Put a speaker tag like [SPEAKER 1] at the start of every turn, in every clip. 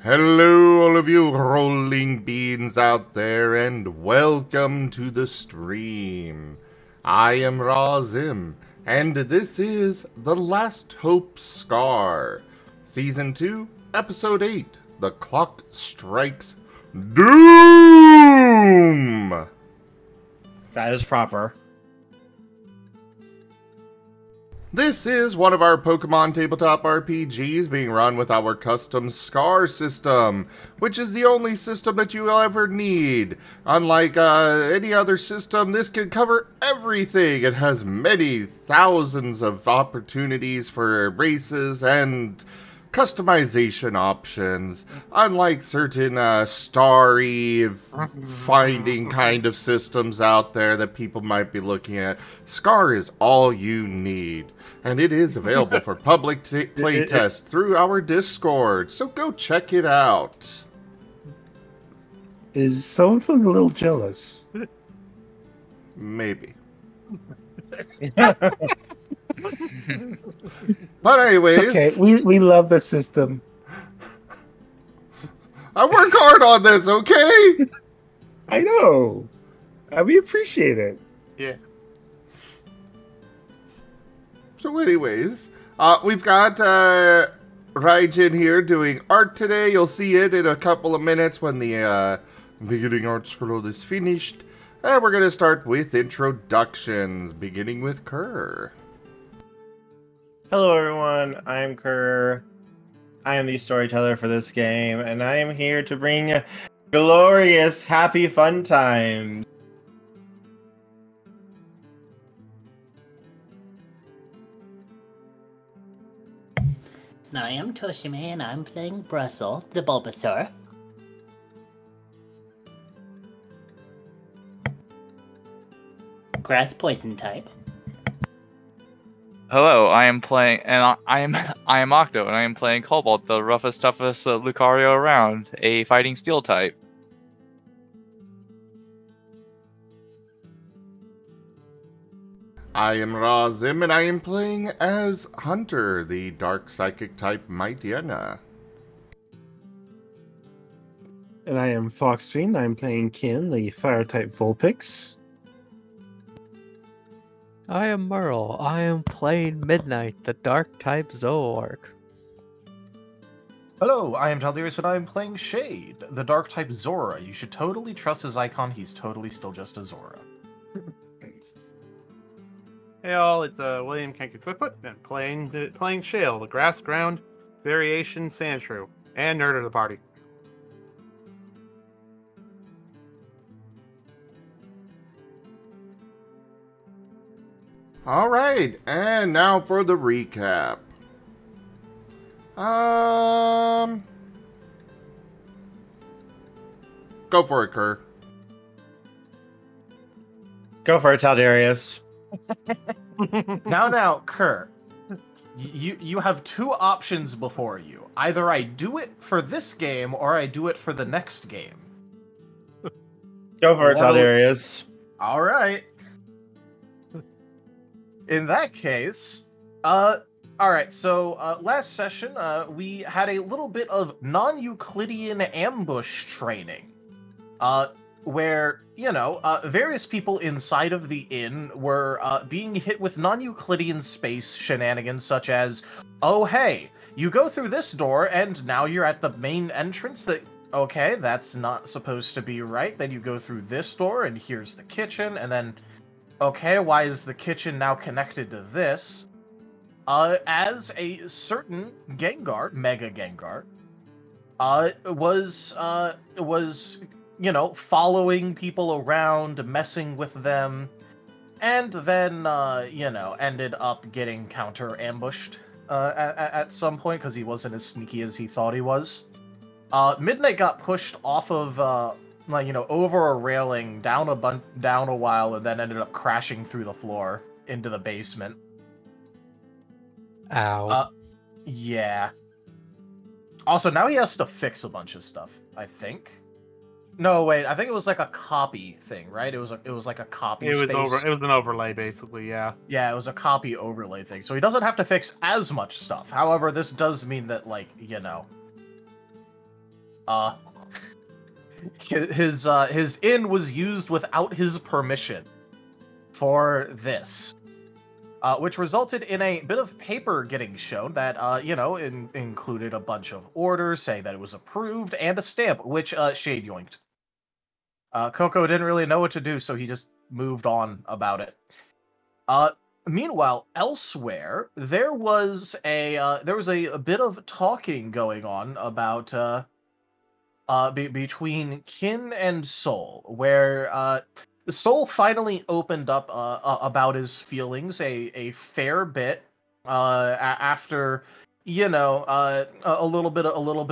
[SPEAKER 1] Hello, all of you rolling beans out there, and welcome to the stream. I am Razim, and this is The Last Hope Scar, Season 2, Episode 8, The Clock Strikes Doom!
[SPEAKER 2] That is proper.
[SPEAKER 1] This is one of our Pokemon tabletop RPGs being run with our custom Scar system, which is the only system that you will ever need. Unlike any other system, this can cover everything. It has many thousands of opportunities for races and customization options, unlike certain starry finding kind of systems out there that people might be looking at. Scar is all you need, and it is available for public playtest through our Discord, so go check it out.
[SPEAKER 3] Is someone feeling a little jealous?
[SPEAKER 1] Maybe. But anyways,
[SPEAKER 3] it's okay. We love the system.
[SPEAKER 1] I work hard on this, okay?
[SPEAKER 3] I know. We appreciate it.
[SPEAKER 4] Yeah.
[SPEAKER 1] So anyways, we've got Raijin here doing art today. You'll see it in a couple of minutes when the beginning art scroll is finished. And we're going to start with introductions, beginning with Kerr.
[SPEAKER 2] Hello, everyone. I'm Kerr. I am the storyteller for this game, and I am here to bring glorious, happy, fun times.
[SPEAKER 5] And I am Tochemay, and I'm playing Brussel, the Bulbasaur. Grass poison type.
[SPEAKER 6] Hello, I am playing, and I am Octo, and I am playing Cobalt, the roughest, toughest Lucario around, a fighting steel type.
[SPEAKER 1] I am Razim, and I am playing as Hunter, the dark psychic type Mightyena.
[SPEAKER 3] And I am Foxfiend. I'm playing Kin, the fire type Vulpix.
[SPEAKER 7] I am Merl. I am playing Midnight, the dark type Zooark.
[SPEAKER 4] Hello, I am Taldirius and I am playing Shade, the dark type Zora. You should totally trust his icon, he's totally still just a Zora.
[SPEAKER 8] Hey all, it's William Kenky-Twitfoot, and playing Shale, the grass ground variation Sandshrew, and nerd of the party.
[SPEAKER 1] Alright, and now for the recap. Go for it, Kerr.
[SPEAKER 2] Go for it, Taldarius.
[SPEAKER 4] Now, Kerr, you have two options before you. Either I do it for this game, or I do it for the next game.
[SPEAKER 2] Go for it, Taldarius.
[SPEAKER 4] Alright. In that case, alright, so last session, we had a little bit of non-Euclidean ambush training, where, you know, various people inside of the inn were being hit with non-Euclidean space shenanigans, such as, oh hey, you go through this door and now you're at the main entrance okay, that's not supposed to be right, then you go through this door and here's the kitchen, and then okay, why is the kitchen now connected to this? As a certain Gengar, Mega Gengar, was, you know, following people around, messing with them, and then, you know, ended up getting counter-ambushed, at some point, because he wasn't as sneaky as he thought he was. Midnight got pushed off of, like, you know, over a railing, down a while, and then ended up crashing through the floor into the basement.
[SPEAKER 7] Ow.
[SPEAKER 4] Yeah. Also, now he has to fix a bunch of stuff, I think. No, wait, I think it was like a copy thing, right? It was like a copy space.
[SPEAKER 8] It was an overlay, basically, yeah.
[SPEAKER 4] Yeah, it was a copy overlay thing. So he doesn't have to fix as much stuff. However, this does mean that, like, you know, His inn was used without his permission for this. Which resulted in a bit of paper getting shown that, included a bunch of orders saying that it was approved and a stamp, which Shade yoinked. Coco didn't really know what to do, so he just moved on about it. Meanwhile, elsewhere, there was a bit of talking going on about between Kin and Soul, where Soul finally opened up about his feelings a fair bit after a little bit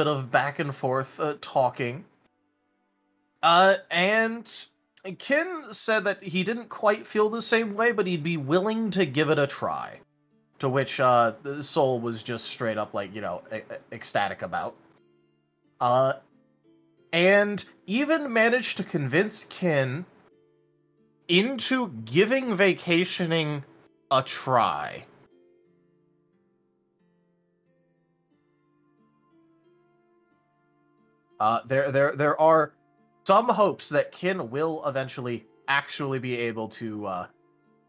[SPEAKER 4] of back and forth talking, and Kin said that he didn't quite feel the same way, but he'd be willing to give it a try. To which Soul was just straight up ecstatic about, and even managed to convince Kin into giving vacationing a try. There are some hopes that Kin will eventually actually be able to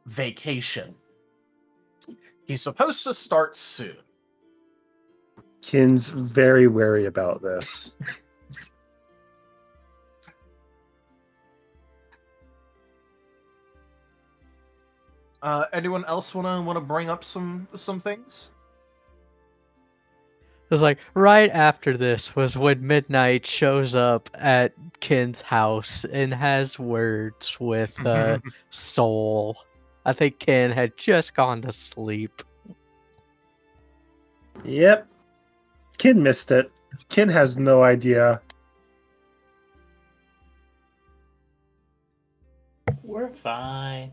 [SPEAKER 4] vacation. He's supposed to start soon.
[SPEAKER 3] Kin's very wary about this.
[SPEAKER 4] Anyone else wanna bring up some things?
[SPEAKER 7] It was like right after this was when Midnight shows up at Kin's house and has words with Soul. I think Kin had just gone to sleep.
[SPEAKER 3] Yep. Kin missed it. Kin has no idea.
[SPEAKER 5] We're fine.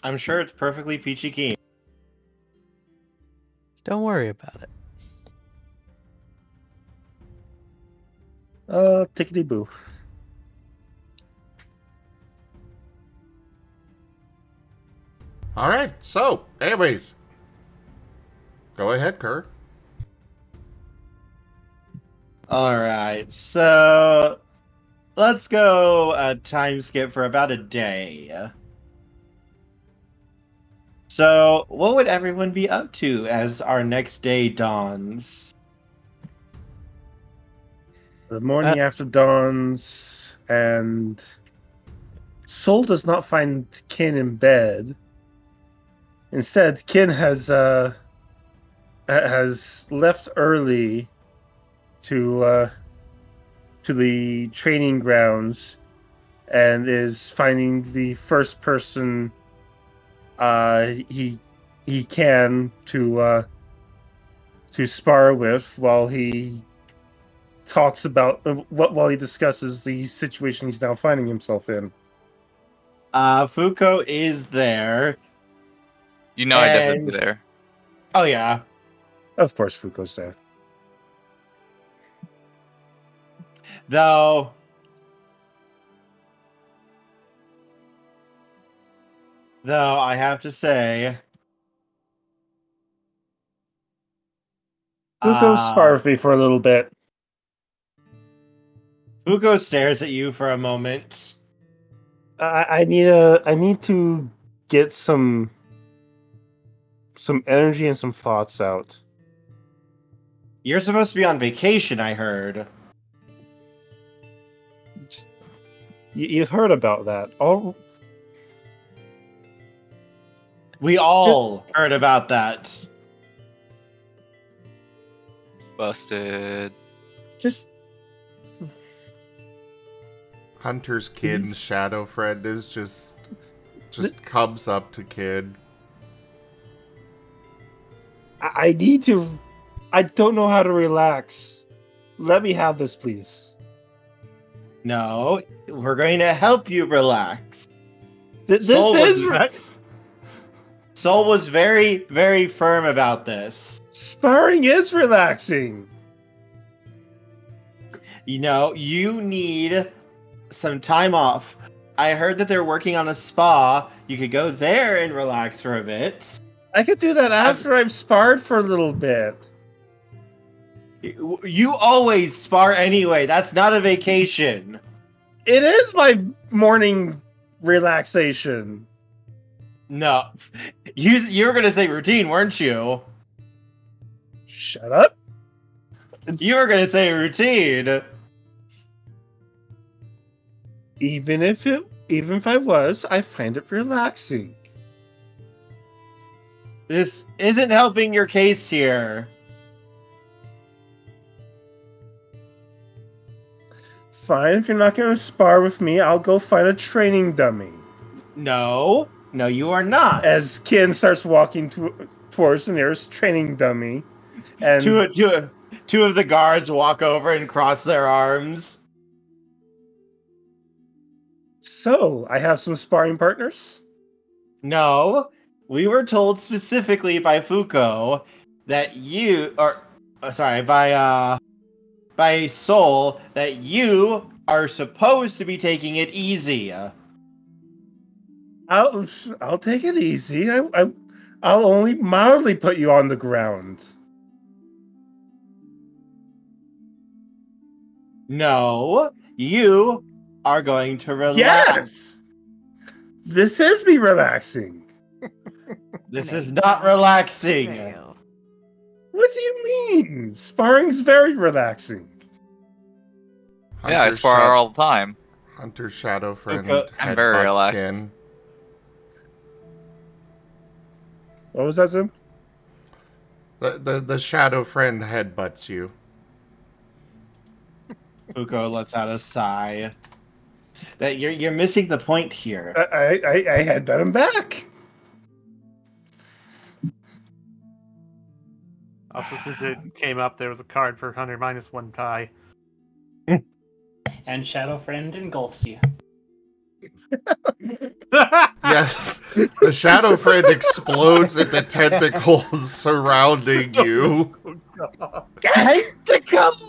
[SPEAKER 2] I'm sure it's perfectly peachy keen.
[SPEAKER 7] Don't worry about it.
[SPEAKER 3] Tickety boo.
[SPEAKER 1] All right. So, anyways, go ahead, Kerr.
[SPEAKER 2] All right, so let's go a time skip for about a day. So, what would everyone be up to as our next day dawns?
[SPEAKER 3] The morning after dawns, and Soul does not find Kin in bed. Instead, Kin has left early to the training grounds, and is finding the first person he can to spar with while he talks about while he discusses the situation he's now finding himself in.
[SPEAKER 2] Fuko is there.
[SPEAKER 6] You know I'd definitely be there.
[SPEAKER 2] Oh yeah.
[SPEAKER 3] Of course Fuko's there.
[SPEAKER 2] Though I have to say,
[SPEAKER 3] Fuko spar with me for a little bit.
[SPEAKER 2] Fuko stares at you for a moment.
[SPEAKER 3] I need to get some energy and some thoughts out.
[SPEAKER 2] You're supposed to be on vacation, I heard.
[SPEAKER 3] You heard about that.
[SPEAKER 2] We all heard about that.
[SPEAKER 6] Busted.
[SPEAKER 3] Just
[SPEAKER 1] Hunter's kid, Shadow Friend, is just comes up to Kid.
[SPEAKER 3] I need to. I don't know how to relax. Let me have this, please.
[SPEAKER 2] No, we're going to help you relax. Soul was very, very firm about this.
[SPEAKER 3] Sparring is relaxing.
[SPEAKER 2] You know, you need some time off. I heard that they're working on a spa. You could go there and relax for a bit.
[SPEAKER 3] I could do that after I've sparred for a little bit.
[SPEAKER 2] You always spar anyway. That's not a vacation.
[SPEAKER 3] It is my morning relaxation.
[SPEAKER 2] No. You were going to say routine, weren't you?
[SPEAKER 3] Shut up.
[SPEAKER 2] You were going to say routine.
[SPEAKER 3] Even if I was, I find it relaxing.
[SPEAKER 2] This isn't helping your case here.
[SPEAKER 3] Fine, if you're not going to spar with me, I'll go find a training dummy.
[SPEAKER 2] No, you are not.
[SPEAKER 3] As Ken starts walking towards the nearest training dummy, and
[SPEAKER 2] two of the guards walk over and cross their arms.
[SPEAKER 3] So, I have some sparring partners?
[SPEAKER 2] No, we were told specifically by Fuko that by Soul, that you are supposed to be taking it easy.
[SPEAKER 3] I'll take it easy. I'll only mildly put you on the ground.
[SPEAKER 2] No, you are going to relax.
[SPEAKER 3] Yes! This is me relaxing.
[SPEAKER 2] This is not relaxing.
[SPEAKER 3] What do you mean? Sparring's very relaxing.
[SPEAKER 6] Yeah, I spar all the time.
[SPEAKER 1] Hunter's shadow friend.
[SPEAKER 2] Okay.
[SPEAKER 6] I'm very
[SPEAKER 1] headbutts
[SPEAKER 6] relaxed.
[SPEAKER 1] Ken.
[SPEAKER 3] What was that, Zim?
[SPEAKER 1] The shadow friend headbutts you.
[SPEAKER 2] Fuko lets out a sigh. That you're missing the point here.
[SPEAKER 3] I headbutt him back.
[SPEAKER 8] Also, since it came up, there was a card for Hunter -1 tie.
[SPEAKER 5] And Shadow Friend engulfs you.
[SPEAKER 1] Yes, the shadow friend explodes into tentacles surrounding you.
[SPEAKER 2] Tentacles!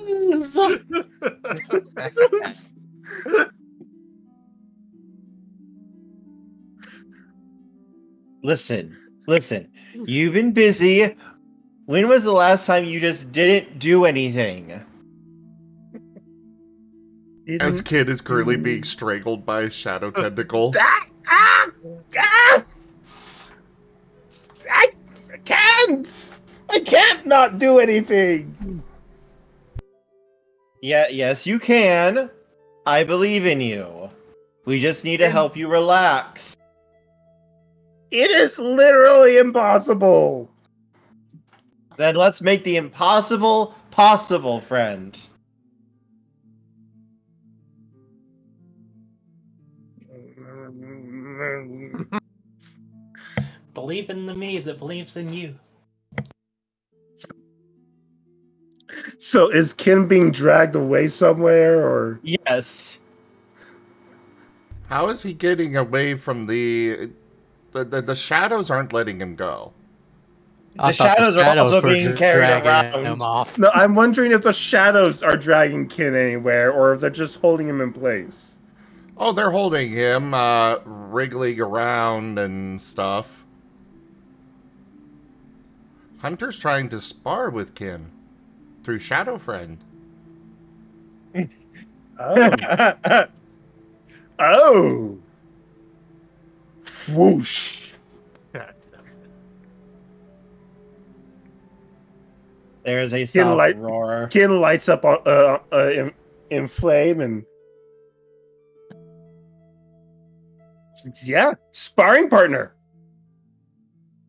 [SPEAKER 2] Listen. You've been busy. When was the last time you just didn't do anything?
[SPEAKER 1] As Kid is currently being strangled by a shadow tentacle.
[SPEAKER 3] I can't! I can't not do anything!
[SPEAKER 2] Yes, you can. I believe in you. We just need to help you relax.
[SPEAKER 3] It is literally impossible!
[SPEAKER 2] Then let's make the impossible possible, friend.
[SPEAKER 5] Believe in the me that believes in you.
[SPEAKER 3] So is Ken being dragged away somewhere, or?
[SPEAKER 2] Yes.
[SPEAKER 1] How is he getting away from the shadows aren't letting him go?
[SPEAKER 2] The shadows are also being carried around.
[SPEAKER 7] Him off.
[SPEAKER 3] No, I'm wondering if the shadows are dragging Ken anywhere, or if they're just holding him in place.
[SPEAKER 1] Oh, they're holding him, wriggling around and stuff. Hunter's trying to spar with Ken through Shadow Friend.
[SPEAKER 3] Oh. Oh. Whoosh.
[SPEAKER 2] There is a soft roar.
[SPEAKER 3] Ken lights up in flame and... Yeah, sparring partner.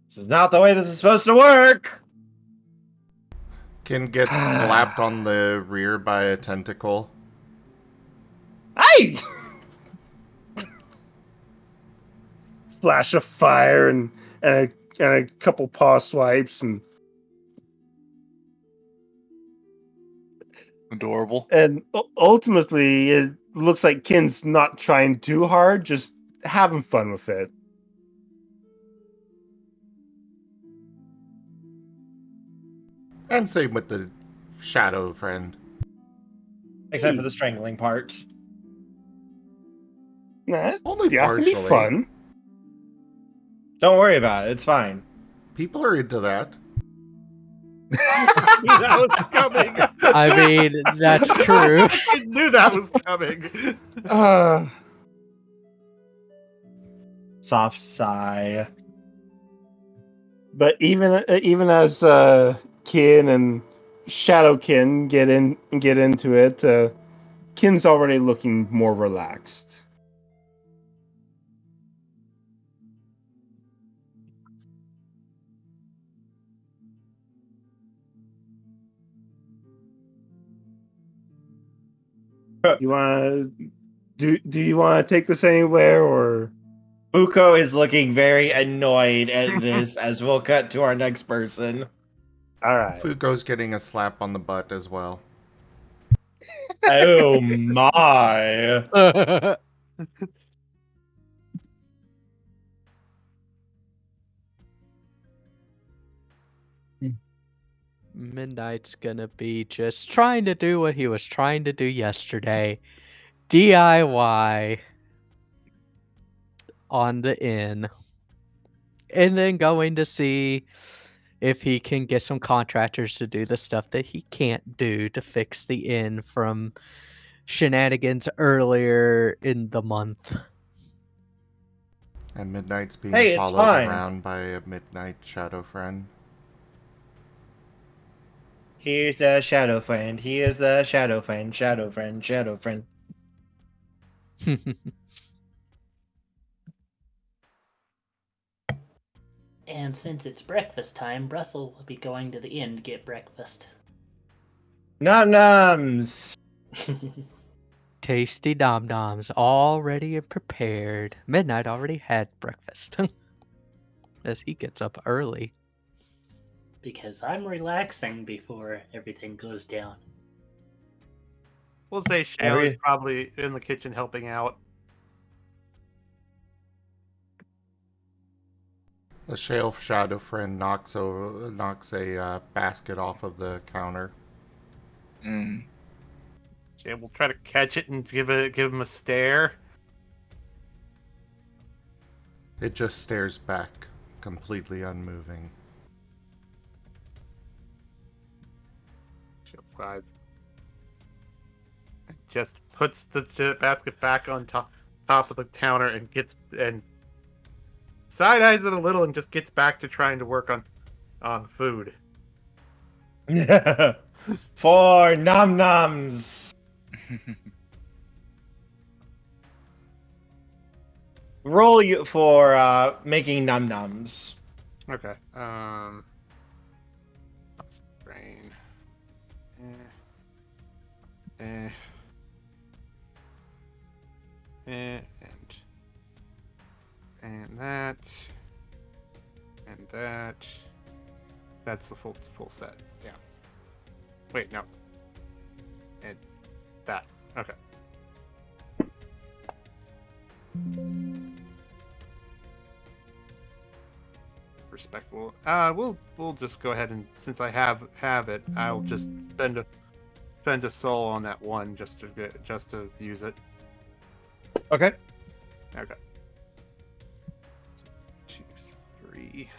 [SPEAKER 2] This is not the way this is supposed to work.
[SPEAKER 1] Ken gets slapped on the rear by a tentacle.
[SPEAKER 3] Hey! Flash of fire and a couple paw swipes and
[SPEAKER 6] Adorable.
[SPEAKER 3] ultimately it looks like Ken's not trying too hard, just having fun with it.
[SPEAKER 1] And same with the Shadow Friend.
[SPEAKER 2] Except for the strangling part.
[SPEAKER 3] Nah,
[SPEAKER 1] Only
[SPEAKER 3] that can be
[SPEAKER 1] partially.
[SPEAKER 3] fun.
[SPEAKER 2] Don't worry about it. It's fine.
[SPEAKER 1] People are into that.
[SPEAKER 8] I knew that was coming.
[SPEAKER 7] I mean, that's true.
[SPEAKER 8] I knew that was coming.
[SPEAKER 2] Soft sigh.
[SPEAKER 3] But even as Kin and Shadowkin get into it, Kin's already looking more relaxed. You want to do you want to take this anywhere, or
[SPEAKER 2] Coco is looking very annoyed at this as we'll cut to our next person.
[SPEAKER 3] all right?
[SPEAKER 1] Fuko's getting a slap on the butt as well.
[SPEAKER 2] Oh my.
[SPEAKER 7] Midnight's gonna be just trying to do what he was trying to do yesterday. DIY on the inn. And then going to see if he can get some contractors to do the stuff that he can't do to fix the inn from shenanigans earlier in the month.
[SPEAKER 1] And Midnight's being
[SPEAKER 2] Hey, it's
[SPEAKER 1] followed
[SPEAKER 2] fine.
[SPEAKER 1] around by a midnight shadow friend.
[SPEAKER 2] Here's the shadow friend. He is the shadow friend. Shadow friend. Shadow friend.
[SPEAKER 5] And since it's breakfast time, Brussel will be going to the inn to get breakfast.
[SPEAKER 2] Nom noms.
[SPEAKER 7] Tasty dom-doms, all ready and prepared. Midnight already had breakfast. As he gets up early.
[SPEAKER 5] Because I'm relaxing before everything goes down.
[SPEAKER 8] We'll say Shale is probably in the kitchen helping out.
[SPEAKER 1] The shale shadow friend knocks a basket off of the counter.
[SPEAKER 6] Mm.
[SPEAKER 8] Shale will try to catch it and give him a stare.
[SPEAKER 1] It just stares back, completely unmoving.
[SPEAKER 8] Shale sighs. Just puts the basket back on top of the counter and side eyes it a little and just gets back to trying to work on food.
[SPEAKER 2] For nom noms. Roll you for making nom noms.
[SPEAKER 8] Okay. Brain. And that. And that. That's the full set. Yeah. Wait, no. And that. Okay. Respectable. We'll just go ahead and since I have it, I'll just spend a soul on that one just to use it.
[SPEAKER 2] Okay.
[SPEAKER 8] Okay. 2, 3,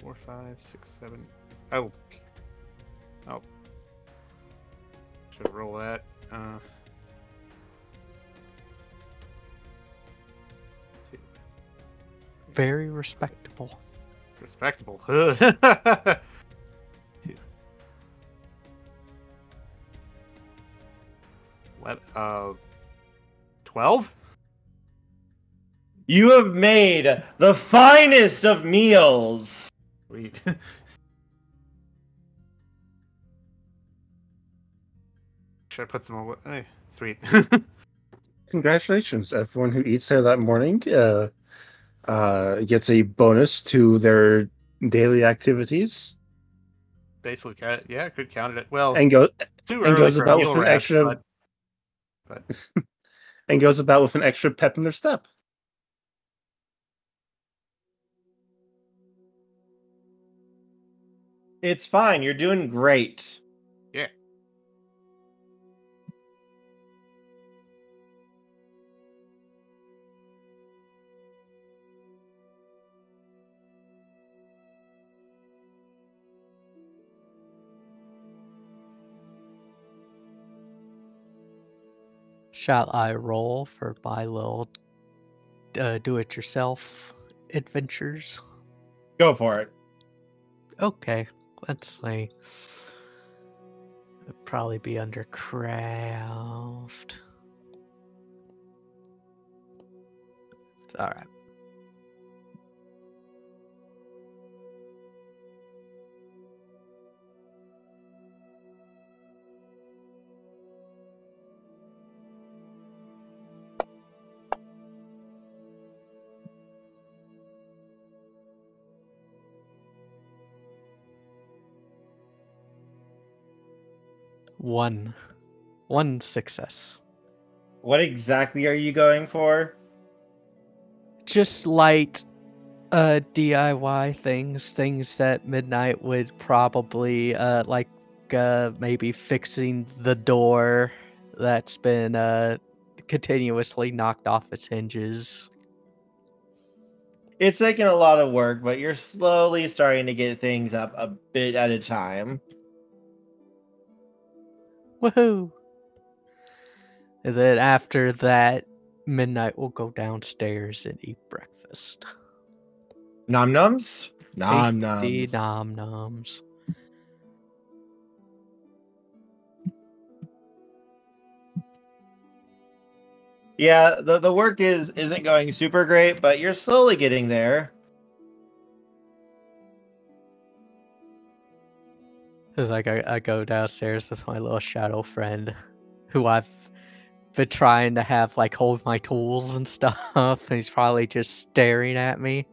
[SPEAKER 8] 4, 5, 6, 7. Oh. Should roll that.
[SPEAKER 7] Very respectable.
[SPEAKER 8] Respectable. 12?
[SPEAKER 2] You have made the finest of meals.
[SPEAKER 8] Sweet. Should I put some away? Hey, sweet.
[SPEAKER 3] Congratulations, everyone who eats there that morning gets a bonus to their daily activities.
[SPEAKER 8] Basically, yeah, could count it. Well,
[SPEAKER 3] And
[SPEAKER 8] too
[SPEAKER 3] and
[SPEAKER 8] early
[SPEAKER 3] goes
[SPEAKER 8] for a
[SPEAKER 3] about
[SPEAKER 8] meal
[SPEAKER 3] with an
[SPEAKER 8] rest,
[SPEAKER 3] extra
[SPEAKER 8] but
[SPEAKER 3] and goes about with an extra pep in their step.
[SPEAKER 2] It's fine. You're doing great.
[SPEAKER 8] yeah.
[SPEAKER 7] Shall I roll for my little do-it-yourself adventures?
[SPEAKER 2] Go for it.
[SPEAKER 7] Okay, let's see. It'd probably be under craft. All right. One success.
[SPEAKER 2] What exactly are you going for?
[SPEAKER 7] Just light DIY things that Midnight would probably like maybe fixing the door that's been continuously knocked off its hinges.
[SPEAKER 2] It's taking a lot of work, but you're slowly starting to get things up a bit at a time.
[SPEAKER 7] Woohoo! And then after that, Midnight will go downstairs and eat breakfast.
[SPEAKER 2] Nom nums? Nom
[SPEAKER 7] Tasty
[SPEAKER 2] nums.
[SPEAKER 7] nom noms.
[SPEAKER 2] Yeah, the work isn't going super great, but you're slowly getting there.
[SPEAKER 7] It's like I go downstairs with my little shadow friend, who I've been trying to have like hold my tools and stuff, and he's probably just staring at me.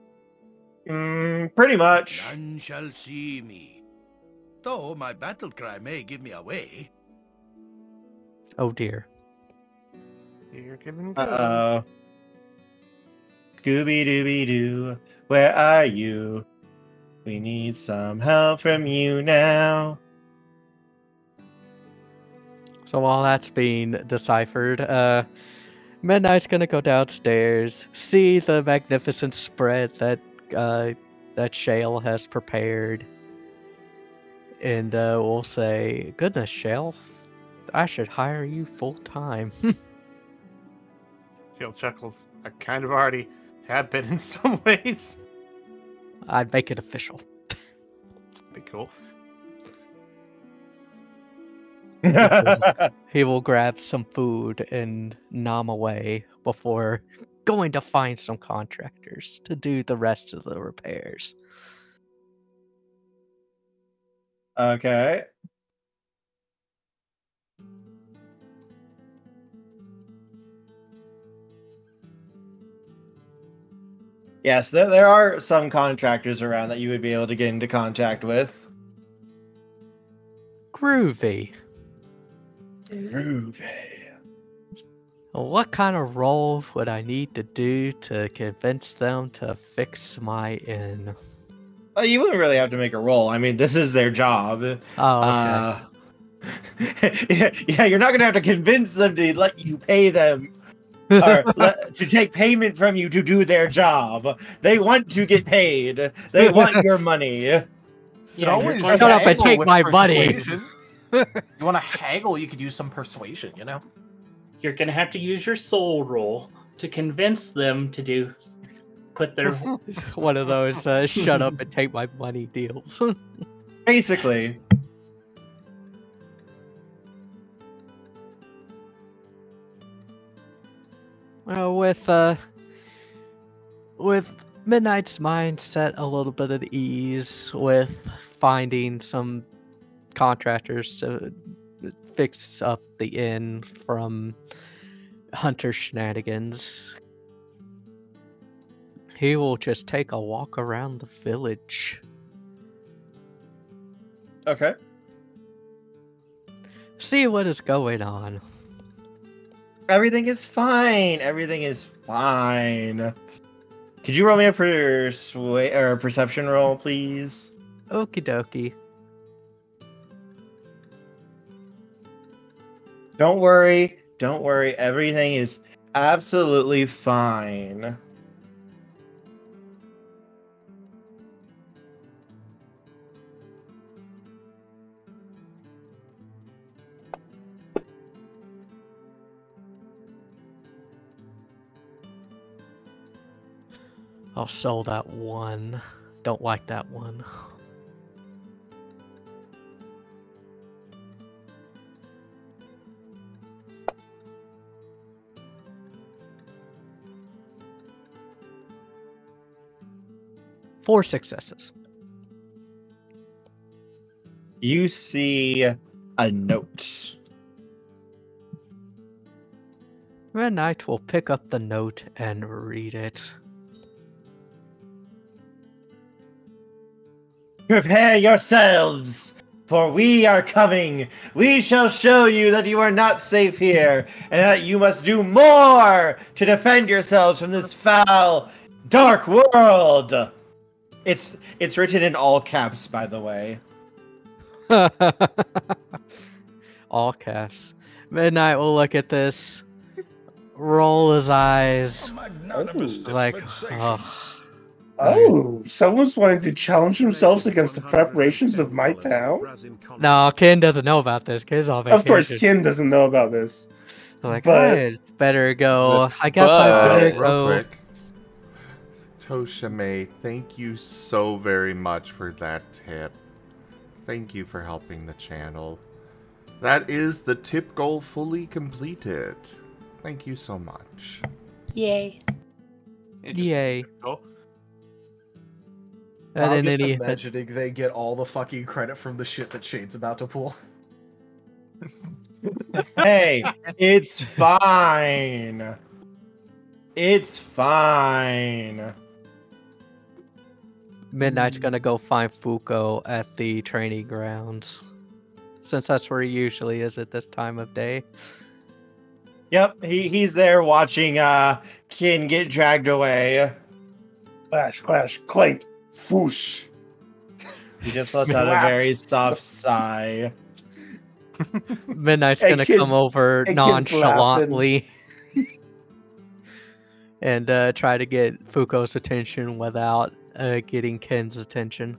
[SPEAKER 2] Pretty much.
[SPEAKER 9] None shall see me. Though my battle cry may give me away.
[SPEAKER 7] Oh dear.
[SPEAKER 8] You're giving good.
[SPEAKER 2] Uh-oh. Scooby-Dooby-Doo, where are you? We need some help from you now.
[SPEAKER 7] So while that's being deciphered, Midnight's gonna go downstairs, see the magnificent spread that that Shale has prepared, and we'll say, "Goodness, Shale, I should hire you full time."
[SPEAKER 8] Jill chuckles. I kind of already have been in some ways.
[SPEAKER 7] I'd make it official.
[SPEAKER 8] Be cool.
[SPEAKER 7] He will grab some food and nom away before going to find some contractors to do the rest of the repairs.
[SPEAKER 2] Okay. Yes, there are some contractors around that you would be able to get into contact with.
[SPEAKER 7] Groovy.
[SPEAKER 2] Groovy.
[SPEAKER 7] What kind of role would I need to do to convince them to fix my inn?
[SPEAKER 2] You wouldn't really have to make a roll. I mean, this is their job.
[SPEAKER 7] Oh,
[SPEAKER 2] okay. Yeah, you're not going to have to convince them to let you pay them or to take payment from you to do their job. They want to get paid. They want your money.
[SPEAKER 4] You could always
[SPEAKER 7] shut up and
[SPEAKER 4] haggle
[SPEAKER 7] take
[SPEAKER 4] with
[SPEAKER 7] my money.
[SPEAKER 4] persuasion. You want to haggle, you could use some persuasion, you know?
[SPEAKER 5] You're gonna have to use your soul roll to convince them to put their
[SPEAKER 7] One of those shut up and take my money deals.
[SPEAKER 2] Basically.
[SPEAKER 7] Well, with Midnight's mind set a little bit at ease with finding some contractors to fix up the inn from Hunter shenanigans, he will just take a walk around the village.
[SPEAKER 2] Okay.
[SPEAKER 7] See what is going on.
[SPEAKER 2] Everything is fine. Everything is fine. Could you roll me a perception roll, please?
[SPEAKER 7] Okie dokie.
[SPEAKER 2] Don't worry. Don't worry. Everything is absolutely fine.
[SPEAKER 7] I'll sell that one. Don't like that one. Four successes.
[SPEAKER 2] You see a note.
[SPEAKER 7] Midnight will pick up the note and read it.
[SPEAKER 2] Prepare yourselves, for we are coming. We shall show you that you are not safe here, and that you must do more to defend yourselves from this foul, dark world. It's written in all caps, by the way.
[SPEAKER 7] All caps. Midnight will look at this, roll his eyes, like, ugh.
[SPEAKER 3] Oh, someone's wanting to challenge themselves against the preparations of my town?
[SPEAKER 7] No, Ken doesn't know about this. Ken's on vacation.
[SPEAKER 3] Of course, Ken doesn't know about this.
[SPEAKER 7] Like,
[SPEAKER 3] but-
[SPEAKER 7] I better go. I guess I better
[SPEAKER 1] Real
[SPEAKER 7] go.
[SPEAKER 1] quick. Tochemay, thank you so very much for that tip. Thank you for helping the channel. That is the tip goal fully completed. Thank you so much.
[SPEAKER 5] Yay.
[SPEAKER 7] Yay.
[SPEAKER 8] Cool.
[SPEAKER 7] And
[SPEAKER 4] I'm
[SPEAKER 7] then
[SPEAKER 4] just
[SPEAKER 7] any
[SPEAKER 4] imagining they get all the fucking credit from the shit that Shade's about to pull.
[SPEAKER 2] Hey, it's fine. It's fine.
[SPEAKER 7] Midnight's gonna go find Fuko at the training grounds, since that's where he usually is at this time of day.
[SPEAKER 2] Yep, he's there watching Kin get dragged away.
[SPEAKER 3] Clash, clash, clank, foosh.
[SPEAKER 2] He just lets out a very soft sigh.
[SPEAKER 7] Midnight's
[SPEAKER 3] Hey,
[SPEAKER 7] gonna
[SPEAKER 3] kids-
[SPEAKER 7] come over
[SPEAKER 3] hey, kids
[SPEAKER 7] nonchalantly and try to get Fuko's attention without getting Ken's attention.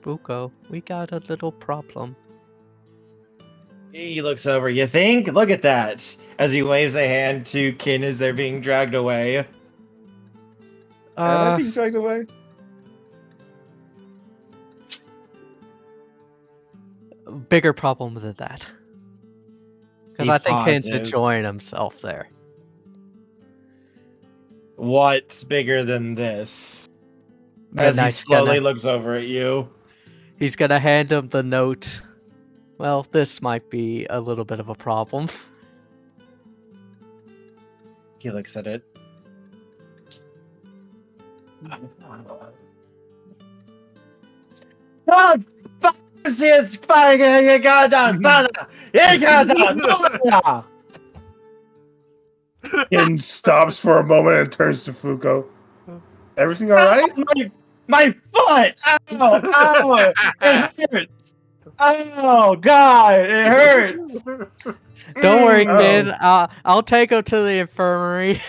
[SPEAKER 7] Fuko, we got a little problem.
[SPEAKER 2] He looks over. You think? Look at that. As he waves a hand to Kin as they're being dragged away.
[SPEAKER 3] Am I
[SPEAKER 7] Uh,
[SPEAKER 3] being dragged away?
[SPEAKER 7] bigger problem than that. Because
[SPEAKER 2] He
[SPEAKER 7] I think Ken's
[SPEAKER 2] pauses.
[SPEAKER 7] enjoying himself there.
[SPEAKER 2] What's bigger than this? As he
[SPEAKER 7] Midnight's
[SPEAKER 2] slowly
[SPEAKER 7] gonna,
[SPEAKER 2] looks over at you.
[SPEAKER 7] he's gonna hand him the note. Well, this might be a little bit of a problem.
[SPEAKER 2] He looks at it. God, is fine. You got done. You got done.
[SPEAKER 3] Ken stops for a moment and turns to Fuko. Everything all right?
[SPEAKER 2] My foot! Ow! Ow! It hurts! Oh, God! It hurts!
[SPEAKER 7] Don't worry,
[SPEAKER 3] Oh.
[SPEAKER 7] kid. I'll take him to the infirmary.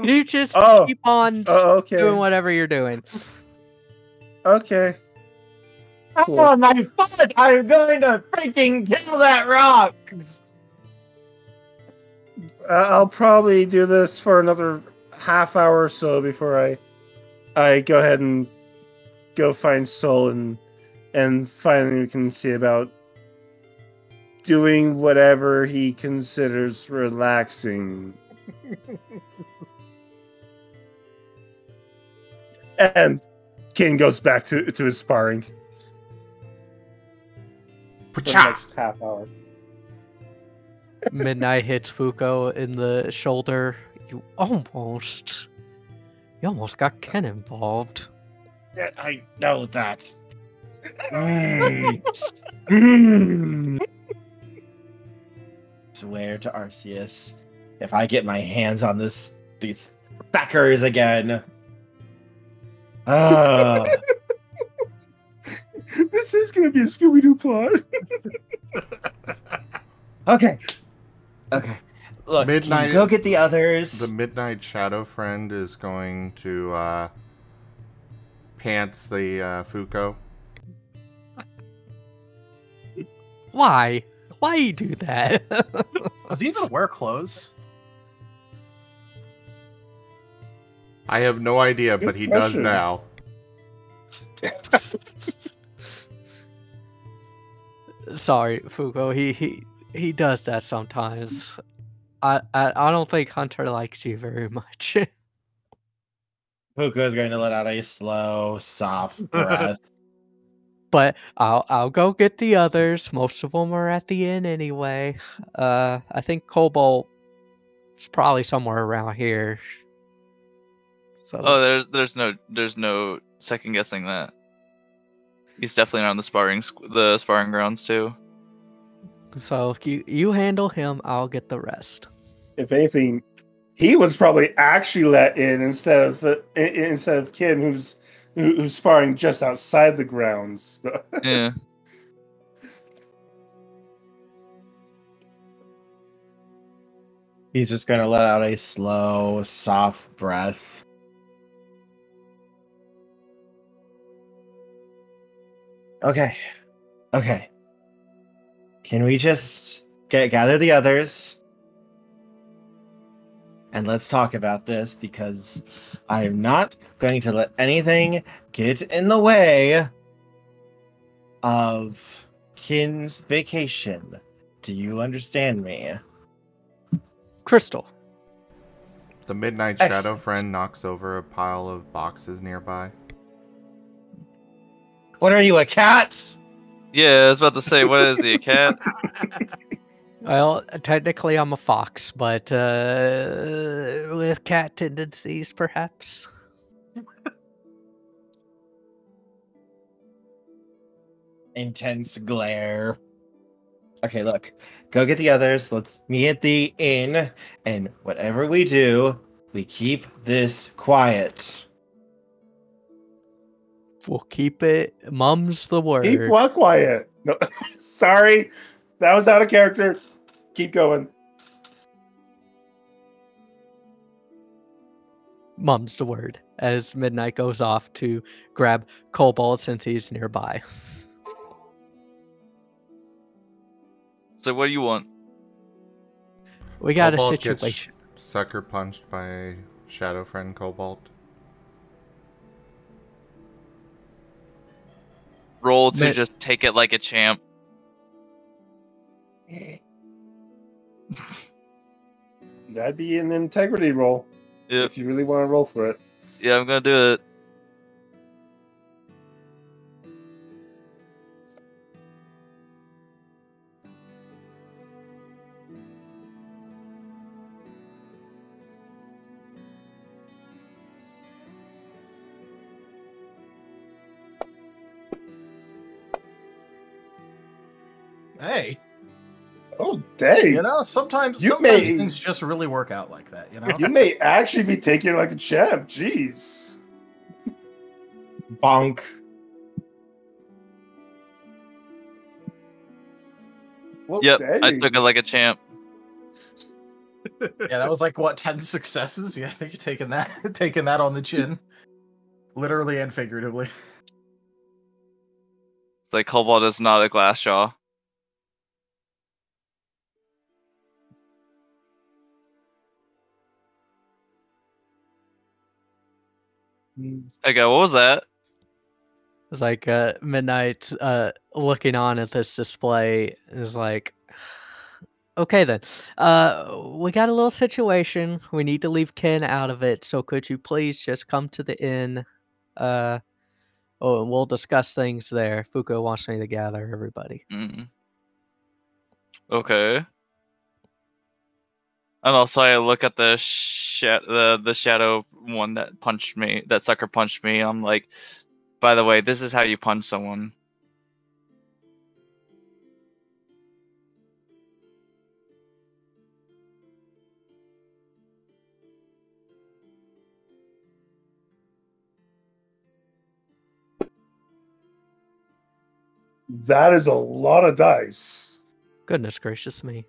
[SPEAKER 7] You just
[SPEAKER 3] Oh.
[SPEAKER 7] keep on
[SPEAKER 3] Oh, okay.
[SPEAKER 7] doing whatever you're doing.
[SPEAKER 3] Okay. Cool.
[SPEAKER 2] Oh, my foot! I'm going to freaking kill that rock!
[SPEAKER 3] I'll probably do this for another half hour or so before I go ahead and go find Sol and finally we can see about doing whatever he considers relaxing. And King goes back to his sparring for the next half hour.
[SPEAKER 7] Midnight hits Fuko in the shoulder. You almost got Ken involved.
[SPEAKER 2] Yeah, I know that. Mm. Swear to Arceus, if I get my hands on these backers again.
[SPEAKER 3] This is gonna be a Scooby-Doo plot.
[SPEAKER 2] Okay. Okay. Look, can
[SPEAKER 1] Midnight-
[SPEAKER 2] you go get the others?
[SPEAKER 1] The Midnight Shadow Friend is going to pants the Fuko.
[SPEAKER 7] Why? Why you do that?
[SPEAKER 4] Does he even wear clothes?
[SPEAKER 1] I have no idea, but
[SPEAKER 3] Good
[SPEAKER 1] he does
[SPEAKER 3] question.
[SPEAKER 1] now.
[SPEAKER 7] Sorry, Fugo. He does that sometimes. I don't think Hunter likes you very much.
[SPEAKER 2] Puka is going to let out a slow, soft breath.
[SPEAKER 7] But I'll go get the others. Most of them are at the inn anyway. I think Cobalt is probably somewhere around here. So
[SPEAKER 6] Oh, there's no second guessing that. He's definitely on the sparring grounds too.
[SPEAKER 7] so you handle him. I'll get the rest.
[SPEAKER 3] If anything, he was probably actually let in instead of Kim, who's sparring just outside the grounds.
[SPEAKER 6] Yeah.
[SPEAKER 2] He's just going to let out a slow, soft breath. Okay. Can we just gather the others? And let's talk about this, because I am not going to let anything get in the way of Kin's vacation. Do you understand me?
[SPEAKER 7] Crystal.
[SPEAKER 1] The Midnight Shadow friend knocks over a pile of boxes nearby.
[SPEAKER 2] What are you, a cat?
[SPEAKER 6] Yeah, I was about to say, what is he, a cat?
[SPEAKER 7] Well, technically I'm a fox, but with cat tendencies, perhaps.
[SPEAKER 2] Intense glare. Okay, look. Go get the others. Let's meet at the inn. And whatever we do, we keep this quiet.
[SPEAKER 7] We'll keep it. Mum's the word.
[SPEAKER 3] Keep what quiet? No, sorry, that was out of character. Keep going.
[SPEAKER 7] Mum's the word. As Midnight goes off to grab Cobalt since he's nearby.
[SPEAKER 6] So what do you want?
[SPEAKER 7] We got
[SPEAKER 1] Cobalt
[SPEAKER 7] a situation.
[SPEAKER 1] Gets sucker punched by Shadow friend Cobalt.
[SPEAKER 6] Roll to just take it like a champ.
[SPEAKER 3] That'd be an integrity roll.
[SPEAKER 6] Yep.
[SPEAKER 3] If you really want to roll for it.
[SPEAKER 6] Yeah, I'm gonna do it.
[SPEAKER 4] Hey,
[SPEAKER 3] Oh, dang.
[SPEAKER 4] you know, sometimes
[SPEAKER 3] You
[SPEAKER 4] sometimes
[SPEAKER 3] may-
[SPEAKER 4] things just really work out like that, you know?
[SPEAKER 3] You may actually be taking it like a champ. Jeez.
[SPEAKER 2] Bonk.
[SPEAKER 3] Well,
[SPEAKER 6] Yep,
[SPEAKER 3] dang.
[SPEAKER 6] I took it like a champ.
[SPEAKER 4] Yeah, that was like what, 10 successes? Yeah, I think you're taking that on the chin. Literally and figuratively.
[SPEAKER 6] It's like Cobalt is not a glass jaw. Okay, what was that?
[SPEAKER 7] It's like Midnight looking on at this display is like, okay then. We got a little situation. We need to leave Ken out of it. So could you please just come to the inn? And we'll discuss things there. Fuko wants me to gather everybody.
[SPEAKER 6] Okay. And also, I look at the shadow one that punched me, that sucker punched me. I'm like, by the way, this is how you punch someone.
[SPEAKER 3] That is a lot of dice.
[SPEAKER 7] Goodness gracious me.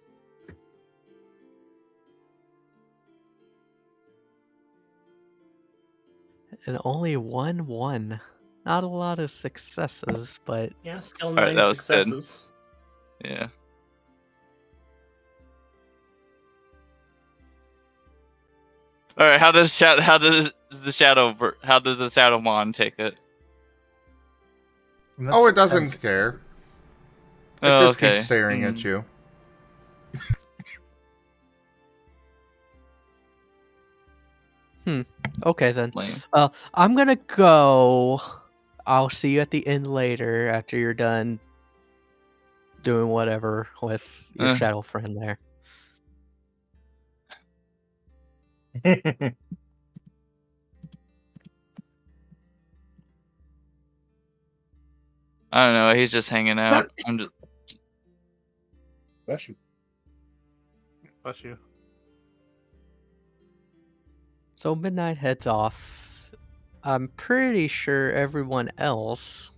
[SPEAKER 7] And only 1-1. Not a lot of successes, but
[SPEAKER 5] Yeah, still
[SPEAKER 6] Alright,
[SPEAKER 5] 9
[SPEAKER 6] that was good.
[SPEAKER 5] successes.
[SPEAKER 6] Yeah. All right, how does the Shadowmon take it?
[SPEAKER 1] Oh, it doesn't care. It
[SPEAKER 6] Oh,
[SPEAKER 1] just
[SPEAKER 6] okay.
[SPEAKER 1] keeps staring at you.
[SPEAKER 7] Okay then.
[SPEAKER 6] Lame.
[SPEAKER 7] I'm gonna go. I'll see you at the inn later after you're done doing whatever with your shadow friend there.
[SPEAKER 6] I don't know. He's just hanging out. I'm just.
[SPEAKER 3] Bless you.
[SPEAKER 8] Bless you.
[SPEAKER 7] So Midnight heads off. I'm pretty sure everyone else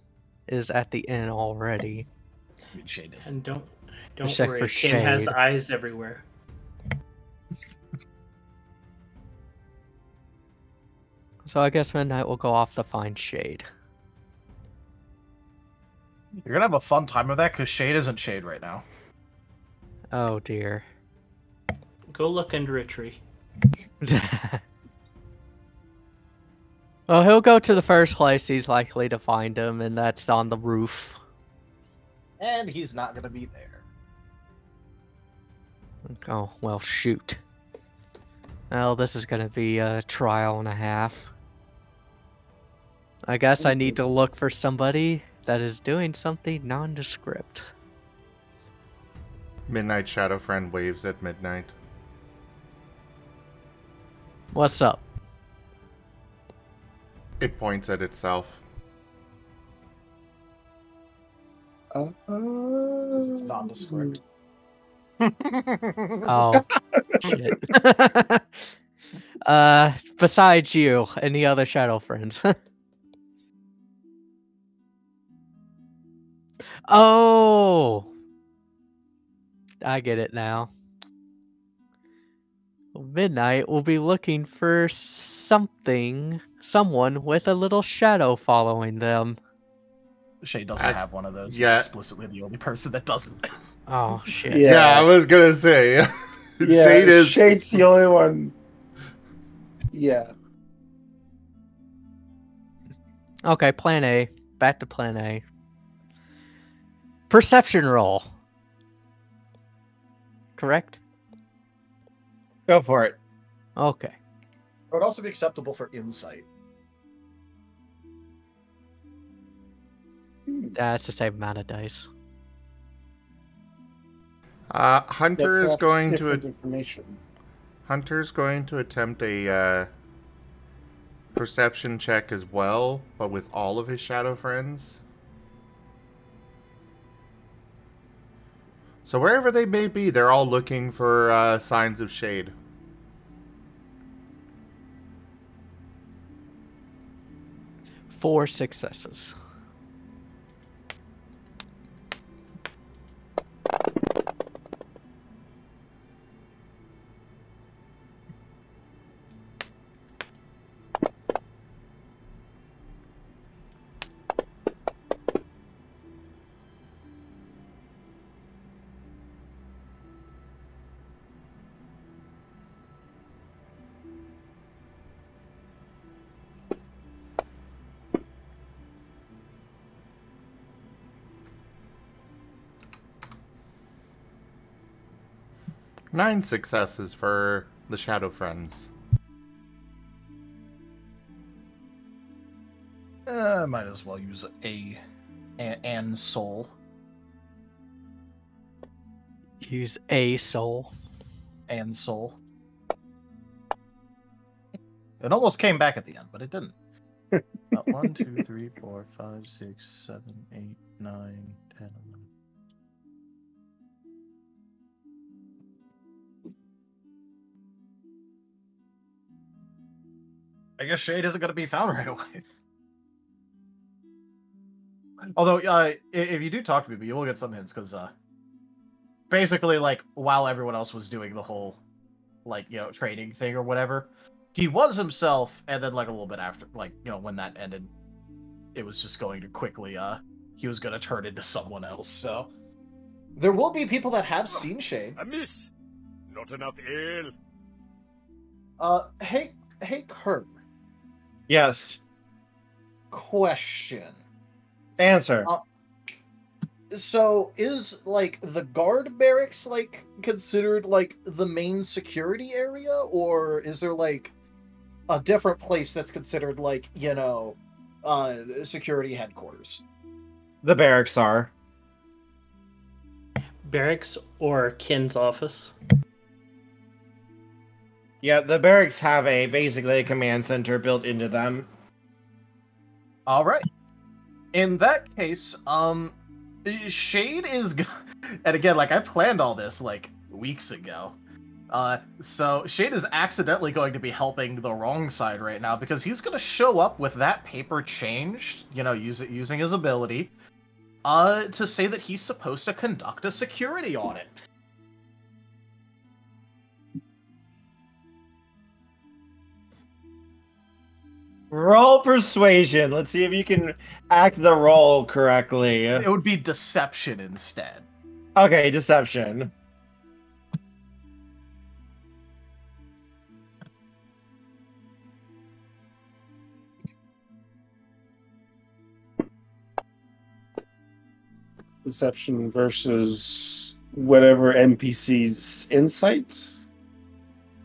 [SPEAKER 7] is at the inn already.
[SPEAKER 4] I mean, Shade is.
[SPEAKER 10] And don't
[SPEAKER 7] Check
[SPEAKER 10] worry,
[SPEAKER 7] for
[SPEAKER 10] Ken has
[SPEAKER 7] shade.
[SPEAKER 10] eyes everywhere.
[SPEAKER 7] So I guess Midnight will go off to find Shade.
[SPEAKER 4] You're gonna have a fun time with that because Shade isn't Shade right now.
[SPEAKER 7] Oh dear.
[SPEAKER 10] Go look under a tree.
[SPEAKER 7] Well, he'll go to the first place he's likely to find him, and that's on the roof.
[SPEAKER 4] And he's not gonna be there.
[SPEAKER 7] Oh, well, shoot. Well, this is going to be a trial and a half. I guess I need to look for somebody that is doing something nondescript.
[SPEAKER 1] Midnight Shadow Friend waves at midnight.
[SPEAKER 7] What's up?
[SPEAKER 1] It points at itself.
[SPEAKER 4] Because it's nondescript.
[SPEAKER 7] Oh, shit. Besides you, any other shadow friends? Oh! I get it now. Midnight will be looking for someone with a little shadow following them.
[SPEAKER 4] Shade doesn't have one of those.
[SPEAKER 1] Yeah.
[SPEAKER 4] He's explicitly the only person that doesn't.
[SPEAKER 7] Oh, shit.
[SPEAKER 1] Yeah, I was gonna say.
[SPEAKER 3] Yeah, Shade's the only one. Yeah.
[SPEAKER 7] Okay, plan A. Back to plan A. Perception roll. Correct?
[SPEAKER 2] Go for it.
[SPEAKER 7] Okay.
[SPEAKER 4] It would also be acceptable for insight.
[SPEAKER 7] That's the same amount of dice.
[SPEAKER 1] Hunter is
[SPEAKER 3] That's
[SPEAKER 1] going
[SPEAKER 3] different
[SPEAKER 1] to
[SPEAKER 3] information.
[SPEAKER 1] Hunter's going to attempt a perception check as well, but with all of his shadow friends. So wherever they may be, they're all looking for signs of shade.
[SPEAKER 7] Four successes.
[SPEAKER 1] Nine successes for the shadow friends.
[SPEAKER 4] Might as well use and soul.
[SPEAKER 7] Use a soul.
[SPEAKER 4] And soul. It almost came back at the end, but it didn't. 1, 2, 3, 4, 5, 6, 7, 8, 9, 10, 11. I guess Shade isn't going to be found right away. Although, if you do talk to people, you will get some hints, because basically, like, while everyone else was doing the whole, like, you know, trading thing or whatever, he was himself, and then, like, a little bit after, like, you know, when that ended, it was just going to quickly, he was going to turn into someone else, so... There will be people that have seen Shade.
[SPEAKER 11] A miss! Not enough ale!
[SPEAKER 4] Hey, Kurt.
[SPEAKER 2] Yes.
[SPEAKER 4] Question.
[SPEAKER 2] Answer.
[SPEAKER 4] So is like the guard barracks like considered like the main security area, or is there like a different place that's considered like, security headquarters?
[SPEAKER 2] The barracks are.
[SPEAKER 10] Barracks or Kin's office?
[SPEAKER 2] Yeah, the barracks have basically a command center built into them.
[SPEAKER 4] All right. In that case, Shade is, and again, like I planned all this like weeks ago. So Shade is accidentally going to be helping the wrong side right now because he's going to show up with that paper changed, using his ability, to say that he's supposed to conduct a security audit.
[SPEAKER 2] Roll persuasion. Let's see if you can act the role correctly.
[SPEAKER 4] It would be deception instead.
[SPEAKER 2] Okay, deception.
[SPEAKER 3] Deception versus whatever NPC's insights.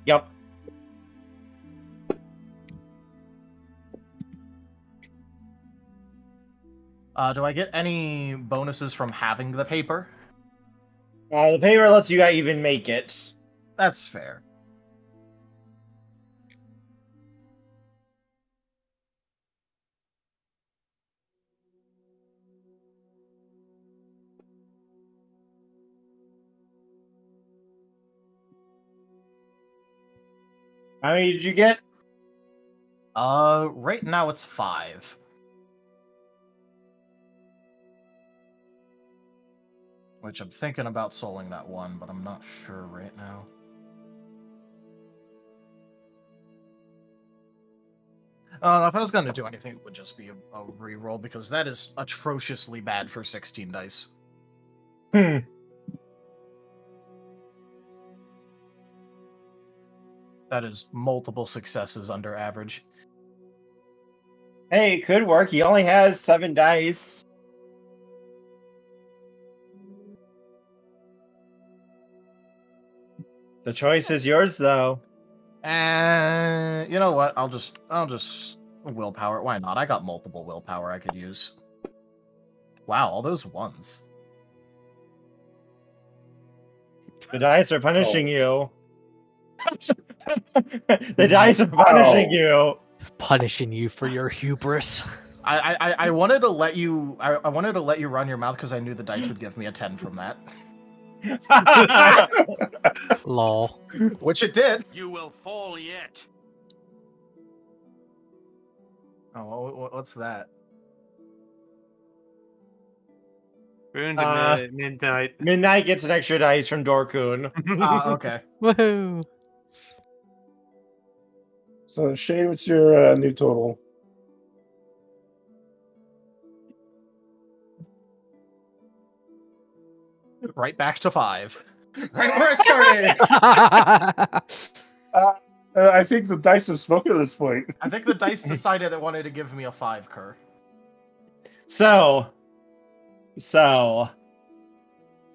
[SPEAKER 2] Yep.
[SPEAKER 4] Do I get any bonuses from having the paper?
[SPEAKER 2] The paper lets you even make it.
[SPEAKER 4] That's fair.
[SPEAKER 2] How many did you get?
[SPEAKER 4] Right now it's 5. Which I'm thinking about souling that one, but I'm not sure right now. If I was going to do anything, it would just be a reroll, because that is atrociously bad for 16 dice. That is multiple successes under average.
[SPEAKER 2] Hey, it could work. He only has 7 dice. The choice is yours, though.
[SPEAKER 4] And you know what? I'll just willpower it. Why not? I got multiple willpower I could use. Wow, all those ones.
[SPEAKER 2] The dice are punishing you. The dice are punishing you.
[SPEAKER 7] Punishing you for your hubris.
[SPEAKER 4] I wanted to let you. I wanted to let you run your mouth because I knew the dice would give me a 10 from that.
[SPEAKER 7] Lol.
[SPEAKER 4] Which it did.
[SPEAKER 9] You will fall yet.
[SPEAKER 4] Oh, what's that?
[SPEAKER 8] Midnight.
[SPEAKER 2] Midnight gets an extra dice from Dorkun.
[SPEAKER 4] Okay.
[SPEAKER 7] Woohoo!
[SPEAKER 3] So, Shay, what's your new total?
[SPEAKER 4] Right back to 5. Right where I started.
[SPEAKER 3] I think the dice have spoken at this point.
[SPEAKER 4] I think the dice decided they wanted to give me a 5, Kerr.
[SPEAKER 2] So.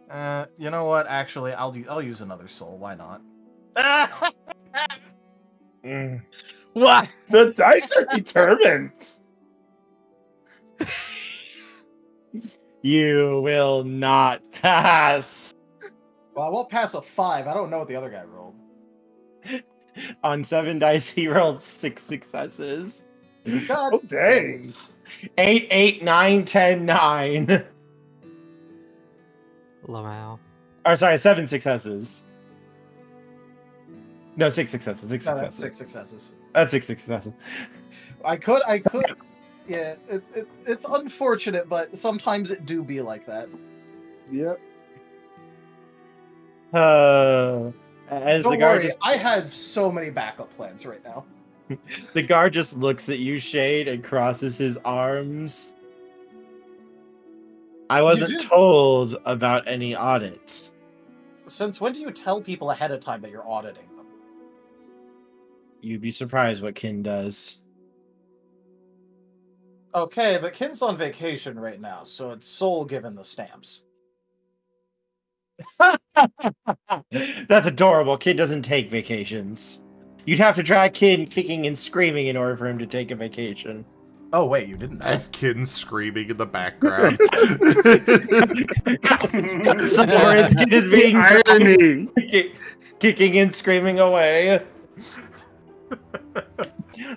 [SPEAKER 4] You know what? Actually, I'll use another soul. Why not?
[SPEAKER 7] What?
[SPEAKER 3] The dice are determined.
[SPEAKER 2] You will not pass.
[SPEAKER 4] Well, I won't pass a 5. I don't know what the other guy rolled.
[SPEAKER 2] On 7 dice, he rolled 6 successes.
[SPEAKER 4] God.
[SPEAKER 3] Oh, dang.
[SPEAKER 2] 8, 8, 9, 10, 9.
[SPEAKER 7] Lamau.
[SPEAKER 2] Or sorry, 7 successes. No, 6 successes. 6
[SPEAKER 4] No,
[SPEAKER 2] successes.
[SPEAKER 4] that's 6 successes.
[SPEAKER 2] That's 6 successes.
[SPEAKER 4] I could. Yeah, it's unfortunate, but sometimes it do be like that.
[SPEAKER 3] Yep.
[SPEAKER 2] As
[SPEAKER 4] Don't
[SPEAKER 2] the guard
[SPEAKER 4] worry,
[SPEAKER 2] just,
[SPEAKER 4] I have so many backup plans right now.
[SPEAKER 2] the guard just looks at you, Shade, and crosses his arms. I wasn't told about any audits.
[SPEAKER 4] Since when do you tell people ahead of time that you're auditing them?
[SPEAKER 2] You'd be surprised what Kin does.
[SPEAKER 4] Okay, but Kin's on vacation right now, so it's Soul given the stamps.
[SPEAKER 2] That's adorable. Kin doesn't take vacations. You'd have to drag Kin kicking and screaming in order for him to take a vacation.
[SPEAKER 4] Oh wait, you didn't know.
[SPEAKER 1] As Kin screaming in the background.
[SPEAKER 2] Somewhere his Kin is being
[SPEAKER 3] Irony.
[SPEAKER 2] kicking and screaming away.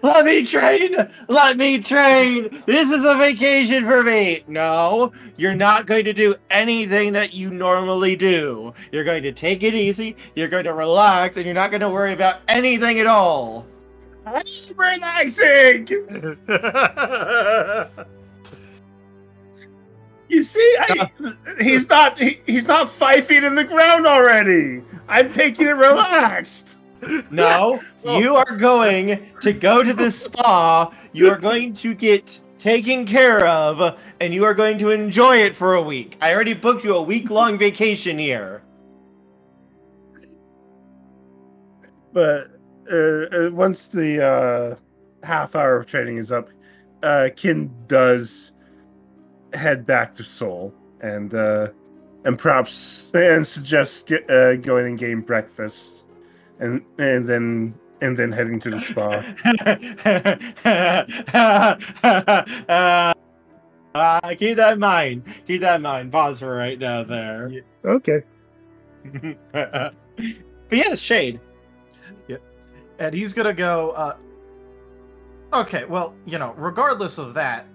[SPEAKER 2] Let me train! Let me train! This is a vacation for me! No, you're not going to do anything that you normally do. You're going to take it easy, you're going to relax, and you're not going to worry about anything at all.
[SPEAKER 3] I'm relaxing! You see, he's not 5 feet in the ground already. I'm taking it relaxed.
[SPEAKER 2] No, you are going to go to this spa, you are going to get taken care of, and you are going to enjoy it for a week. I already booked you a week-long vacation here.
[SPEAKER 3] But once the half hour of training is up, Kin does head back to Seoul and perhaps suggest going and getting breakfast. And then heading to the spa.
[SPEAKER 2] Keep that in mind. Keep that in mind. Pause for right now there.
[SPEAKER 3] Okay.
[SPEAKER 2] But yeah, Shade.
[SPEAKER 4] Yeah. And he's gonna go, okay, well, you know, regardless of that,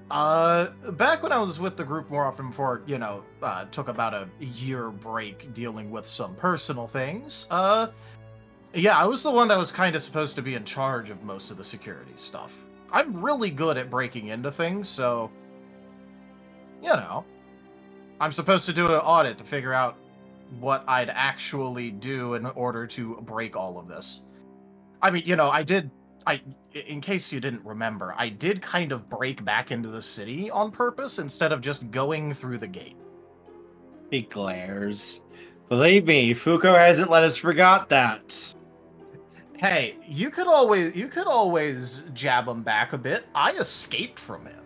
[SPEAKER 4] back when I was with the group more often before, you know, took about a year break dealing with some personal things, yeah, I was the one that was kind of supposed to be in charge of most of the security stuff. I'm really good at breaking into things, so, you know, I'm supposed to do an audit to figure out what I'd actually do in order to break all of this. I mean, you know, in case you didn't remember, I did kind of break back into the city on purpose instead of just going through the gate.
[SPEAKER 2] He glares. Believe me, Fuko hasn't let us forget that.
[SPEAKER 4] Hey, you could always jab him back a bit. I escaped from him.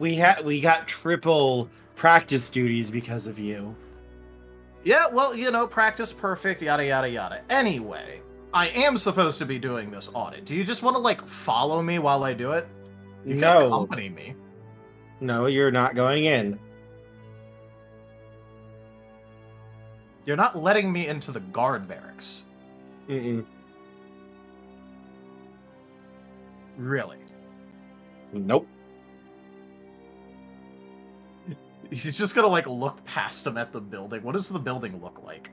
[SPEAKER 2] We got triple practice duties because of you.
[SPEAKER 4] Yeah, well, you know, practice perfect, yada yada yada. Anyway, I am supposed to be doing this audit. Do you just want to like follow me while I do it? You can accompany me.
[SPEAKER 2] No, you're not going in.
[SPEAKER 4] You're not letting me into the guard barracks.
[SPEAKER 2] Mm-mm.
[SPEAKER 4] Really?
[SPEAKER 2] Nope.
[SPEAKER 4] He's just gonna like look past him at the building. What does the building look like?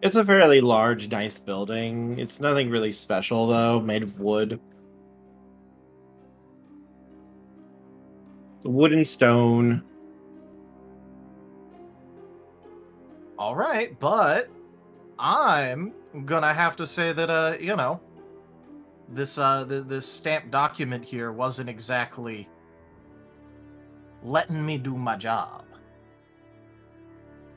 [SPEAKER 2] It's a fairly large, nice building. It's nothing really special though, made of wood. Wood and stone.
[SPEAKER 4] All right, but I'm gonna have to say that you know, this this stamped document here wasn't exactly letting me do my job.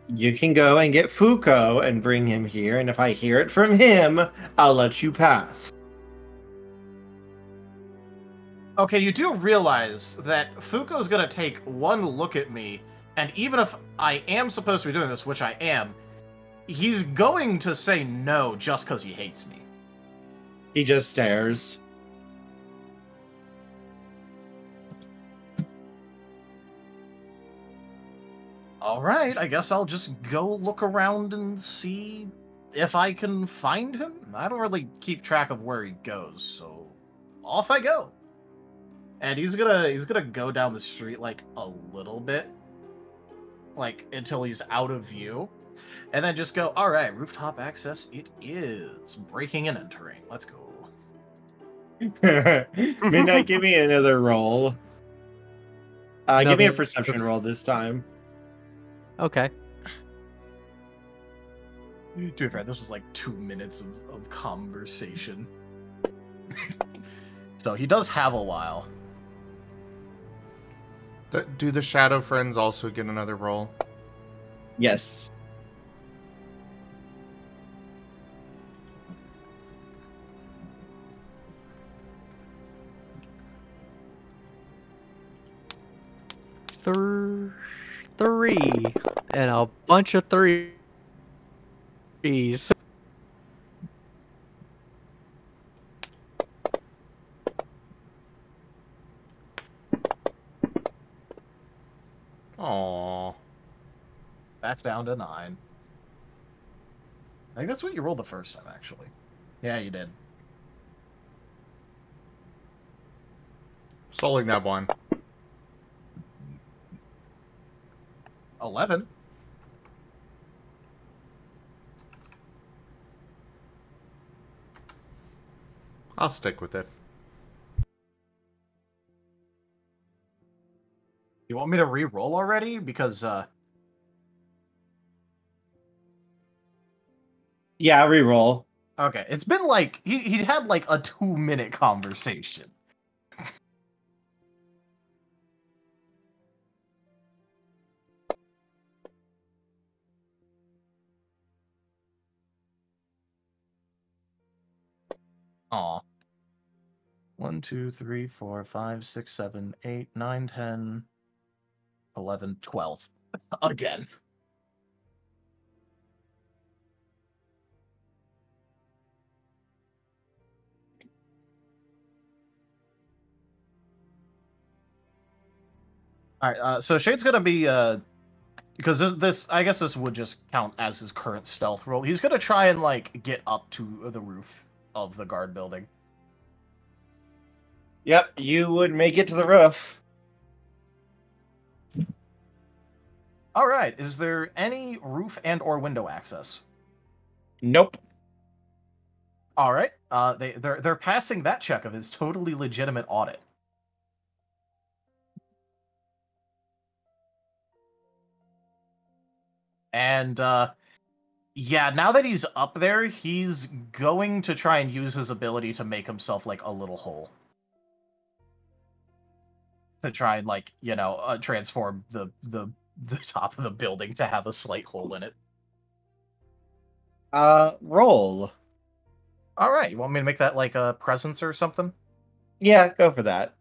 [SPEAKER 2] You can go and get Fuko and bring him here, and if I hear it from him, I'll let you pass.
[SPEAKER 4] Okay, you do realize that Fuko's gonna take one look at me, and even if I am supposed to be doing this, which I am, he's going to say no just because he hates me.
[SPEAKER 2] He just stares.
[SPEAKER 4] Alright, I guess I'll just go look around and see if I can find him. I don't really keep track of where he goes, so off I go. And he's gonna go down the street like a little bit, like until he's out of view, and then just go, alright, rooftop access it is. Breaking and entering. Let's go.
[SPEAKER 2] Midnight, give me another roll.
[SPEAKER 7] No,
[SPEAKER 2] give me a
[SPEAKER 7] but-
[SPEAKER 2] perception roll this time.
[SPEAKER 7] Okay.
[SPEAKER 4] To be fair, this was like 2 minutes of conversation. So he does have a while.
[SPEAKER 1] Do the Shadow Friends also get another roll?
[SPEAKER 7] Three. And a bunch of threes.
[SPEAKER 1] Aww.
[SPEAKER 4] Back down to 9. I think that's what you rolled the first time, actually. Yeah, you did.
[SPEAKER 1] Souling that one.
[SPEAKER 4] 11.
[SPEAKER 1] I'll stick with it.
[SPEAKER 4] You want me to re-roll already? Because,
[SPEAKER 2] Yeah, reroll.
[SPEAKER 4] okay, it's been like, he had like a 2-minute conversation. Aw. 1, 2, 3, 4, 5, 6, 7, 8, 9, 10, 11, 12. Again. Alright, so Shade's gonna be, because this, I guess this would just count as his current stealth roll. He's gonna try and, like, get up to the roof of the guard building.
[SPEAKER 2] Yep, you would make it to the roof.
[SPEAKER 4] Alright, is there any roof and or window access?
[SPEAKER 2] Nope.
[SPEAKER 4] Alright, they're passing that check of his totally legitimate audit. And, yeah, now that he's up there, he's going to try and use his ability to make himself, like, a little hole. To try and, like, you know, transform the top of the building to have a slight hole in it.
[SPEAKER 2] Roll.
[SPEAKER 4] Alright, you want me to make that, like, a presence or something?
[SPEAKER 2] Yeah, go for that.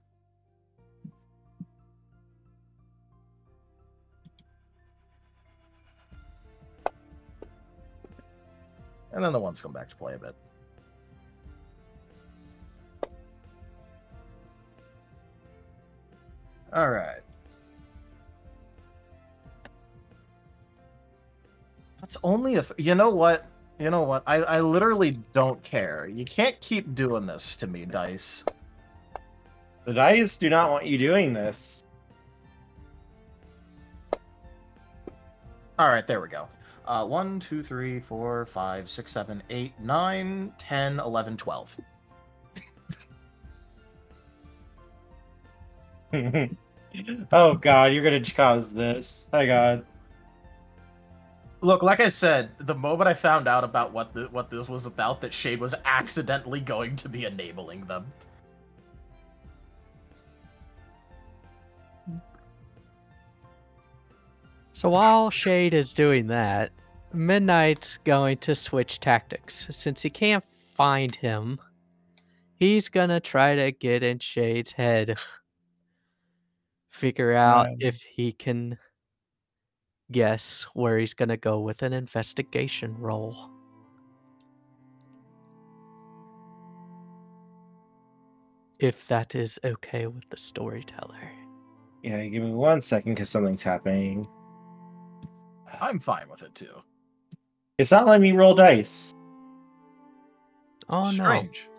[SPEAKER 4] And then the ones come back to play a bit. Alright. That's only a... You know what? You know what? I literally don't care. You can't keep doing this to me, Dice.
[SPEAKER 2] The dice do not want you doing this.
[SPEAKER 4] Alright, there we go. 1, 2, 3, 4, 5, 6, 7, 8, 9, 10, 11, 12.
[SPEAKER 2] Oh god, you're gonna cause this. Hi god.
[SPEAKER 4] Look, like I said, the moment I found out about what this was about, that Shade was accidentally going to be enabling them.
[SPEAKER 7] So while Shade is doing that, Midnight's going to switch tactics. Since he can't find him, he's gonna try to get in Shade's head. Figure out if he can guess where he's gonna go with an investigation roll. If that is okay with the storyteller.
[SPEAKER 2] Yeah, give me 1 second because something's happening.
[SPEAKER 4] I'm fine with it too.
[SPEAKER 2] It's not letting me roll dice.
[SPEAKER 7] Oh
[SPEAKER 4] Strange.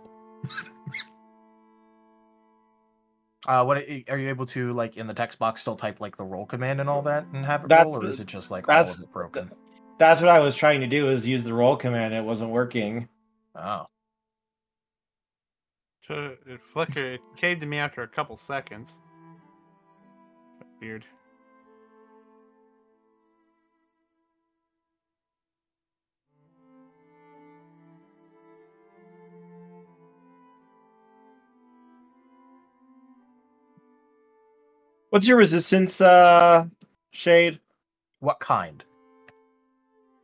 [SPEAKER 4] What are you able to, like, in the text box still type like the roll command and all that and have it roll, or is it just like all of it broken?
[SPEAKER 2] That's what I was trying to do, is use the roll command. It wasn't working.
[SPEAKER 4] Oh.
[SPEAKER 8] So it flickered. It came to me after a couple seconds. Weird.
[SPEAKER 2] What's your resistance, Shade?
[SPEAKER 4] What kind?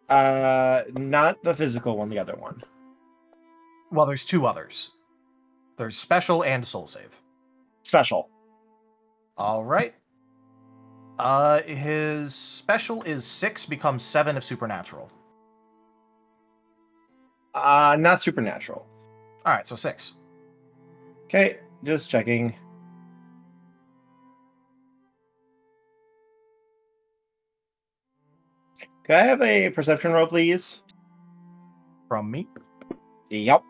[SPEAKER 2] Not the physical one, the other one.
[SPEAKER 4] Well, there's 2 others. There's special and soul save.
[SPEAKER 2] Special.
[SPEAKER 4] All right. His special is 6, becomes 7 if supernatural.
[SPEAKER 2] Not supernatural.
[SPEAKER 4] All right, so 6.
[SPEAKER 2] Okay, just checking. Could I have a perception roll, please?
[SPEAKER 4] From me.
[SPEAKER 2] Yep.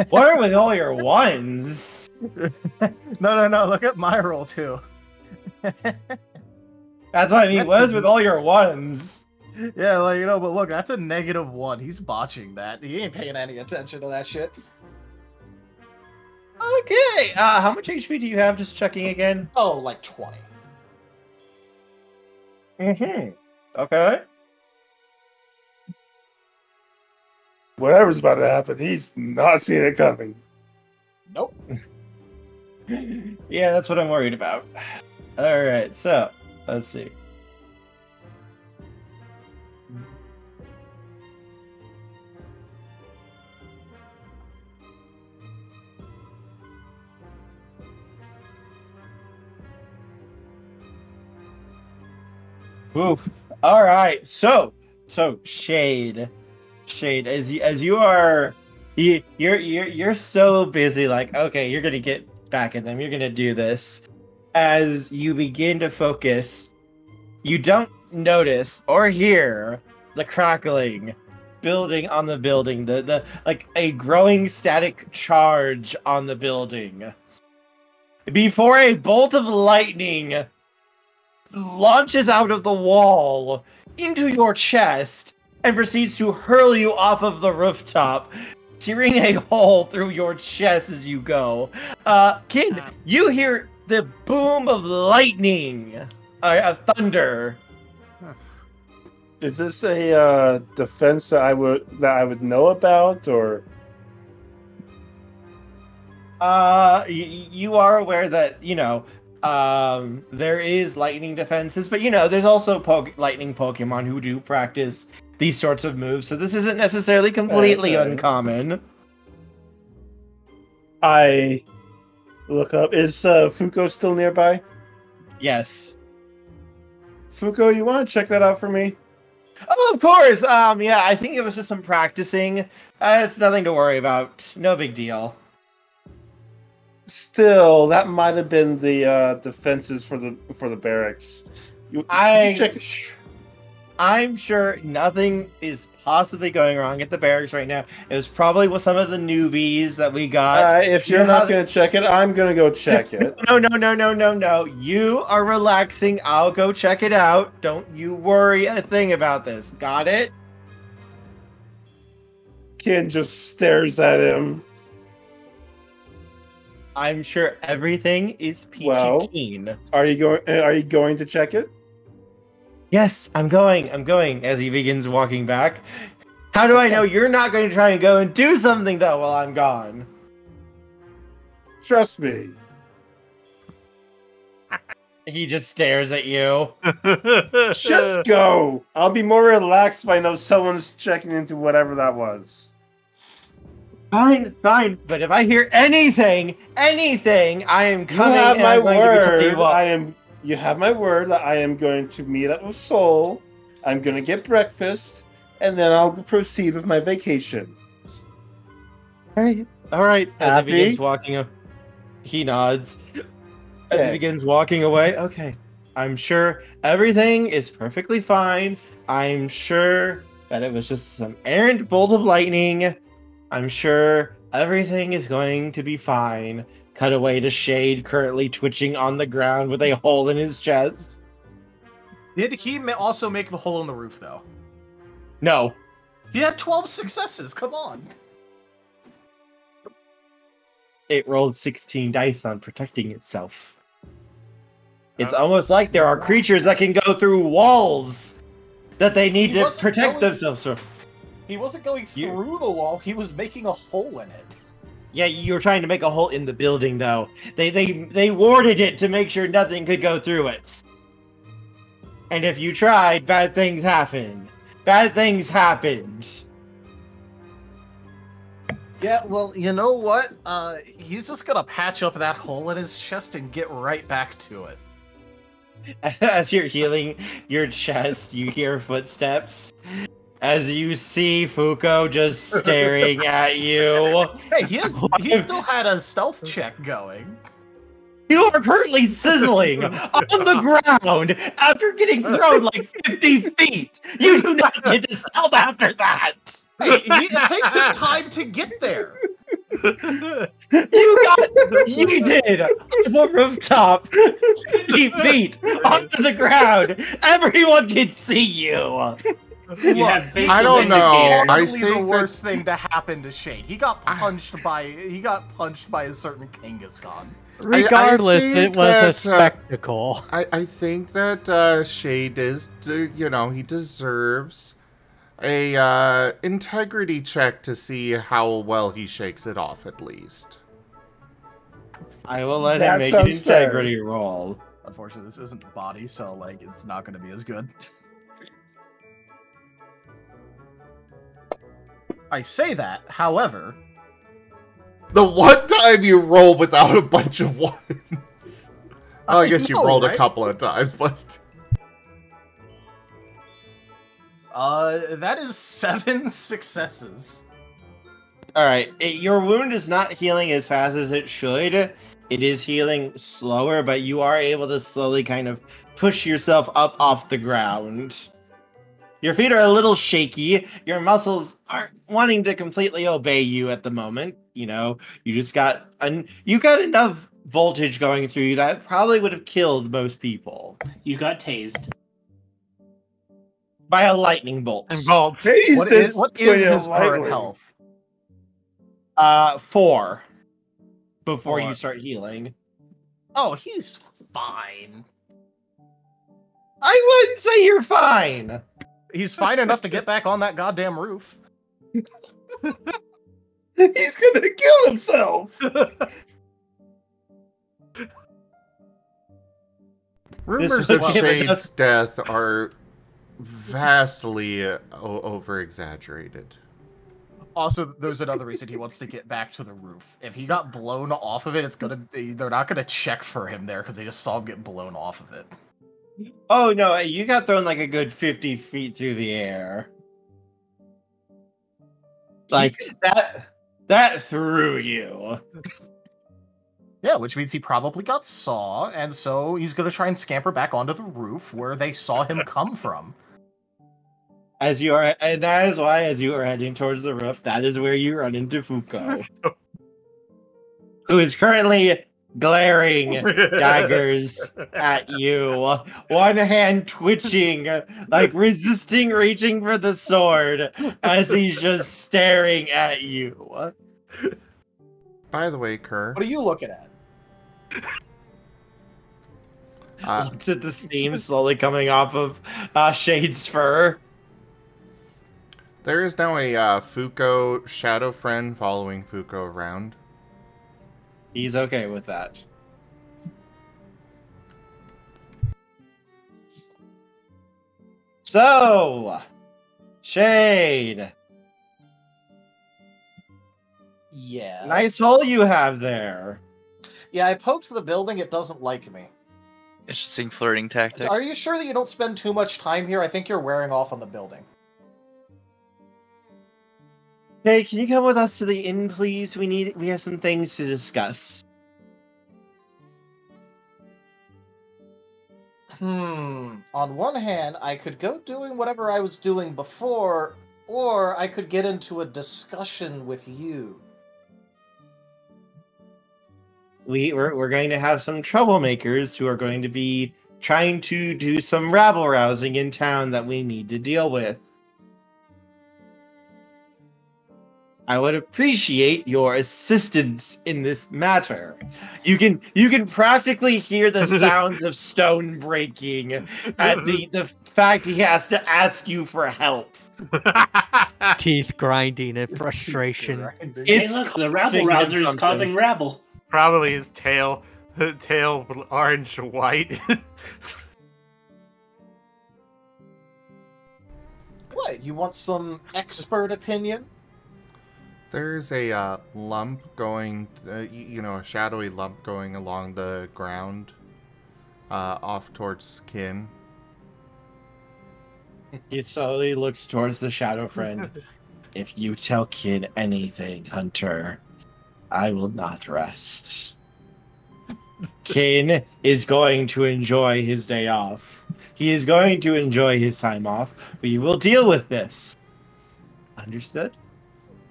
[SPEAKER 2] What are with all your ones?
[SPEAKER 4] No. Look at my roll too.
[SPEAKER 2] That's what I mean. What is with all your ones?
[SPEAKER 4] Yeah, like, you know, but look, that's a -1. He's botching that. He ain't paying any attention to that shit.
[SPEAKER 2] Okay. How much HP do you have? Just checking again.
[SPEAKER 4] Oh, like 20.
[SPEAKER 2] Okay.
[SPEAKER 3] Whatever's about to happen, he's not seeing it coming.
[SPEAKER 4] Nope.
[SPEAKER 2] Yeah, that's what I'm worried about. All right, so let's see. Oof. All right, so Shade, as you are, you're so busy. Like, okay, you're gonna get back at them. You're gonna do this. As you begin to focus, you don't notice or hear the crackling building on the building. The like a growing static charge on the building. Before a bolt of lightning launches out of the wall into your chest and proceeds to hurl you off of the rooftop, tearing a hole through your chest as you go. Kid, you hear the boom of lightning, of thunder.
[SPEAKER 3] Is this a defense that I would know about, or?
[SPEAKER 2] You are aware that, you know, there is lightning defenses, but, you know, there's also lightning Pokemon who do practice these sorts of moves, so this isn't necessarily completely uncommon.
[SPEAKER 3] I look up. Is Fuko still nearby?
[SPEAKER 2] Yes.
[SPEAKER 3] Fuko, you want to check that out for me?
[SPEAKER 2] Oh, of course. Yeah, I think it was just some practicing. It's nothing to worry about. No big deal.
[SPEAKER 3] Still, that might have been the defenses for the barracks.
[SPEAKER 2] I'm sure nothing is possibly going wrong at the barracks right now. It was probably with some of the newbies that we got.
[SPEAKER 3] If you're not going to check it, I'm going to go check it.
[SPEAKER 2] No. You are relaxing. I'll go check it out. Don't you worry a thing about this. Got it?
[SPEAKER 3] Ken just stares at him.
[SPEAKER 2] I'm sure everything is peachy keen.
[SPEAKER 3] Are you going to check it?
[SPEAKER 2] Yes, I'm going, as he begins walking back. How do I know you're not going to try and go and do something, though, while I'm gone?
[SPEAKER 3] Trust me.
[SPEAKER 2] He just stares at you.
[SPEAKER 3] Just go. I'll be more relaxed if I know someone's checking into whatever that was.
[SPEAKER 2] Fine. But if I hear anything, I am coming.
[SPEAKER 3] You have
[SPEAKER 2] and
[SPEAKER 3] my
[SPEAKER 2] I'm going
[SPEAKER 3] word.
[SPEAKER 2] to be
[SPEAKER 3] You have my word that I am going to meet up with Soul. I'm going to get breakfast, and then I'll proceed with my vacation.
[SPEAKER 2] All right. As
[SPEAKER 3] Happy?
[SPEAKER 2] he begins walking, he nods. As he begins walking away, okay. I'm sure everything is perfectly fine. I'm sure that it was just some errant bolt of lightning. I'm sure everything is going to be fine. Cut away to Shade, currently twitching on the ground with a hole in his chest.
[SPEAKER 4] Did he also make the hole in the roof, though?
[SPEAKER 2] No.
[SPEAKER 4] He had 12 successes, come on.
[SPEAKER 2] It rolled 16 dice on protecting itself. It's almost like there are creatures that can go through walls that they need to protect themselves from.
[SPEAKER 4] He wasn't going through the wall, he was making a hole in it.
[SPEAKER 2] Yeah, you were trying to make a hole in the building, though. They warded it to make sure nothing could go through it. And if you tried, bad things happened. Bad things happened.
[SPEAKER 4] Yeah, well, you know what? He's just gonna patch up that hole in his chest and get right back to it.
[SPEAKER 2] As you're healing your chest, you hear footsteps. As you see Fuko just staring at you.
[SPEAKER 4] Hey, he still had a stealth check going.
[SPEAKER 2] You are currently sizzling on the ground after getting thrown like 50 feet. You do not get to stealth after that.
[SPEAKER 4] Hey, it takes him time to get there.
[SPEAKER 2] You got yeeted off a rooftop 50 feet onto the ground. Everyone can see you.
[SPEAKER 10] You have
[SPEAKER 1] I don't know. I
[SPEAKER 4] Probably
[SPEAKER 1] think
[SPEAKER 4] the worst thing to happen to Shade. He got punched by a certain Kangaskhan.
[SPEAKER 7] Regardless,
[SPEAKER 1] think
[SPEAKER 7] it was a
[SPEAKER 1] that,
[SPEAKER 7] spectacle.
[SPEAKER 1] I think that Shade is, he deserves a integrity check to see how well he shakes it off, at least.
[SPEAKER 2] I will let
[SPEAKER 3] That
[SPEAKER 2] him make an
[SPEAKER 3] sounds fair.
[SPEAKER 2] integrity roll.
[SPEAKER 4] Unfortunately, this isn't body, so like it's not going to be as good. I say that, however,
[SPEAKER 1] The one time you roll without a bunch of ones. Well, I guess you
[SPEAKER 4] know,
[SPEAKER 1] rolled
[SPEAKER 4] right?
[SPEAKER 1] a couple of times, but
[SPEAKER 4] that is 7 successes.
[SPEAKER 2] Alright, your wound is not healing as fast as it should. It is healing slower, but you are able to slowly kind of push yourself up off the ground. Your feet are a little shaky. Your muscles aren't wanting to completely obey you at the moment. You know, you just got you got enough voltage going through you that probably would have killed most people
[SPEAKER 10] You got tased.
[SPEAKER 2] by a lightning bolt.
[SPEAKER 8] Involved.
[SPEAKER 4] What is his current health?
[SPEAKER 2] 4 before
[SPEAKER 4] 4.
[SPEAKER 2] you start healing.
[SPEAKER 4] Oh, he's fine.
[SPEAKER 2] I wouldn't say you're fine.
[SPEAKER 4] He's fine enough to get back on that goddamn roof.
[SPEAKER 3] He's gonna kill himself.
[SPEAKER 1] rumors
[SPEAKER 2] would
[SPEAKER 1] of
[SPEAKER 2] give
[SPEAKER 1] Shade's
[SPEAKER 2] enough-
[SPEAKER 1] death are vastly over exaggerated.
[SPEAKER 4] Also, there's another reason he wants to get back to the roof. If he got blown off of it, they're not gonna check for him there because they just saw him get blown off of it.
[SPEAKER 2] Oh no, you got thrown like a good 50 feet through the air. Like that threw you.
[SPEAKER 4] Yeah, which means he probably got saw, and so he's gonna try and scamper back onto the roof where they saw him come from.
[SPEAKER 2] And that is why, as you are heading towards the roof, that is where you run into Fuko, who is currently glaring daggers at you. One hand twitching, like resisting reaching for the sword, as he's just staring at you.
[SPEAKER 1] By the way, Kerr,
[SPEAKER 4] What are you looking at?
[SPEAKER 2] Looks at the steam slowly coming off of Shade's fur.
[SPEAKER 1] there is now a Fuko shadow friend following Fuko around.
[SPEAKER 2] He's okay with that. So, Shade,
[SPEAKER 4] Yeah.
[SPEAKER 2] nice hole you have there.
[SPEAKER 4] Yeah, I poked the building, it doesn't like me.
[SPEAKER 6] Interesting flirting tactic.
[SPEAKER 4] Are you sure that you don't spend too much time here? I think you're wearing off on the building.
[SPEAKER 2] Hey, can you come with us to the inn, please? We have some things to discuss.
[SPEAKER 4] On one hand, I could go doing whatever I was doing before, or I could get into a discussion with you.
[SPEAKER 2] We're going to have some troublemakers who are going to be trying to do some rabble rousing in town that we need to deal with. I would appreciate your assistance in this matter. You can practically hear the sounds of stone breaking at the fact he has to ask you for help.
[SPEAKER 7] Teeth grinding in frustration.
[SPEAKER 10] Hey, look, the rabble rouser is causing rabble.
[SPEAKER 8] Probably his tail orange white.
[SPEAKER 4] What? You want some expert opinion?
[SPEAKER 1] There's a lump going, a shadowy lump going along the ground, off towards Kin.
[SPEAKER 2] He slowly looks towards the shadow friend. If you tell Kin anything, Hunter, I will not rest. Kin is going to enjoy his day off. He is going to enjoy his time off. We will deal with this. Understood?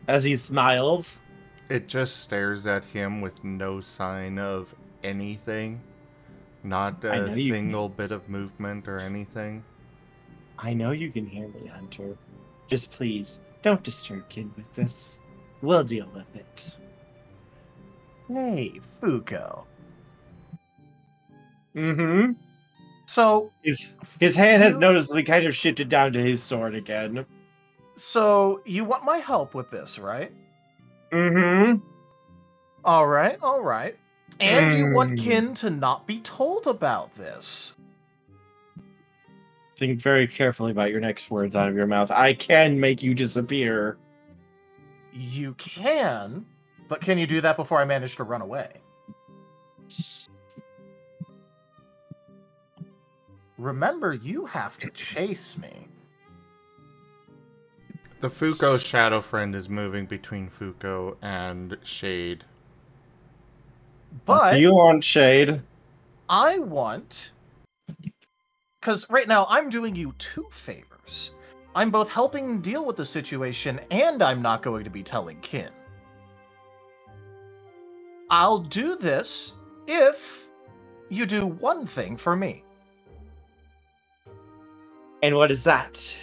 [SPEAKER 2] As he smiles.
[SPEAKER 1] It just stares at him with no sign of anything. Not a single bit of movement or anything.
[SPEAKER 2] I know you can hear me, Hunter. Just please, don't disturb Kin with this. We'll deal with it.
[SPEAKER 4] Hey, Fuko.
[SPEAKER 2] Mm-hmm.
[SPEAKER 4] So
[SPEAKER 2] his hand has noticeably kind of shifted down to his sword again.
[SPEAKER 4] So you want my help with this, right?
[SPEAKER 2] Mm-hmm.
[SPEAKER 4] All right. And you want Kin to not be told about this.
[SPEAKER 2] Think very carefully about your next words out of your mouth. I can make you disappear.
[SPEAKER 4] You can, but can you do that before I manage to run away? Remember, you have to chase me.
[SPEAKER 1] The Fuko shadow friend is moving between Fuko and Shade.
[SPEAKER 4] But
[SPEAKER 2] do you want, Shade?
[SPEAKER 4] I want... Because right now, I'm doing you two favors. I'm both helping deal with the situation, and I'm not going to be telling Kin. I'll do this if you do one thing for me.
[SPEAKER 2] And what is that?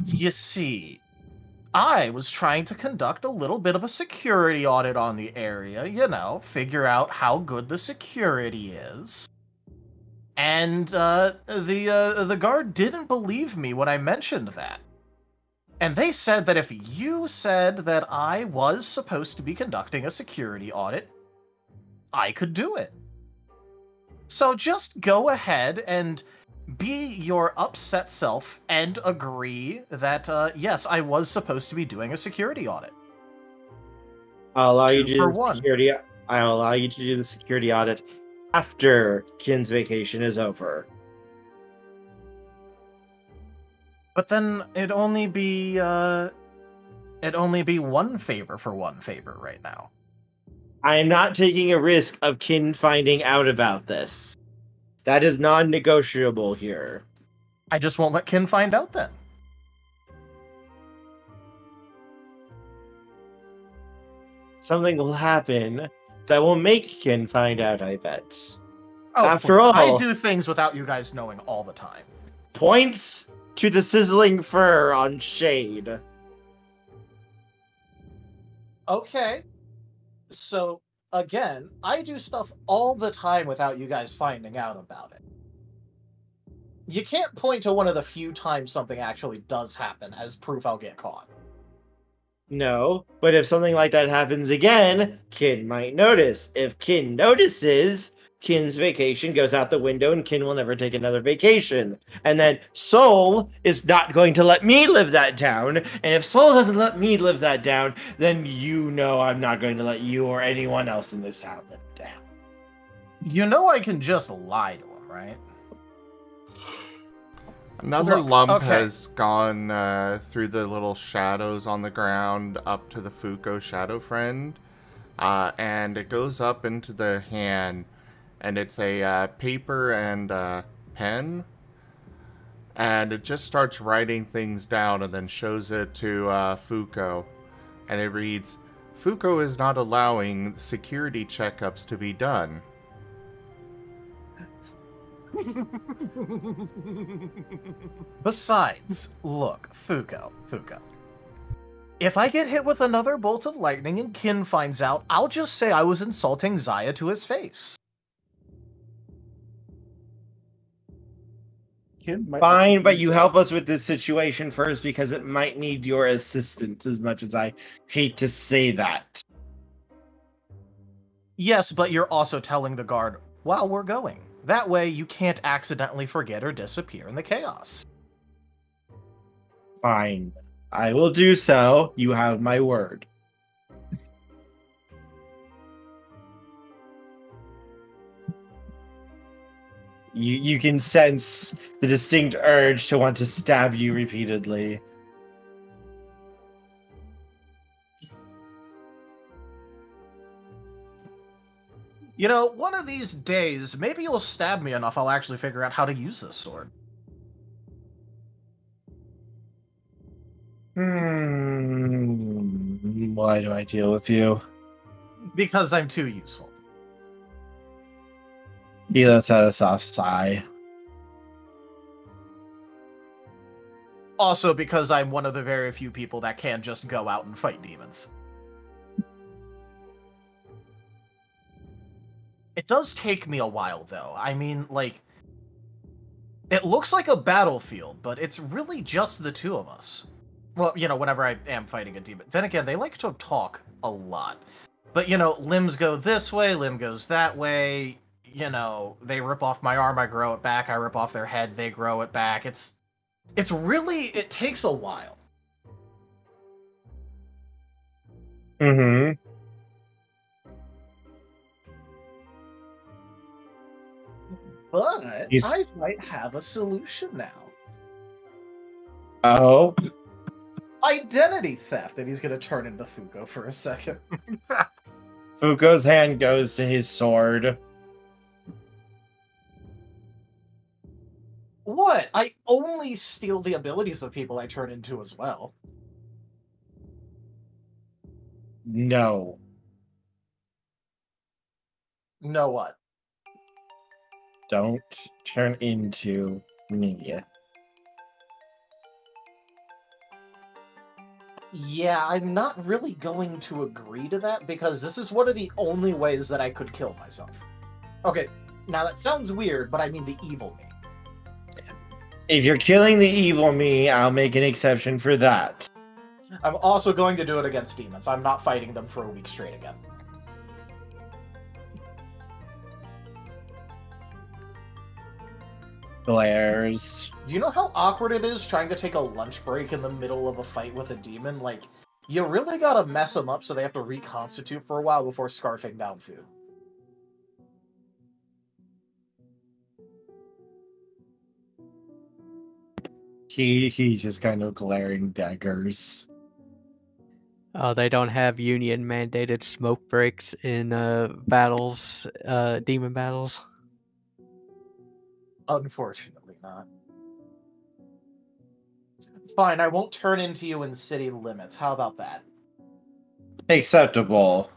[SPEAKER 4] You see, I was trying to conduct a little bit of a security audit on the area, figure out how good the security is. And the guard didn't believe me when I mentioned that. And they said that if you said that I was supposed to be conducting a security audit, I could do it. So just go ahead and be your upset self and agree that, yes, I was supposed to be doing a security audit.
[SPEAKER 2] I'll allow you to do the
[SPEAKER 4] one.
[SPEAKER 2] security. I'll allow you to do the security audit after Kin's vacation is over.
[SPEAKER 4] But then it'd only be one favor for one favor right now.
[SPEAKER 2] I am not taking a risk of Kin finding out about this. That is non-negotiable here.
[SPEAKER 4] I just won't let Kin find out then.
[SPEAKER 2] Something will happen that will make Kin find out, I bet.
[SPEAKER 4] Oh,
[SPEAKER 2] After
[SPEAKER 4] please.
[SPEAKER 2] all,
[SPEAKER 4] I do things without you guys knowing all the time.
[SPEAKER 2] Points to the sizzling fur on Shade.
[SPEAKER 4] Okay. So, again, I do stuff all the time without you guys finding out about it. You can't point to one of the few times something actually does happen as proof I'll get caught.
[SPEAKER 2] No, but if something like that happens again, Kin might notice. If Kin notices, Kin's vacation goes out the window and Kin will never take another vacation. And then Soul is not going to let me live that down. And if Soul doesn't let me live that down, then I'm not going to let you or anyone else in this town live it down.
[SPEAKER 4] You know I can just lie to him, right?
[SPEAKER 1] Another lump has gone through the little shadows on the ground up to the Fuko shadow friend. And it goes up into the hand. And it's a paper and pen. And it just starts writing things down and then shows it to Fuko. And it reads, Fuko is not allowing security checkups to be done.
[SPEAKER 4] Besides, look, Fuko. If I get hit with another bolt of lightning and Kin finds out, I'll just say I was insulting Zaya to his face.
[SPEAKER 2] Fine, but you help us with this situation first because it might need your assistance as much as I hate to say that.
[SPEAKER 4] Yes, but you're also telling the guard while we're going. That way you can't accidentally forget or disappear in the chaos.
[SPEAKER 2] Fine. I will do so. You have my word. You can sense the distinct urge to want to stab you repeatedly.
[SPEAKER 4] You know, one of these days, maybe you'll stab me enough I'll actually figure out how to use this sword.
[SPEAKER 2] Why do I deal with you?
[SPEAKER 4] Because I'm too useful.
[SPEAKER 2] He lets out a soft sigh.
[SPEAKER 4] Also because I'm one of the very few people that can just go out and fight demons. It does take me a while, though. I mean, like, it looks like a battlefield, but it's really just the two of us. Well, you know, whenever I am fighting a demon. Then again, they like to talk a lot. But, you know, limbs go this way, limb goes that way. You know, they rip off my arm, I grow it back. I rip off their head, they grow it back. It's really, it takes a while.
[SPEAKER 2] Mm-hmm.
[SPEAKER 4] But I might have a solution now.
[SPEAKER 2] Oh?
[SPEAKER 4] Identity theft, and he's gonna turn into Fuko for a second.
[SPEAKER 2] Fuko's hand goes to his sword.
[SPEAKER 4] What? I only steal the abilities of people I turn into as well.
[SPEAKER 2] No.
[SPEAKER 4] No what?
[SPEAKER 2] Don't turn into me.
[SPEAKER 4] Yeah, I'm not really going to agree to that because this is one of the only ways that I could kill myself. Okay, now that sounds weird, but I mean the evil me.
[SPEAKER 2] If you're killing the evil me, I'll make an exception for that.
[SPEAKER 4] I'm also going to do it against demons. I'm not fighting them for a week straight again.
[SPEAKER 2] Glares.
[SPEAKER 4] Do you know how awkward it is trying to take a lunch break in the middle of a fight with a demon? Like, you really gotta mess them up so they have to reconstitute for a while before scarfing down food.
[SPEAKER 2] He's just kind of glaring daggers.
[SPEAKER 7] Oh, they don't have union mandated smoke breaks in battles, demon battles.
[SPEAKER 4] Unfortunately not. Fine, I won't turn into you in city limits. How about that?
[SPEAKER 2] Acceptable.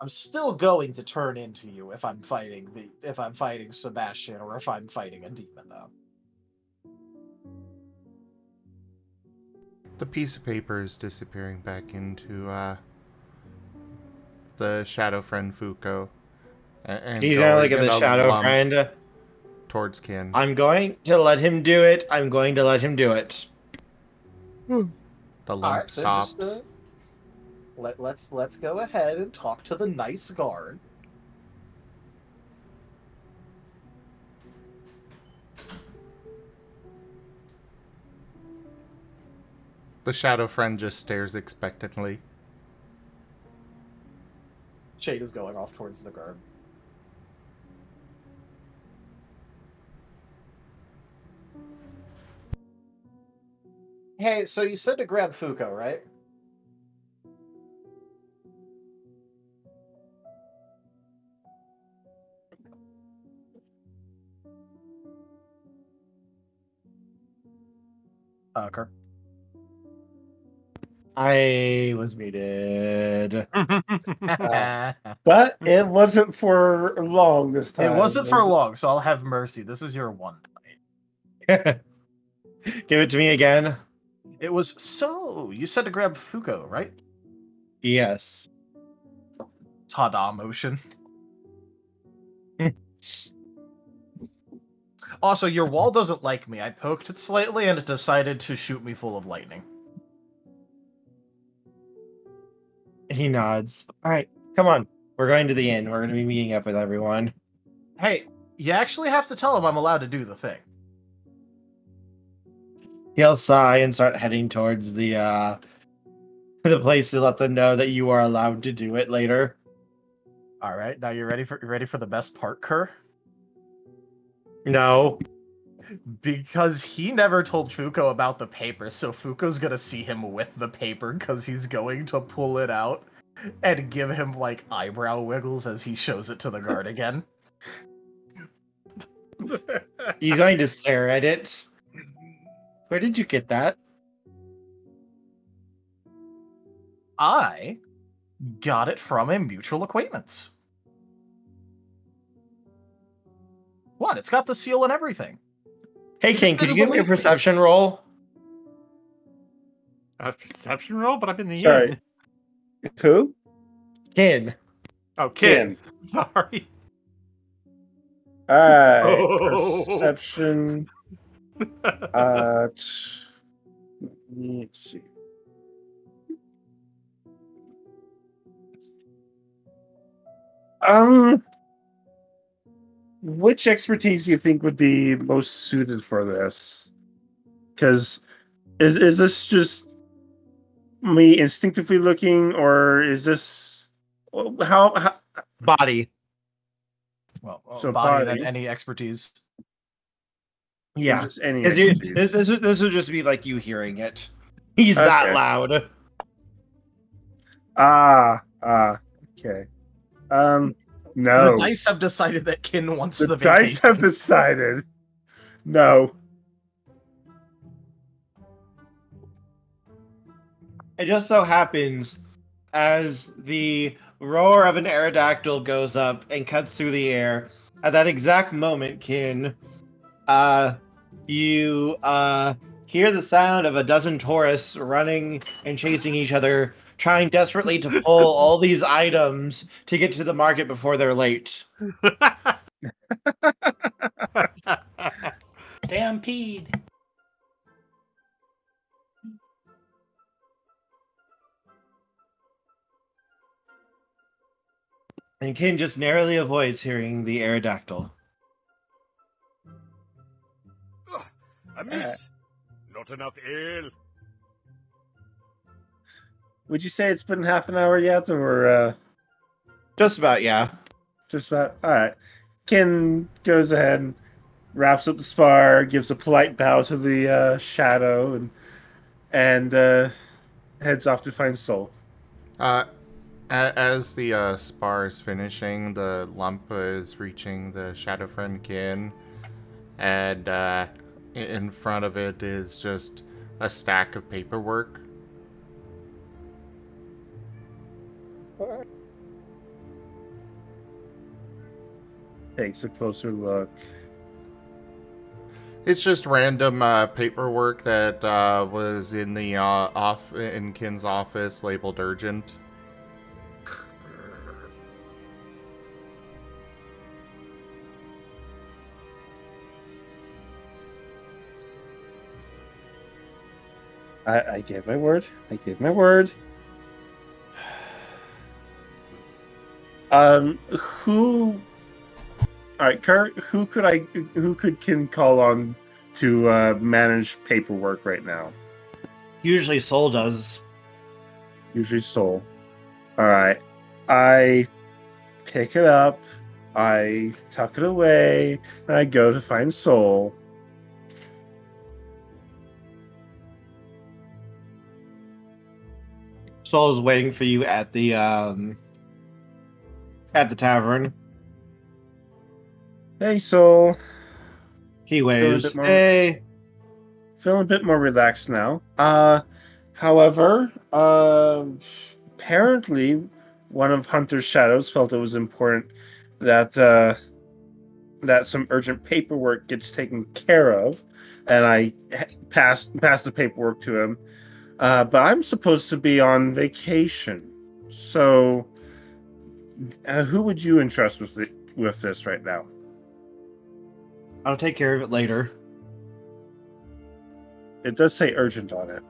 [SPEAKER 4] I'm still going to turn into you if I'm fighting Sebastian or if I'm fighting a demon, though.
[SPEAKER 1] The piece of paper is disappearing back into the shadow friend Fuko. And
[SPEAKER 2] He's gonna look at the shadow friend.
[SPEAKER 1] Towards Kin.
[SPEAKER 2] I'm going to let him do it. I'm going to let him do it.
[SPEAKER 1] The lump stops.
[SPEAKER 4] Just, let's go ahead and talk to the nice guard.
[SPEAKER 1] The shadow friend just stares expectantly.
[SPEAKER 4] Shade is going off towards the guard. Hey, so you said to grab Fuko, right?
[SPEAKER 2] I was muted.
[SPEAKER 3] But it wasn't for long this time.
[SPEAKER 4] It wasn't for long, so I'll have mercy. This is your one point.
[SPEAKER 2] Give it to me again.
[SPEAKER 4] It was so. You said to grab Fuko, right?
[SPEAKER 2] Yes.
[SPEAKER 4] Ta-da motion. Also, your wall doesn't like me. I poked it slightly and it decided to shoot me full of lightning.
[SPEAKER 2] He nods. All right, come on. We're going to the inn. We're going to be meeting up with everyone.
[SPEAKER 4] Hey, you actually have to tell him I'm allowed to do the thing.
[SPEAKER 2] He'll sigh and start heading towards the place to let them know that you are allowed to do it later.
[SPEAKER 4] All right, now you're ready for the best part, Kerr?
[SPEAKER 2] No.
[SPEAKER 4] Because he never told Fuko about the paper, so Fuko's gonna see him with the paper because he's going to pull it out and give him, like, eyebrow wiggles as he shows it to the guard again.
[SPEAKER 2] He's going to stare at it. Where did you get that?
[SPEAKER 4] I got it from a mutual acquaintance. What? It's got the seal and everything.
[SPEAKER 2] Hey, King, could you give me a perception roll?
[SPEAKER 8] A perception roll? But I'm in the
[SPEAKER 3] Sorry.
[SPEAKER 8] inn.
[SPEAKER 3] Who?
[SPEAKER 2] Kin.
[SPEAKER 8] Oh, Kin. Sorry.
[SPEAKER 3] Alright.
[SPEAKER 8] Oh.
[SPEAKER 3] Perception. Let's see. Which expertise do you think would be most suited for this? Because is this just me instinctively looking, or is this how
[SPEAKER 2] Body.
[SPEAKER 4] Well,
[SPEAKER 3] So
[SPEAKER 4] body
[SPEAKER 3] body.
[SPEAKER 4] than any expertise.
[SPEAKER 2] Yeah.
[SPEAKER 3] just any
[SPEAKER 2] This
[SPEAKER 3] expertise?
[SPEAKER 2] would just be like you hearing it. He's that
[SPEAKER 3] Okay.
[SPEAKER 2] loud.
[SPEAKER 3] Okay. No.
[SPEAKER 4] The dice have decided that Kin wants
[SPEAKER 3] The
[SPEAKER 4] the
[SPEAKER 3] dice
[SPEAKER 4] vacation.
[SPEAKER 3] have decided. No.
[SPEAKER 2] It just so happens as the roar of an Aerodactyl goes up and cuts through the air. At that exact moment, Kin, you hear the sound of a dozen tourists running and chasing each other, trying desperately to pull all these items to get to the market before they're late.
[SPEAKER 10] Stampede.
[SPEAKER 2] And Kin just narrowly avoids hearing the Aerodactyl.
[SPEAKER 11] A miss. Not enough ale.
[SPEAKER 3] Would you say it's been half an hour yet, or
[SPEAKER 2] Just about, yeah.
[SPEAKER 3] just about? All right. Ken goes ahead and wraps up the spar, gives a polite bow to the shadow, and heads off to find Soul.
[SPEAKER 1] As the spar is finishing, the lump is reaching the shadow friend Kin, and in front of it is just a stack of paperwork.
[SPEAKER 3] Takes a closer look.
[SPEAKER 1] It's just random paperwork that was in the in Kin's office, labeled urgent.
[SPEAKER 3] I gave my word. I gave my word. Who? All right, Kurt. Who could Kin call on to manage paperwork right now?
[SPEAKER 2] Usually Soul does.
[SPEAKER 3] Usually Soul. All right. I pick it up. I tuck it away, and I go to find Soul.
[SPEAKER 2] Soul is waiting for you at the tavern.
[SPEAKER 3] Hey, Soul.
[SPEAKER 2] He waves.
[SPEAKER 3] bit more-
[SPEAKER 2] Hey.
[SPEAKER 3] Feeling a bit more relaxed now. However, apparently, one of Hunter's shadows felt it was important that that some urgent paperwork gets taken care of, and I passed the paperwork to him. But I'm supposed to be on vacation, so who would you entrust with this right now?
[SPEAKER 2] I'll take care of it later.
[SPEAKER 3] It does say urgent on it.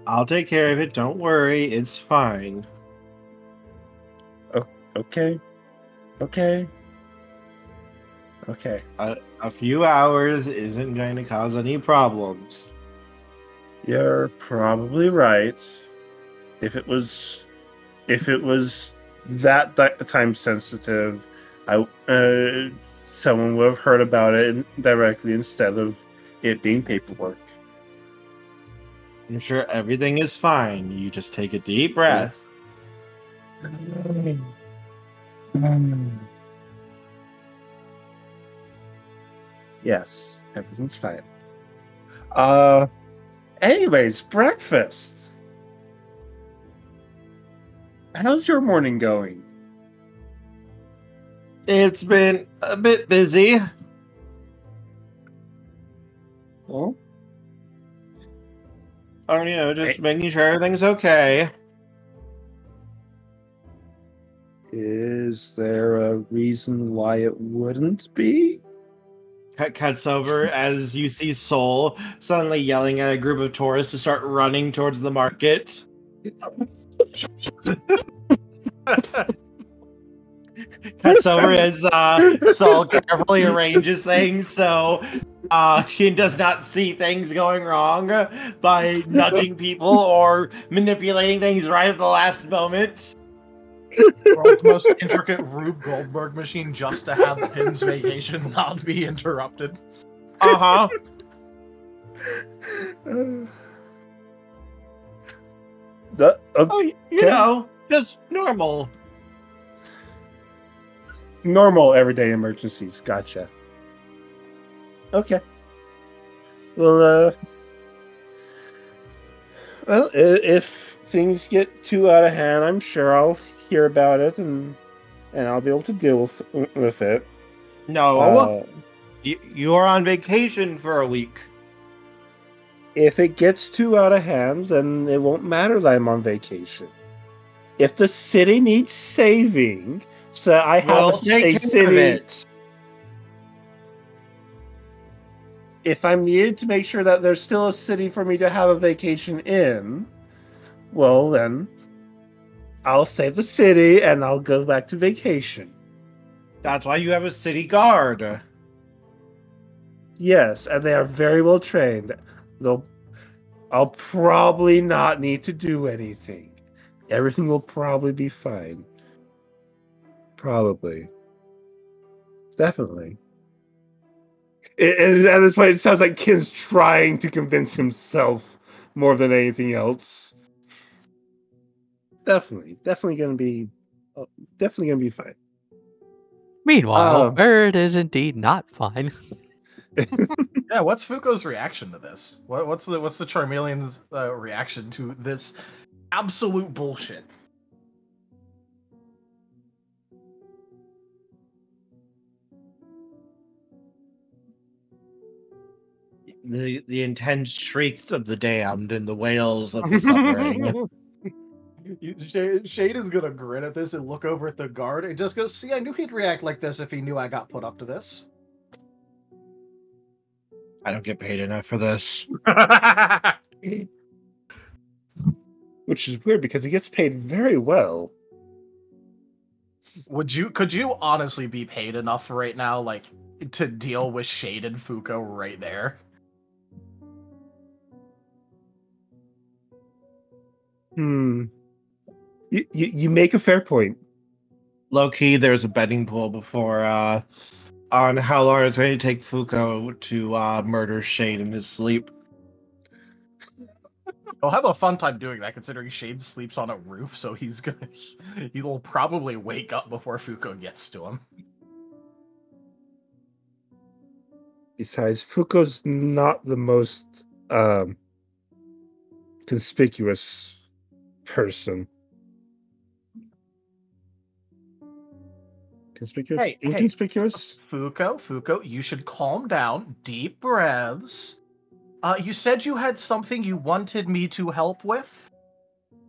[SPEAKER 2] I'll take care of it. Don't worry. It's fine.
[SPEAKER 3] Okay. Okay. Okay.
[SPEAKER 2] A few hours isn't going to cause any problems.
[SPEAKER 3] You're probably right. If it was that time sensitive, someone would have heard about it directly instead of it being paperwork.
[SPEAKER 2] I'm sure everything is fine. You just take a deep breath.
[SPEAKER 3] Yes, everything's fine. Anyways, breakfast. How's your morning going?
[SPEAKER 2] It's been a bit busy.
[SPEAKER 3] Well,
[SPEAKER 2] just making sure everything's okay.
[SPEAKER 3] Is there a reason why it wouldn't be?
[SPEAKER 2] Cuts over as you see Soul suddenly yelling at a group of tourists to start running towards the market. Cuts over as Soul carefully arranges things so he does not see things going wrong by nudging people or manipulating things right at the last moment.
[SPEAKER 4] World's most intricate Rube Goldberg machine just to have Pin's vacation not be interrupted.
[SPEAKER 2] Uh-huh. Just normal.
[SPEAKER 3] Normal everyday emergencies. Gotcha. Okay. Well, if things get too out of hand, I'm sure I'll hear about it and I'll be able to deal with it.
[SPEAKER 2] No, you're on vacation for a week.
[SPEAKER 3] If it gets too out of hand, then it won't matter that I'm on vacation. If the city needs saving, so I have a city. If I'm needed to make sure that there's still a city for me to have a vacation in, well then, I'll save the city and I'll go back to vacation.
[SPEAKER 2] That's why you have a city guard.
[SPEAKER 3] Yes, and they are very well trained. I'll probably not need to do anything. Everything will probably be fine. Probably. Definitely. And at this point, it sounds like Kin's trying to convince himself more than anything else. Definitely gonna be fine.
[SPEAKER 7] Meanwhile, Bird is indeed not fine.
[SPEAKER 4] Yeah, what's Fuko's reaction to this? What's the Charmeleon's reaction to this absolute bullshit?
[SPEAKER 2] The intense shrieks of the damned and the wails of the suffering.
[SPEAKER 4] Shade is gonna grin at this and look over at the guard and just go, "See, I knew he'd react like this if he knew I got put up to this."
[SPEAKER 2] I don't get paid enough for this.
[SPEAKER 3] Which is weird because he gets paid very well.
[SPEAKER 4] Could you honestly be paid enough right now, like, to deal with Shade and Fuko right there?
[SPEAKER 3] You make a fair point.
[SPEAKER 2] Low key, there's a betting pool before on how long it's going to take Fuko to murder Shade in his sleep.
[SPEAKER 4] He'll have a fun time doing that, considering Shade sleeps on a roof, so he'll probably wake up before Fuko gets to him.
[SPEAKER 3] Besides, Fuko's not the most, to conspicuous person. Conspicuous?
[SPEAKER 4] Hey,
[SPEAKER 3] Inconspicuous?
[SPEAKER 4] Fuko, you should calm down. Deep breaths. You said you had something you wanted me to help with?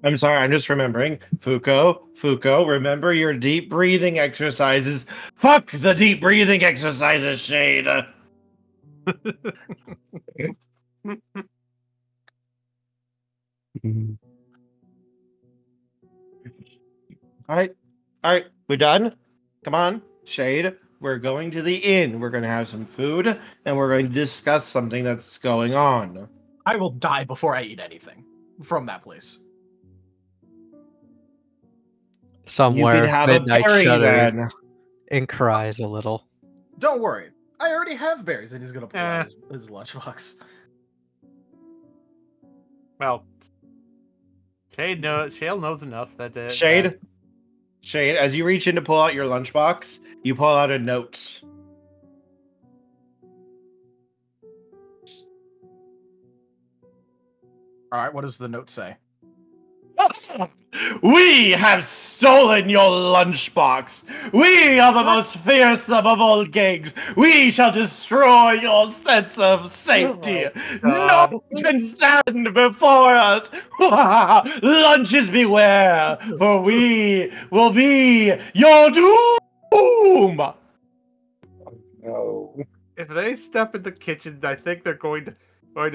[SPEAKER 2] I'm sorry, I'm just remembering. Fuko, remember your deep breathing exercises. Fuck the deep breathing exercises, Shade. Alright, we're done? Come on, Shade. We're going to the inn. We're going to have some food, and we're going to discuss something that's going on.
[SPEAKER 4] I will die before I eat anything from that place.
[SPEAKER 7] Somewhere,
[SPEAKER 2] You can have
[SPEAKER 7] Midnight
[SPEAKER 2] a berry
[SPEAKER 7] shudders
[SPEAKER 2] then.
[SPEAKER 7] and cries a little.
[SPEAKER 4] Don't worry. I already have berries that he's going to pull out his lunchbox.
[SPEAKER 8] Well, Shade knows enough that
[SPEAKER 2] Shade, as you reach in to pull out your lunchbox, you pull out a note.
[SPEAKER 4] All right, what does the note say?
[SPEAKER 2] We have stolen your lunchbox. We are the most fearsome of all gangs. We shall destroy your sense of safety. No one can stand before us. Lunches beware, for we will be your doom.
[SPEAKER 3] No.
[SPEAKER 8] if they step in the kitchen, I think they're going to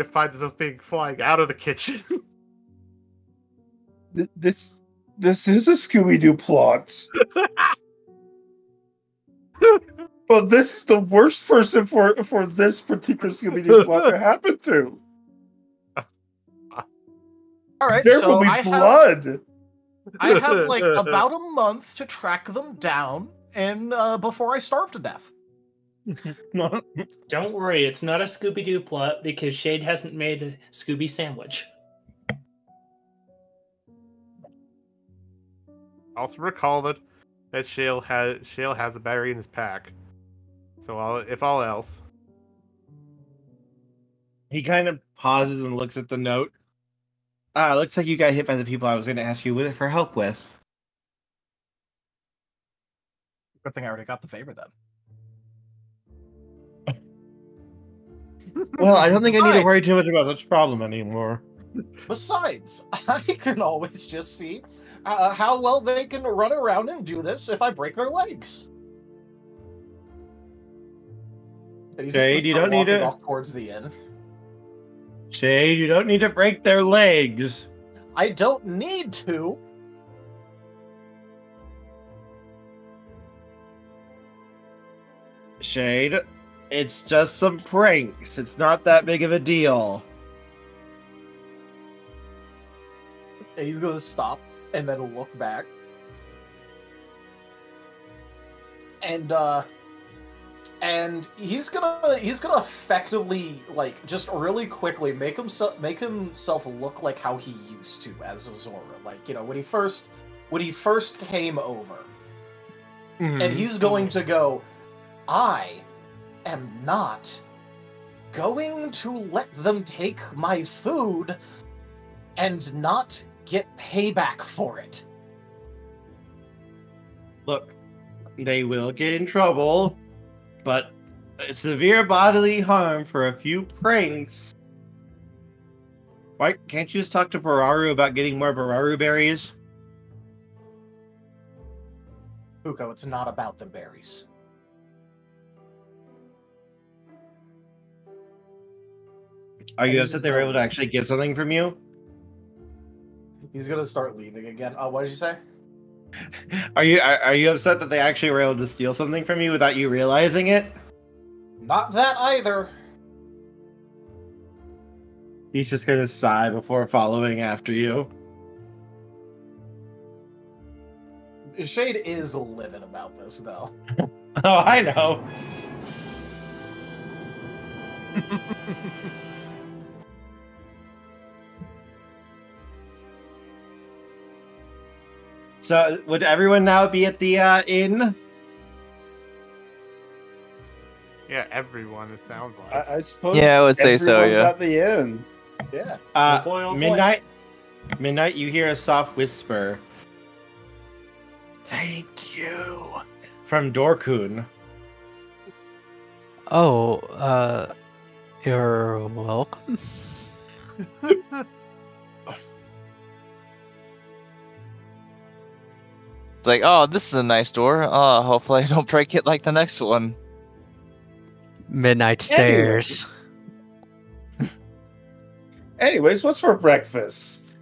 [SPEAKER 8] find themselves being flying out of the kitchen.
[SPEAKER 3] This is a Scooby-Doo plot. But this is the worst person for this particular Scooby-Doo plot to happen to.
[SPEAKER 4] All right,
[SPEAKER 3] There
[SPEAKER 4] so
[SPEAKER 3] will be blood.
[SPEAKER 4] I have like about a month to track them down, and before I starve to death.
[SPEAKER 10] Don't worry, it's not a Scooby-Doo plot because Shade hasn't made a Scooby sandwich.
[SPEAKER 8] Also recall that Shale has a battery in his pack. So if all else.
[SPEAKER 2] He kind of pauses and looks at the note. Looks like you got hit by the people I was going to ask you for help with.
[SPEAKER 4] Good thing I already got the favor then.
[SPEAKER 2] Well, I don't think I need to worry too much about this problem anymore.
[SPEAKER 4] Besides, I can always just see how well they can run around and do this if I break their legs.
[SPEAKER 2] Shade, you don't need to
[SPEAKER 4] off towards the inn.
[SPEAKER 2] Shade, you don't need to break their legs.
[SPEAKER 4] I don't need to.
[SPEAKER 2] Shade, it's just some pranks. It's not that big of a deal.
[SPEAKER 4] And he's gonna stop and then look back. And he's gonna effectively, like, just really quickly make himself look like how he used to as a Zora. Like, you know, when he first came over.
[SPEAKER 2] Mm-hmm.
[SPEAKER 4] And he's going to go, I am not going to let them take my food and not get payback for it.
[SPEAKER 2] Look, they will get in trouble, but severe bodily harm for a few pranks. Why can't you just talk to Bararu about getting more Bararu berries?
[SPEAKER 4] Coco, it's not about the berries.
[SPEAKER 2] Are you upset they were able to actually get something from you?
[SPEAKER 4] He's gonna start leaving again. What did you say?
[SPEAKER 2] Are you upset that they actually were able to steal something from you without you realizing it?
[SPEAKER 4] Not that either.
[SPEAKER 2] He's just gonna sigh before following after you.
[SPEAKER 4] Shade is livid about this, though.
[SPEAKER 2] Oh, I know. So, would everyone now be at the inn?
[SPEAKER 8] Yeah, everyone, it sounds like.
[SPEAKER 3] I suppose.
[SPEAKER 6] Yeah, I would say so,
[SPEAKER 3] everyone's
[SPEAKER 6] yeah.
[SPEAKER 3] at the inn.
[SPEAKER 4] Yeah.
[SPEAKER 10] Oh boy, oh boy.
[SPEAKER 2] Midnight, you hear a soft whisper. Thank you. From Dorkun.
[SPEAKER 7] Oh, you're welcome.
[SPEAKER 6] It's like, oh, this is a nice door. Oh, hopefully I don't break it like the next one.
[SPEAKER 7] Midnight stairs.
[SPEAKER 3] Anyways, what's for breakfast?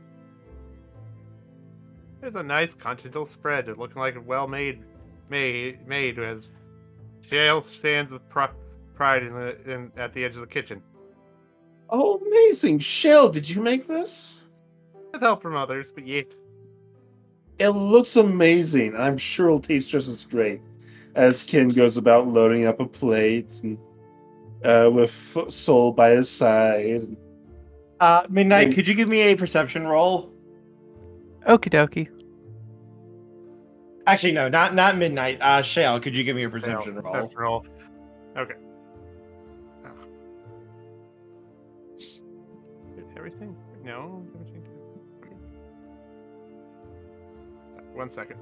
[SPEAKER 8] There's a nice continental spread, looking like a well-made made who has shale stands of pride at the edge of the kitchen.
[SPEAKER 3] Oh, amazing. Shell, did you make this?
[SPEAKER 8] With help from others, but yes.
[SPEAKER 3] It looks amazing. I'm sure it'll taste just as great. As Ken goes about loading up a plate and with Soul by his side.
[SPEAKER 2] Midnight, could you give me a perception roll?
[SPEAKER 7] Okie dokie.
[SPEAKER 2] Actually, no, not Midnight. Shale, could you give me a perception roll?
[SPEAKER 8] Perception roll. Okay. Everything? No. Everything. 1 second.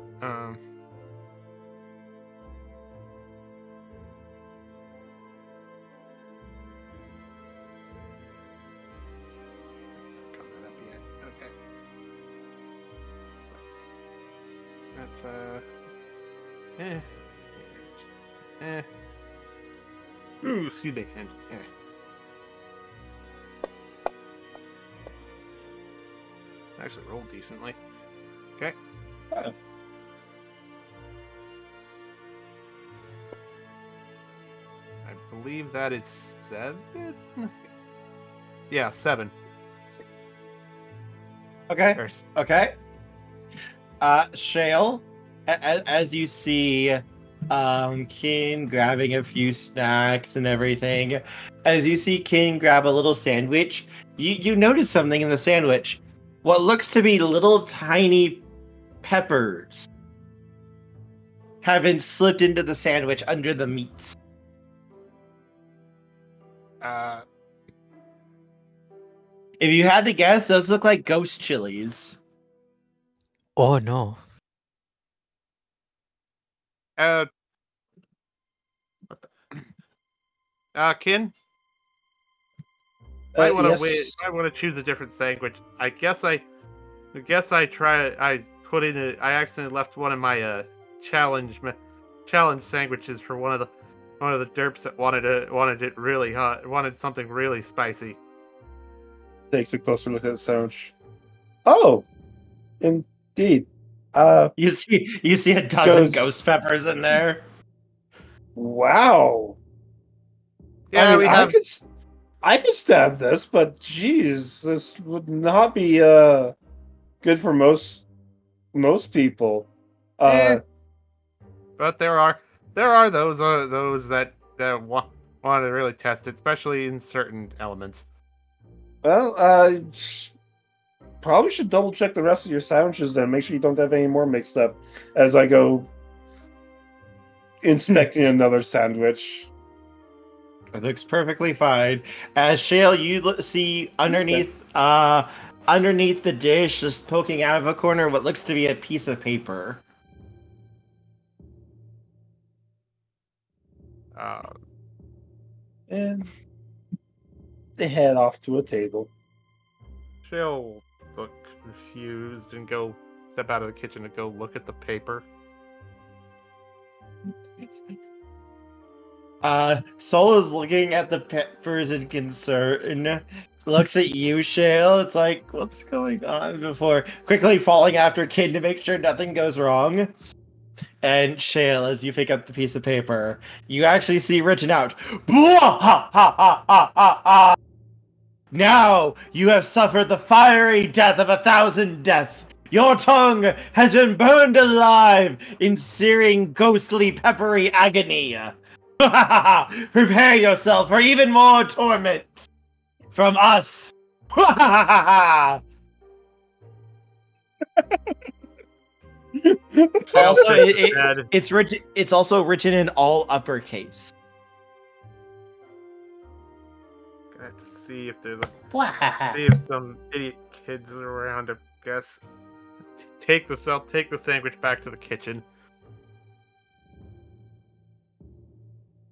[SPEAKER 8] Ooh, excuse me. And, actually rolled decently. Okay. I believe that is 7? Yeah, 7.
[SPEAKER 2] Okay. Okay. Shale, as you see King grabbing a few snacks and everything, as you see King grab a little sandwich, you notice something in the sandwich. What looks to be little tiny peppers have been slipped into the sandwich under the meats. If you had to guess, those look like ghost chilies.
[SPEAKER 7] Oh no.
[SPEAKER 8] Kin? Might want to
[SPEAKER 3] yes.
[SPEAKER 8] I want to choose a different sandwich. I accidentally left one of my challenge sandwiches for one of the derps that wanted it really hot, wanted something really spicy.
[SPEAKER 3] Takes a closer look at the sandwich. Oh, indeed.
[SPEAKER 2] You see a dozen ghost peppers in there.
[SPEAKER 3] Wow.
[SPEAKER 8] Yeah,
[SPEAKER 3] I mean, I could stab this, but geez, this would not be good for most people.
[SPEAKER 8] But there are those that want to really test it, especially in certain elements.
[SPEAKER 3] Well, probably should double check the rest of your sandwiches then. Make sure you don't have any more mixed up as I go inspecting another sandwich.
[SPEAKER 2] It looks perfectly fine. As Shale, you see underneath the dish, just poking out of a corner, what looks to be a piece of paper.
[SPEAKER 3] And they head off to a table.
[SPEAKER 8] She'll look confused and go step out of the kitchen and go look at the paper.
[SPEAKER 2] Sol is looking at the peppers in concern. Looks at you, Shale. It's like, what's going on? Before quickly falling after Kid to make sure nothing goes wrong. And Shale, as you pick up the piece of paper, you actually see written out, "Now you have suffered the fiery death of 1,000 deaths. Your tongue has been burned alive in searing, ghostly, peppery agony. Prepare yourself for even more torment from us." Also, it's also written in all uppercase.
[SPEAKER 8] Gonna have to see if there's see if some idiot kids are around to guess. I'll take the sandwich back to the kitchen.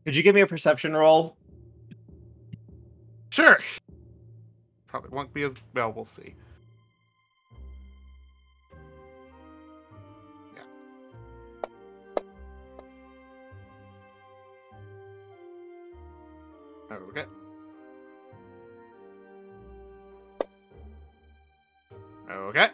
[SPEAKER 2] Could you give me a perception roll?
[SPEAKER 8] Sure. Probably won't be as well. We'll see. Yeah. Okay. Okay.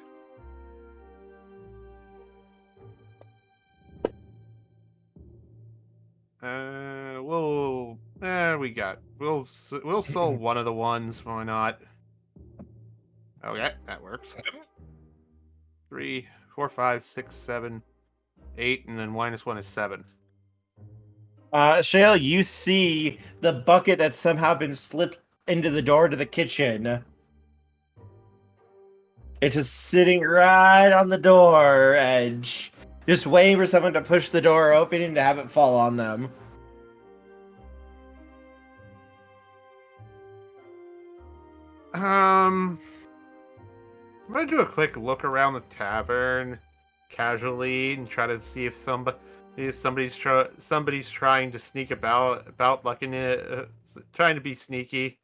[SPEAKER 8] We'll solve one of the ones. Why not? Okay, that works. 3, 4, 5, 6, 7, 8, and then -1 is 7.
[SPEAKER 2] Shale, you see the bucket that's somehow been slipped into the door to the kitchen. It's just sitting right on the door edge, just waiting for someone to push the door open and to have it fall on them.
[SPEAKER 8] I'm gonna do a quick look around the tavern, casually, and try to see if somebody's trying to sneak about like in it, trying to be sneaky.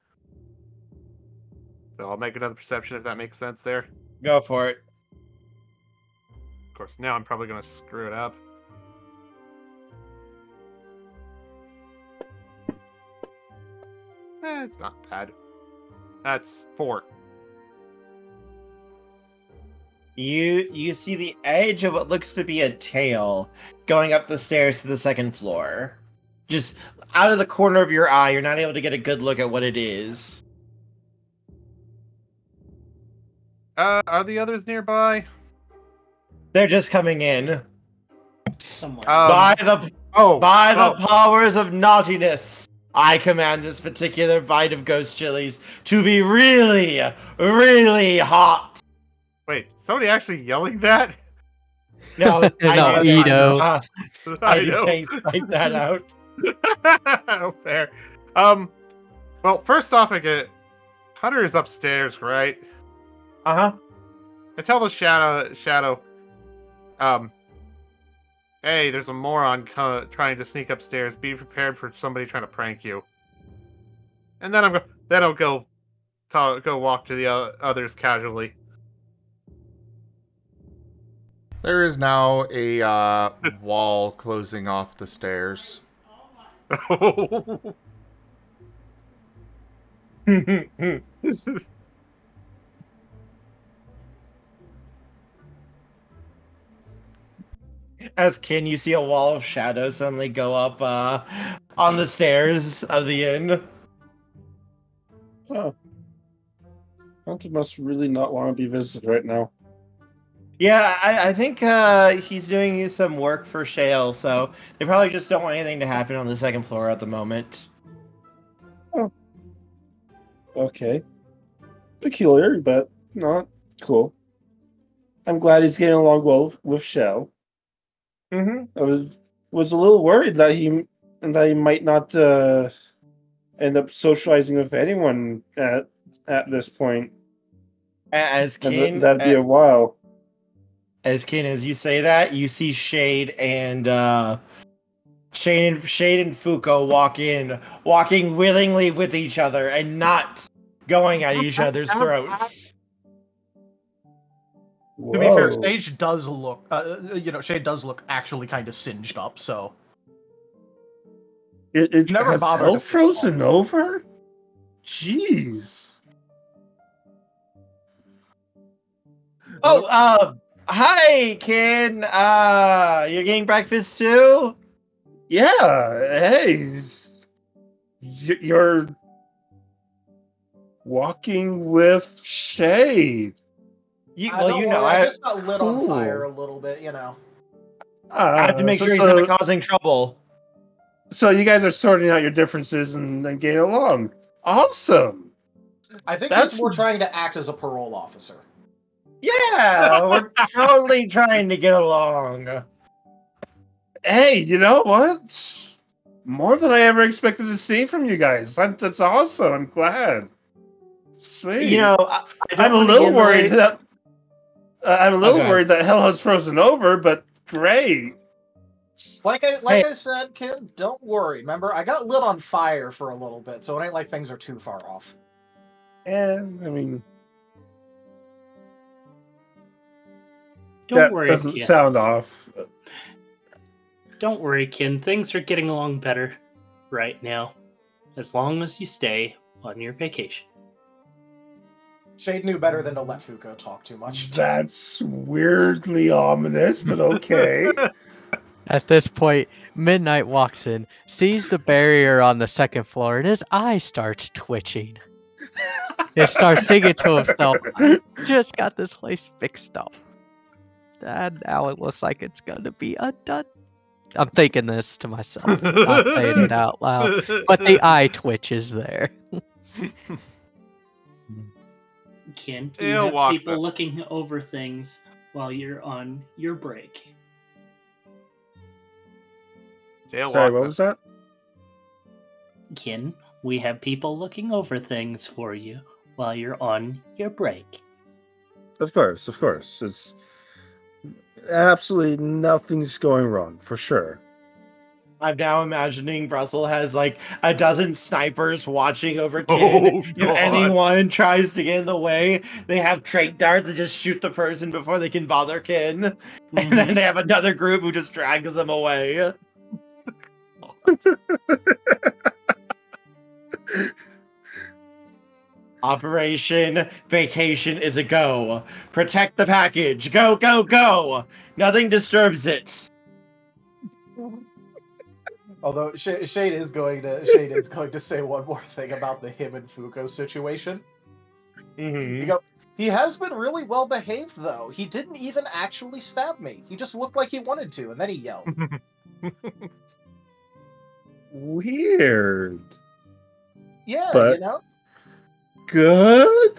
[SPEAKER 8] So I'll make another perception if that makes sense there.
[SPEAKER 2] Go for it.
[SPEAKER 8] Of course, now I'm probably gonna screw it up. It's not bad. That's 4.
[SPEAKER 2] You see the edge of what looks to be a tail going up the stairs to the second floor. Just out of the corner of your eye, you're not able to get a good look at what it is.
[SPEAKER 8] Are the others nearby?
[SPEAKER 2] They're just coming in.
[SPEAKER 10] Somewhere.
[SPEAKER 2] By the powers of naughtiness, I command this particular bite of ghost chilies to be really, really hot.
[SPEAKER 8] Wait, somebody actually yelling that?
[SPEAKER 2] No,
[SPEAKER 7] No, Ito.
[SPEAKER 2] I do things like that out.
[SPEAKER 8] Oh, fair. Well, first off, I get Hunter is upstairs, right?
[SPEAKER 2] Uh-huh.
[SPEAKER 8] I tell the shadow, hey, there's a moron trying to sneak upstairs. Be prepared for somebody trying to prank you. And then I'll go walk to the others casually.
[SPEAKER 1] There is now a wall closing off the stairs.
[SPEAKER 2] As Kin, you see a wall of shadows suddenly go up on the stairs of the inn.
[SPEAKER 3] Oh. Hunter must really not want to be visited right now.
[SPEAKER 2] Yeah, I think he's doing some work for Shale, so they probably just don't want anything to happen on the second floor at the moment.
[SPEAKER 3] Oh. Okay. Peculiar, but not cool. I'm glad he's getting along well with Shale.
[SPEAKER 2] Mm-hmm.
[SPEAKER 3] I was a little worried that he might not end up socializing with anyone at this point.
[SPEAKER 2] As Kin,
[SPEAKER 3] that'd be a while.
[SPEAKER 2] As Kin, as you say that, you see Shade and Fuko walking willingly with each other and not going at each other's throats.
[SPEAKER 4] To be fair, Shade does look, Shade does look actually kind of singed up. So
[SPEAKER 3] it
[SPEAKER 4] never
[SPEAKER 3] has
[SPEAKER 4] bothered
[SPEAKER 3] hell
[SPEAKER 4] to fix
[SPEAKER 3] frozen
[SPEAKER 4] all.
[SPEAKER 3] over. Jeez.
[SPEAKER 2] Oh, hi, Kin. You're getting breakfast too?
[SPEAKER 3] Yeah. Hey, you're walking with Shade.
[SPEAKER 4] I just got lit on fire a little bit, you know.
[SPEAKER 2] I have to make sure he's not causing trouble.
[SPEAKER 3] So you guys are sorting out your differences and getting along. Awesome.
[SPEAKER 4] I think that's more trying to act as a parole officer.
[SPEAKER 2] Yeah, we're totally trying to get along.
[SPEAKER 3] Hey, you know what? More than I ever expected to see from you guys. That's awesome. I'm glad. Sweet.
[SPEAKER 2] You know,
[SPEAKER 3] I'm a little worried that I'm a little
[SPEAKER 2] Okay.
[SPEAKER 3] worried that hell has frozen over, but great.
[SPEAKER 4] Like I said, kid, don't worry. Remember, I got lit on fire for a little bit, so it ain't like things are too far off.
[SPEAKER 3] And I mean,
[SPEAKER 10] Don't
[SPEAKER 3] that
[SPEAKER 10] worry,
[SPEAKER 3] doesn't
[SPEAKER 10] Ken.
[SPEAKER 3] sound off.
[SPEAKER 10] Don't worry, Ken. Things are getting along better right now, as long as you stay on your vacation.
[SPEAKER 4] Shade knew better than to let Fuko talk too much.
[SPEAKER 3] That's weirdly ominous, but okay.
[SPEAKER 7] At this point, Midnight walks in, sees the barrier on the second floor, and his eye starts twitching. He starts thinking to himself, I just got this place fixed up. And now it looks like it's going to be undone. I'm thinking this to myself, not saying it out loud. But the eye twitch is there.
[SPEAKER 10] Ken,
[SPEAKER 8] He'll
[SPEAKER 10] you have
[SPEAKER 8] walk
[SPEAKER 10] people
[SPEAKER 8] the-
[SPEAKER 10] looking over things while you're on your break.
[SPEAKER 3] Sorry, what was that?
[SPEAKER 10] Ken, we have people looking over things for you while you're on your break.
[SPEAKER 3] Of course. It's absolutely nothing's going wrong, for sure.
[SPEAKER 2] I'm now imagining Brussel has like a dozen snipers watching over Kin.
[SPEAKER 8] Oh,
[SPEAKER 2] If
[SPEAKER 8] God.
[SPEAKER 2] anyone tries to get in the way, they have trait darts that just shoot the person before they can bother Kin. And then they have another group who just drags them away. Operation Vacation is a go. Protect the package. Go, go, go. Nothing disturbs it.
[SPEAKER 4] Although Shade is going to say one more thing about the him and Fuko situation. He has been really well behaved though. He didn't even actually stab me. He just looked like he wanted to, and then he yelled.
[SPEAKER 3] Weird.
[SPEAKER 4] Yeah,
[SPEAKER 3] But-
[SPEAKER 4] you know.
[SPEAKER 3] Good.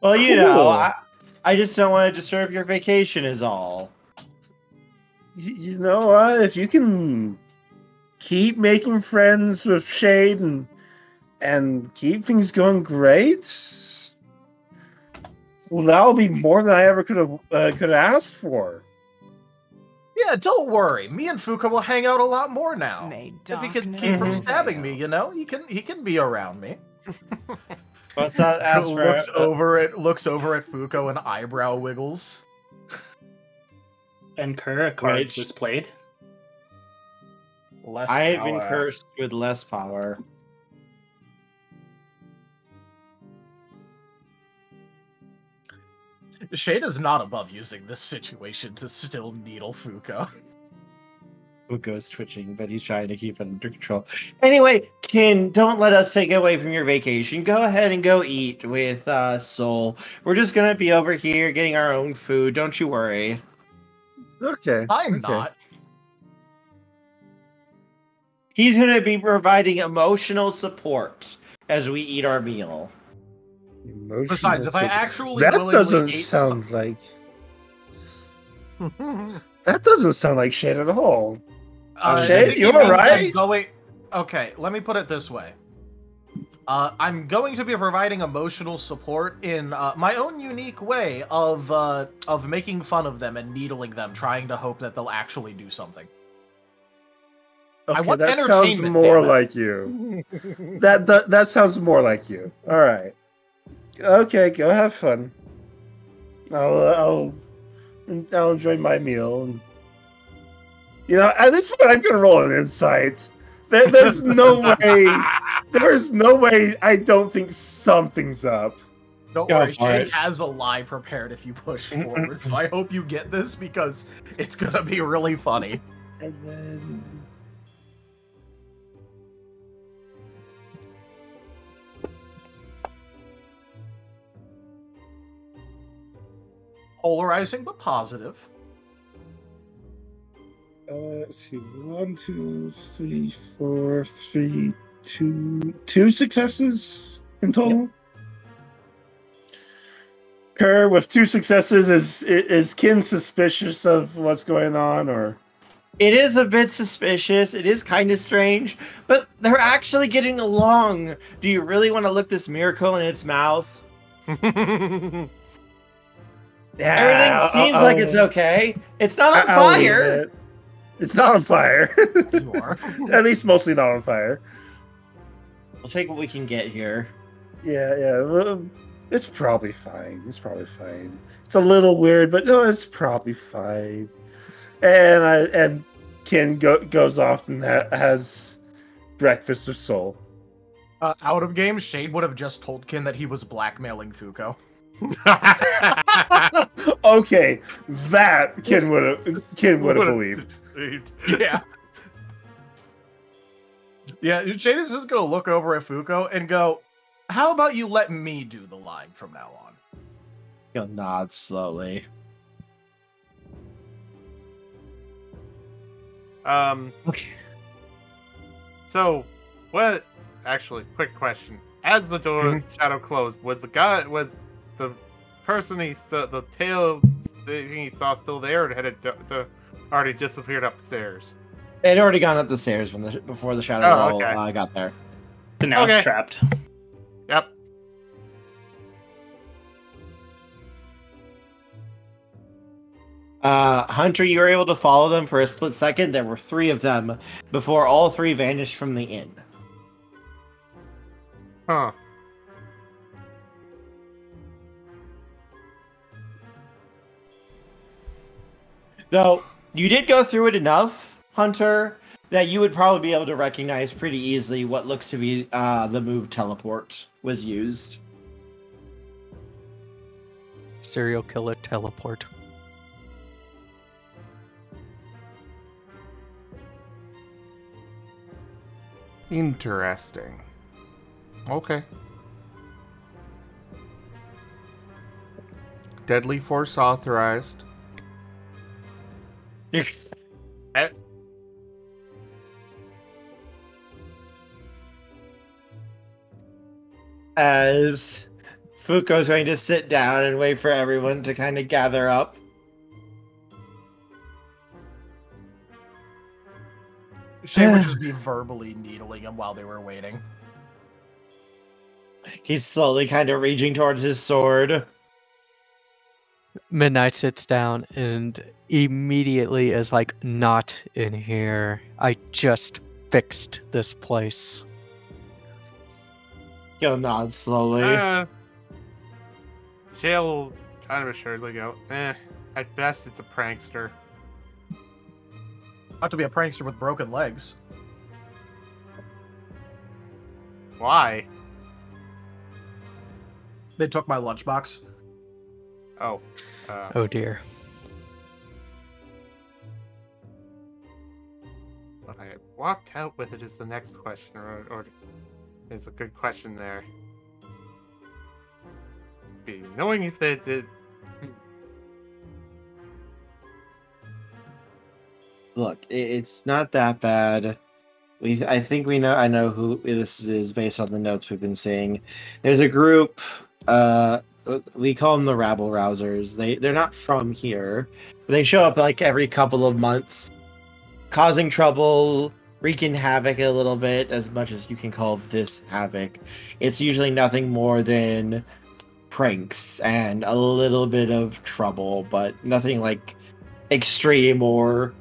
[SPEAKER 2] Well, you know,
[SPEAKER 3] Cool.
[SPEAKER 2] I just don't want to disturb your vacation is all.
[SPEAKER 3] You know what? If you can keep making friends with Shade and keep things going great, well, that'll be more than I ever could have asked for.
[SPEAKER 4] Yeah, don't worry. Me and Fuko will hang out a lot more now. If he can keep from stabbing me, you know, he can be around me.
[SPEAKER 2] Let's not ask for
[SPEAKER 4] looks over at Fuko and eyebrow wiggles.
[SPEAKER 10] And Kura card
[SPEAKER 2] Right.
[SPEAKER 10] was played.
[SPEAKER 4] Less
[SPEAKER 2] I've been
[SPEAKER 4] power.
[SPEAKER 2] cursed with less power.
[SPEAKER 4] Shade is not above using this situation to still needle Fuko.
[SPEAKER 2] Fuko's twitching, but he's trying to keep it under control. Anyway, Kin, don't let us take away from your vacation. Go ahead and go eat with Soul. We're just gonna be over here getting our own food. Don't you worry.
[SPEAKER 3] Okay.
[SPEAKER 4] I'm
[SPEAKER 3] okay.
[SPEAKER 4] not.
[SPEAKER 2] He's gonna be providing emotional support as we eat our meal.
[SPEAKER 3] Emotional
[SPEAKER 4] Besides, if I
[SPEAKER 3] support.
[SPEAKER 4] actually
[SPEAKER 3] that
[SPEAKER 4] willingly
[SPEAKER 3] doesn't
[SPEAKER 4] ate
[SPEAKER 3] sound like that doesn't sound like Shade at all. Shade,
[SPEAKER 4] I think
[SPEAKER 3] you
[SPEAKER 4] he means
[SPEAKER 3] alright?
[SPEAKER 4] I'm going- Okay, let me put it this way. I'm going to be providing emotional support in my own unique way of making fun of them and needling them, trying to hope that they'll actually do something.
[SPEAKER 3] Okay,
[SPEAKER 4] want
[SPEAKER 3] that sounds
[SPEAKER 4] entertainment,
[SPEAKER 3] more
[SPEAKER 4] damn it.
[SPEAKER 3] like you. that sounds more like you. All right. Okay, go have fun. I'll enjoy my meal. And, you know, at this point, I'm gonna roll an insight. There's no way. There's no way. I don't think something's up.
[SPEAKER 4] Don't
[SPEAKER 2] Go
[SPEAKER 4] worry,
[SPEAKER 2] for
[SPEAKER 4] Shade
[SPEAKER 2] it.
[SPEAKER 4] has a lie prepared if you push forward, so I hope you get this because it's gonna be really funny.
[SPEAKER 3] And then
[SPEAKER 4] Polarizing but positive.
[SPEAKER 3] let's see. 1, 2, 3, 4, 3, 2 successes in total. Kerr with 2 successes is Kin suspicious of what's going on, or
[SPEAKER 2] It is a bit suspicious. It is kind of strange, but they're actually getting along. Do you really want to look this miracle in its mouth? Everything seems like it's okay. It's not on
[SPEAKER 3] I'll leave
[SPEAKER 2] fire.
[SPEAKER 3] it. It's not on fire.
[SPEAKER 4] You are.
[SPEAKER 3] At least mostly not on fire.
[SPEAKER 2] We'll take what we can get here.
[SPEAKER 3] Yeah. Well, it's probably fine. It's a little weird, but no, it's probably fine. And Kin goes off and has breakfast with Soul.
[SPEAKER 4] Out of game, Shade would have just told Kin that he was blackmailing Fuko.
[SPEAKER 3] Okay, that Kin would have believed.
[SPEAKER 4] Yeah. Yeah, Shade is just gonna look over at Fuko and go, "How about you let me do the line from now on?"
[SPEAKER 2] He'll nod slowly.
[SPEAKER 8] Okay. So, what? Actually, quick question. As the door shadow closed, was the person the tail thing he saw still there, or had it already disappeared upstairs?
[SPEAKER 2] It had already gone up the stairs before the shadow wall got there.
[SPEAKER 10] So now it's trapped.
[SPEAKER 8] Yep.
[SPEAKER 2] Hunter, you were able to follow them for a split second. There were 3 of them before all 3 vanished from the inn.
[SPEAKER 8] Huh.
[SPEAKER 2] Though, you did go through it enough, Hunter, that you would probably be able to recognize pretty easily what looks to be the move teleport was used.
[SPEAKER 7] Serial killer teleport.
[SPEAKER 1] Interesting. Okay. Deadly force authorized.
[SPEAKER 2] As Fuko's going to sit down and wait for everyone to kind of gather up.
[SPEAKER 4] Shade would just be verbally needling him while they were waiting.
[SPEAKER 2] He's slowly kind of reaching towards his sword.
[SPEAKER 7] Midnight sits down and immediately is like, not in here. I just fixed this place.
[SPEAKER 2] He'll nod slowly.
[SPEAKER 8] Shale will kind of assuredly go, at best it's a prankster.
[SPEAKER 4] Not to be a prankster with broken legs.
[SPEAKER 8] Why?
[SPEAKER 4] They took my lunchbox.
[SPEAKER 8] Oh.
[SPEAKER 7] Oh dear.
[SPEAKER 8] What I walked out with it is the next question, or is a good question there. Be knowing if they did.
[SPEAKER 2] Look, it's not that bad. I think we know. I know who this is based on the notes we've been seeing. There's a group. We call them the rabble rousers. They're not from here, but they show up like every couple of months, causing trouble, wreaking havoc a little bit, as much as you can call this havoc. It's usually nothing more than pranks and a little bit of trouble, but nothing like extreme or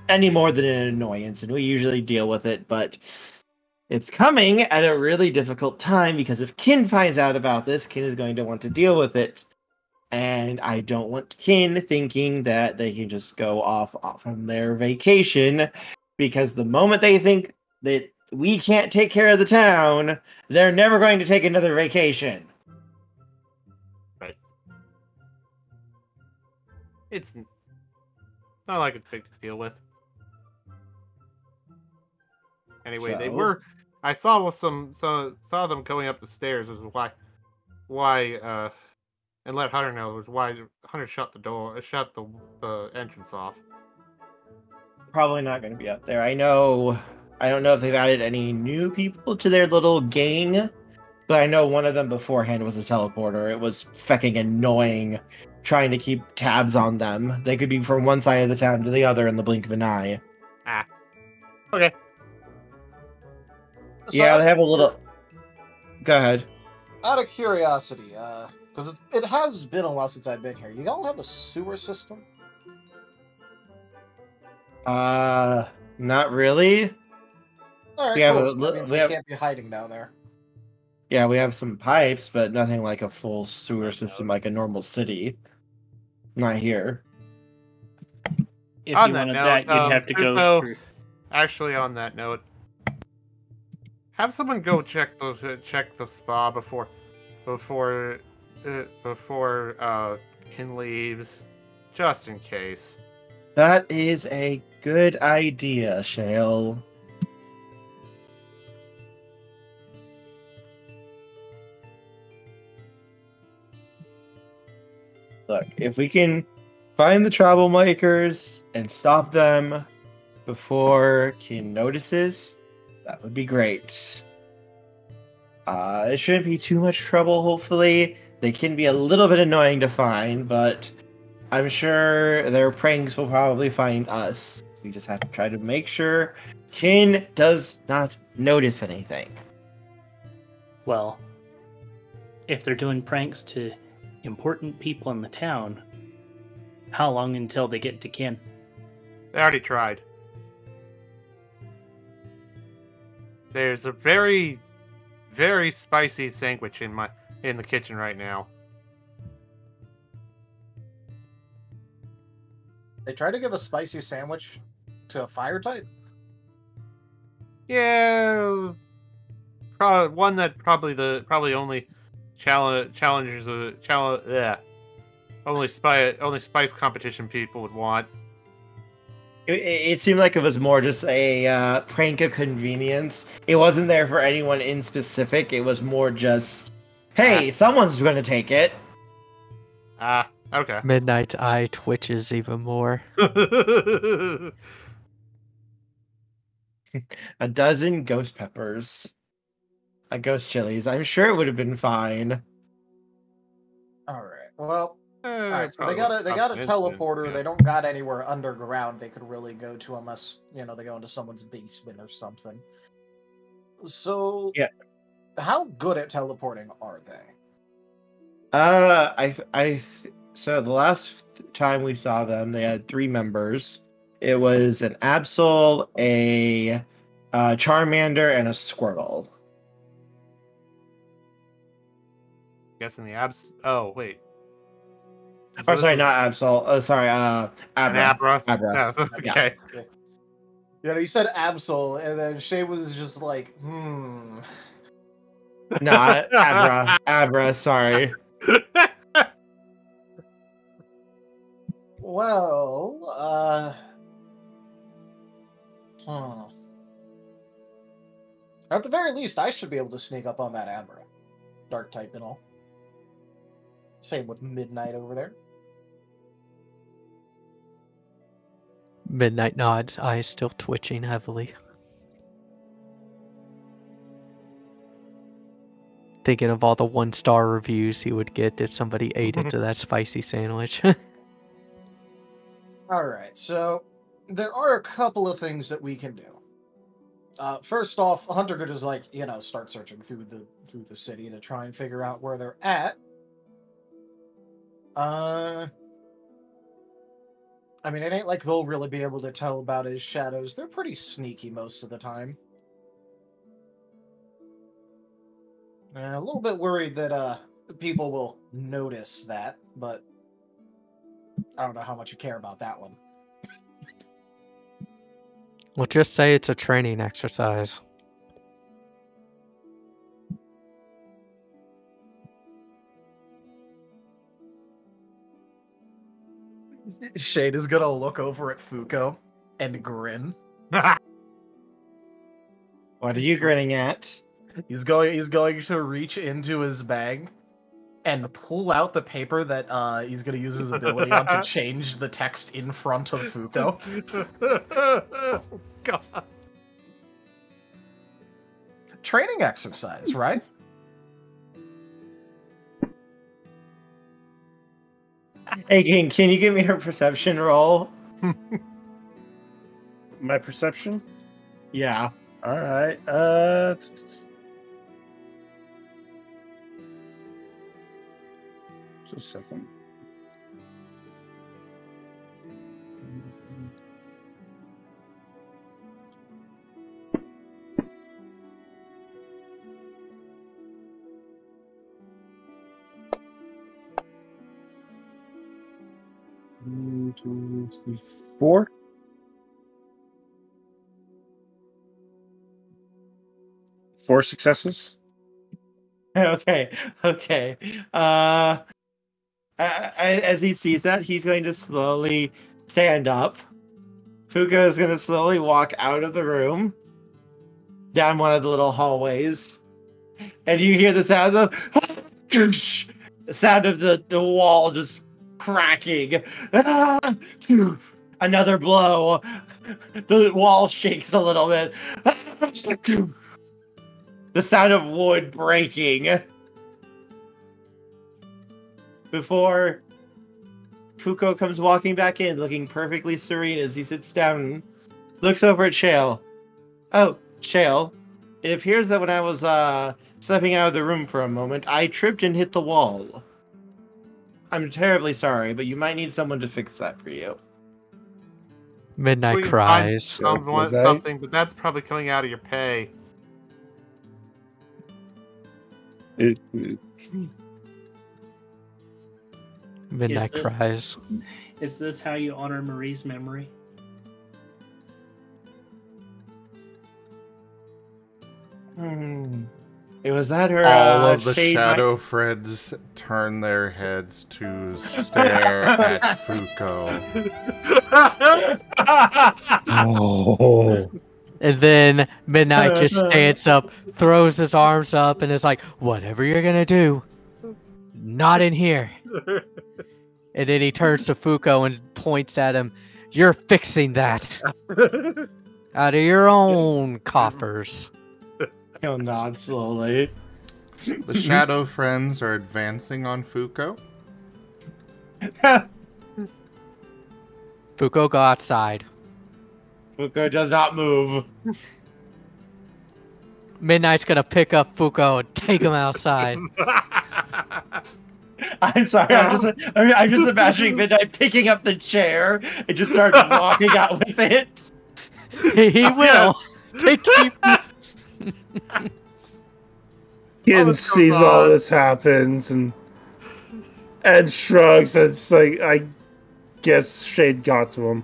[SPEAKER 2] any more than an annoyance, and we usually deal with it, but it's coming at a really difficult time, because if Kin finds out about this, Kin is going to want to deal with it. And I don't want Kin thinking that they can just go off on their vacation, because the moment they think that we can't take care of the town, they're never going to take another vacation.
[SPEAKER 8] Right. It's not like it's big to deal with. Anyway, they were. I saw saw them going up the stairs. Is why and let Hunter know was why Hunter shut the entrance off.
[SPEAKER 2] Probably not going to be up there. I don't know if they've added any new people to their little gang, but I know one of them beforehand was a teleporter. It was fucking annoying trying to keep tabs on them. They could be from one side of the town to the other in the blink of an eye.
[SPEAKER 8] Ah. Okay.
[SPEAKER 2] Yeah, they have a little... Go ahead.
[SPEAKER 4] Out of curiosity, Because it has been a while since I've been here. You all have a sewer system?
[SPEAKER 2] Not really.
[SPEAKER 4] Alright,
[SPEAKER 2] We have
[SPEAKER 4] cool.
[SPEAKER 2] a
[SPEAKER 4] So
[SPEAKER 2] li-
[SPEAKER 4] that means
[SPEAKER 2] we
[SPEAKER 4] they
[SPEAKER 2] have-
[SPEAKER 4] can't be hiding down there.
[SPEAKER 2] Yeah, we have some pipes, but nothing like a full sewer system like a normal city. Not here.
[SPEAKER 10] If
[SPEAKER 8] On
[SPEAKER 10] you
[SPEAKER 8] that
[SPEAKER 10] wanted
[SPEAKER 8] note,
[SPEAKER 10] that, you'd have to go
[SPEAKER 8] Coco,
[SPEAKER 10] through.
[SPEAKER 8] Actually, on that note, have someone go check the spa before Kin leaves, just in case.
[SPEAKER 2] That is a good idea, Shale. Look, if we can find the troublemakers and stop them before Kin notices, that would be great. It shouldn't be too much trouble, hopefully. They can be a little bit annoying to find, but I'm sure their pranks will probably find us. We just have to try to make sure Kin does not notice anything.
[SPEAKER 10] Well, if they're doing pranks to important people in the town, how long until they get to Kin?
[SPEAKER 8] They already tried. There's a very, very spicy sandwich in the kitchen right now.
[SPEAKER 4] They tried to give a spicy sandwich to a fire type?
[SPEAKER 8] Yeah, one that probably only challengers only spice competition people would want.
[SPEAKER 2] It seemed like it was more just a prank of convenience. It wasn't there for anyone in specific. It was more just, hey, someone's going to take it.
[SPEAKER 8] Okay.
[SPEAKER 7] Midnight's eye twitches even more.
[SPEAKER 2] A dozen ghost peppers. A ghost chilies. I'm sure it would have been fine.
[SPEAKER 4] Alright, well... Alright, so they
[SPEAKER 8] probably
[SPEAKER 4] got a
[SPEAKER 8] instant,
[SPEAKER 4] teleporter.
[SPEAKER 8] yeah.
[SPEAKER 4] They don't got anywhere underground they could really go to unless, you know, they go into someone's basement or something. So...
[SPEAKER 2] Yeah.
[SPEAKER 4] How good at teleporting are they?
[SPEAKER 2] So the last time we saw them, they had 3 members. It was an Absol, a Charmander, and a Squirtle.
[SPEAKER 8] Guessing the abs. Oh wait.
[SPEAKER 2] Oh, sorry, not Absol. Sorry, Abra.
[SPEAKER 8] Abra.
[SPEAKER 2] Abra.
[SPEAKER 8] No, okay.
[SPEAKER 4] Yeah. You know, you said Absol, and then Shay was just like,
[SPEAKER 2] No, Abra. Abra, sorry.
[SPEAKER 4] Well, at the very least, I should be able to sneak up on that Abra. Dark type and all. Same with Midnight over there.
[SPEAKER 7] Midnight nods, eyes still twitching heavily. Thinking of all the 1-star reviews he would get if somebody ate into that spicy sandwich.
[SPEAKER 4] Alright, so there are a couple of things that we can do. First off, Hunter could just, like, you know, start searching through the city to try and figure out where they're at. I mean, it ain't like they'll really be able to tell about his shadows. They're pretty sneaky most of the time. A little bit worried that people will notice that, but I don't know how much you care about that one.
[SPEAKER 7] Well, just say it's a training exercise.
[SPEAKER 4] Shade is gonna look over at Fuko and grin.
[SPEAKER 2] What are you grinning at?
[SPEAKER 4] He's going to reach into his bag and pull out the paper that he's going to use his ability on to change the text in front of Fuko.
[SPEAKER 8] Oh, God.
[SPEAKER 4] Training exercise, right?
[SPEAKER 2] Hey, can you give me her perception roll?
[SPEAKER 3] My perception?
[SPEAKER 2] Yeah.
[SPEAKER 3] All right. Just a second. One, two, three, four. Four successes.
[SPEAKER 2] Okay. As he sees that, he's going to slowly stand up. Fuko is going to slowly walk out of the room, down one of the little hallways, and you hear the sound of the wall just cracking. Another blow. The wall shakes a little bit. The sound of wood breaking. Before Fuko comes walking back in, looking perfectly serene as he sits down and looks over at Shale. Oh, Shale, it appears that when I was stepping out of the room for a moment, I tripped and hit the wall. I'm terribly sorry, but you might need someone to fix that for you.
[SPEAKER 7] Midnight
[SPEAKER 8] We can
[SPEAKER 7] cries.
[SPEAKER 8] find something, but that's probably coming out of your pay.
[SPEAKER 7] Midnight
[SPEAKER 10] Is
[SPEAKER 7] cries.
[SPEAKER 10] Is this how you honor Marie's memory?
[SPEAKER 2] It was that her.
[SPEAKER 1] All of the
[SPEAKER 2] shade
[SPEAKER 1] shadow friends turn their heads to stare at Fuko.
[SPEAKER 3] Oh.
[SPEAKER 7] And then Midnight just stands up, throws his arms up, and is like, whatever you're gonna do, not in here. And then he turns to Fuko and points at him, you're fixing that. Out of your own coffers.
[SPEAKER 2] He'll nod slowly.
[SPEAKER 1] The shadow friends are advancing on Fuko.
[SPEAKER 7] Fuko, go outside.
[SPEAKER 2] Fuko does not move.
[SPEAKER 7] Midnight's gonna pick up Fuko and take him outside.
[SPEAKER 2] I'm sorry, I'm just imagining Midnight picking up the chair and just starts walking out with it.
[SPEAKER 7] He will. Take you.
[SPEAKER 3] Ken sees all this happens and shrugs. It's like, I guess Shade got to him.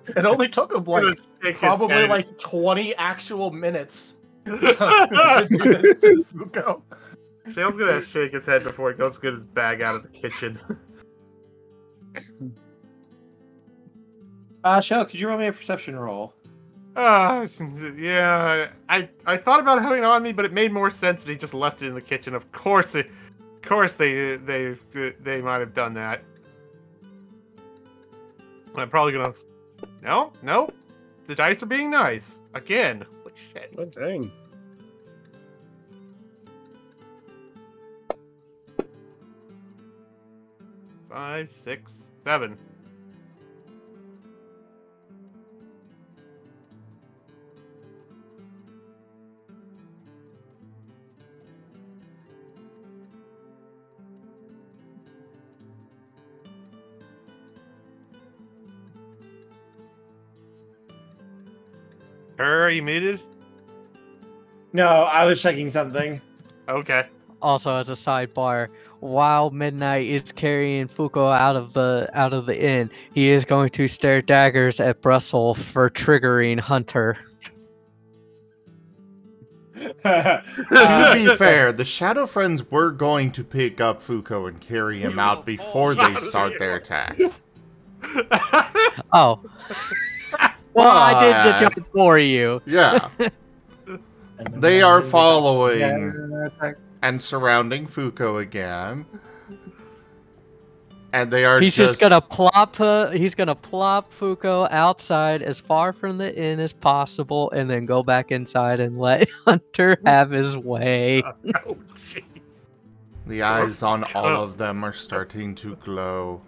[SPEAKER 4] It only took him probably like 20 actual minutes to do this to Fuko.
[SPEAKER 8] Shale's gonna shake his head before he goes to get his bag out of the kitchen.
[SPEAKER 2] Shale, could you roll me a perception roll?
[SPEAKER 8] Yeah, I thought about having it on me, but it made more sense that he just left it in the kitchen. Of course they might have done that. I'm probably gonna. No, the dice are being nice again. Holy shit!
[SPEAKER 3] Oh, dang.
[SPEAKER 8] Five, 6, 7. Are you muted?
[SPEAKER 2] No, I was checking something.
[SPEAKER 8] Okay.
[SPEAKER 7] Also, as a sidebar, while Midnight is carrying Fuko out of the inn, he is going to stare daggers at Brussel for triggering Hunter.
[SPEAKER 1] To be fair, the Shadow Friends were going to pick up Fuko and carry him out before they start their attack.
[SPEAKER 7] Oh. Well, I did the job for you.
[SPEAKER 1] Yeah. They are following and surrounding Fuko again. And they are
[SPEAKER 7] He's just gonna plop Fuko outside as far from the inn as possible and then go back inside and let Hunter have his way.
[SPEAKER 1] The eyes on all of them are starting to glow.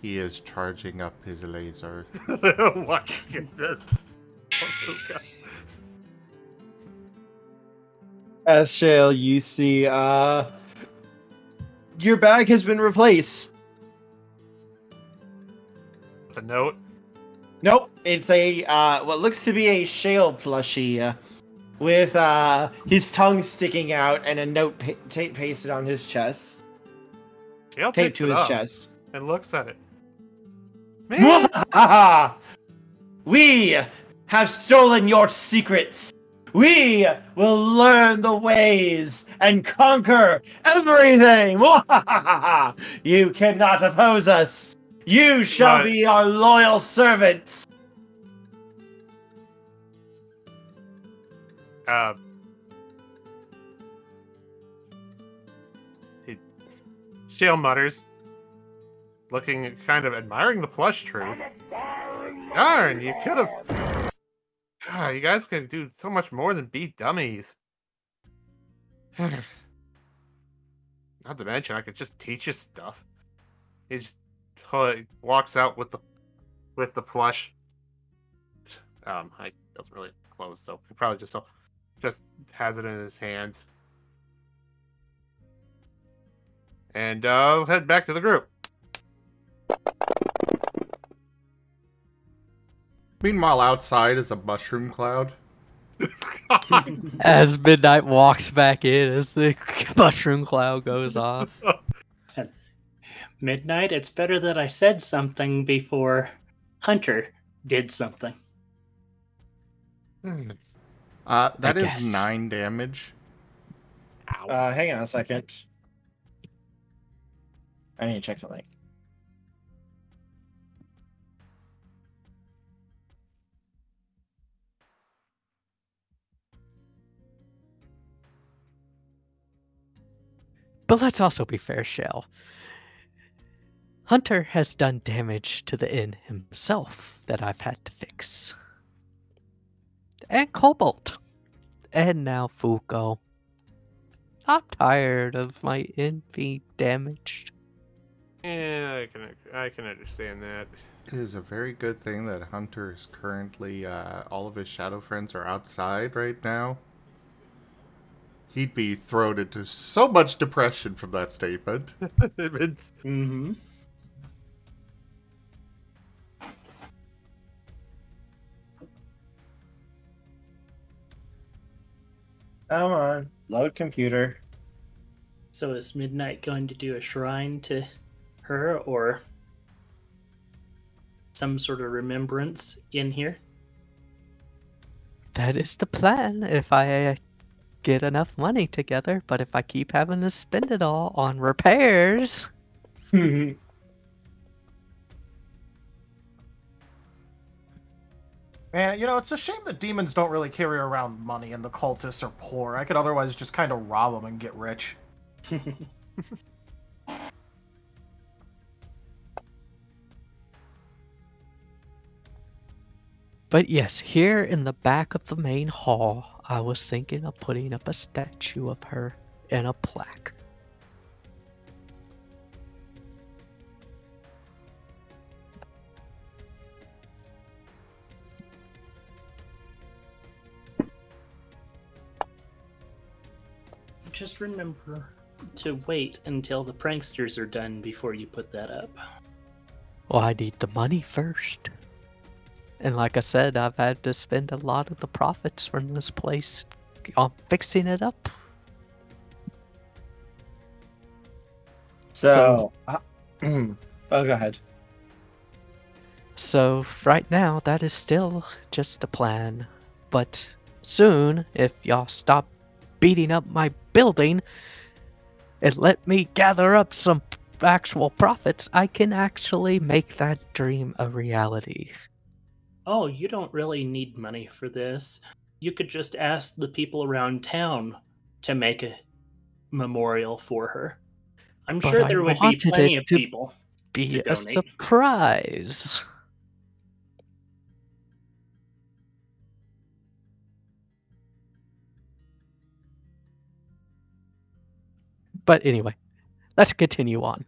[SPEAKER 1] He is charging up his laser.
[SPEAKER 8] Oh my goodness. Oh, God.
[SPEAKER 2] As Shale, you see your bag has been replaced.
[SPEAKER 8] The note.
[SPEAKER 2] Nope, it's a what looks to be a shale plushie with his tongue sticking out and a note pasted on his chest.
[SPEAKER 8] Shale
[SPEAKER 2] Taped
[SPEAKER 8] picks
[SPEAKER 2] to
[SPEAKER 8] it
[SPEAKER 2] his
[SPEAKER 8] up
[SPEAKER 2] chest.
[SPEAKER 8] and looks at it. Man,
[SPEAKER 2] We have stolen your secrets. We will learn the ways and conquer everything. You cannot oppose us. You shall
[SPEAKER 8] Right.
[SPEAKER 2] be our loyal servants.
[SPEAKER 8] Shale mutters, looking kind of admiring the plush truth. Darn, you could have. You guys could do so much more than beat dummies. Not to mention, I could just teach you stuff. He just walks out with the plush. I doesn't really close, so he probably just has it in his hands. And I'll head back to the group.
[SPEAKER 1] Meanwhile, outside is a mushroom cloud.
[SPEAKER 7] As Midnight walks back in, as the mushroom cloud goes off.
[SPEAKER 10] Midnight, it's better that I said something before Hunter did something.
[SPEAKER 1] That is
[SPEAKER 7] guess.
[SPEAKER 1] 9 damage.
[SPEAKER 2] Hang on a second. I need to check something.
[SPEAKER 7] But let's also be fair, Shell. Hunter has done damage to the inn himself that I've had to fix. And Cobalt. And now Fuko. I'm tired of my inn being damaged.
[SPEAKER 8] Yeah, I can understand that.
[SPEAKER 1] It is a very good thing that Hunter is currently, all of his shadow friends are outside right now. He'd be thrown into so much depression from that statement.
[SPEAKER 10] Mm-hmm.
[SPEAKER 2] Come on, load computer.
[SPEAKER 10] So is Midnight going to do a shrine to her or some sort of remembrance in here?
[SPEAKER 7] That is the plan if I get enough money together, but if I keep having to spend it all on repairs...
[SPEAKER 4] Man, you know, it's a shame that demons don't really carry around money and the cultists are poor. I could otherwise just kind of rob them and get rich.
[SPEAKER 7] But yes, here in the back of the main hall, I was thinking of putting up a statue of her and a plaque.
[SPEAKER 10] Just remember to wait until the pranksters are done before you put that up.
[SPEAKER 7] Well, I need the money first. And like I said, I've had to spend a lot of the profits from this place on fixing it up.
[SPEAKER 2] So oh, go ahead.
[SPEAKER 7] So right now, that is still just a plan. But soon, if y'all stop beating up my building and let me gather up some actual profits, I can actually make that dream a reality.
[SPEAKER 10] Oh, you don't really need money for this. You could just ask the people around town to make a memorial for her. I'm
[SPEAKER 7] But
[SPEAKER 10] sure
[SPEAKER 7] I
[SPEAKER 10] there would be
[SPEAKER 7] wanted
[SPEAKER 10] plenty
[SPEAKER 7] it
[SPEAKER 10] of
[SPEAKER 7] to
[SPEAKER 10] people
[SPEAKER 7] Be
[SPEAKER 10] to
[SPEAKER 7] a
[SPEAKER 10] donate.
[SPEAKER 7] surprise. But anyway, let's continue on.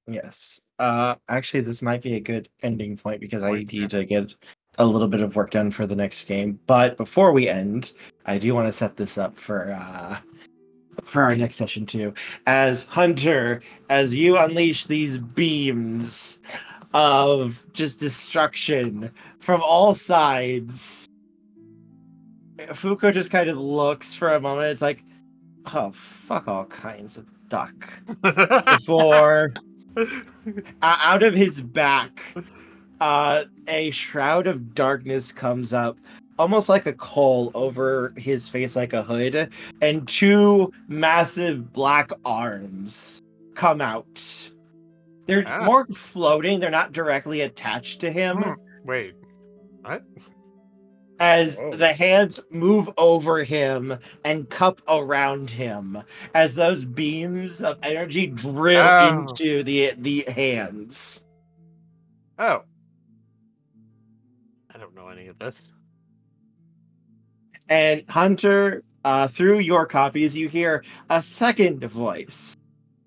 [SPEAKER 2] Yes. Actually, this might be a good ending point because I need to get a little bit of work done for the next game. But before we end, I do want to set this up for for our next session too. As Hunter, as you unleash these beams of just destruction from all sides, Fuko just kind of looks for a moment. It's like, oh, fuck all kinds of duck. Before, out of his back, a shroud of darkness comes up, almost like a coal over his face, like a hood, and two massive black arms come out. They're more floating. They're not directly attached to him.
[SPEAKER 8] Wait, what?
[SPEAKER 2] As the hands move over him and cup around him, as those beams of energy drill into the hands.
[SPEAKER 8] Oh. I don't know any of this.
[SPEAKER 2] And Hunter, through your copies, you hear a second voice.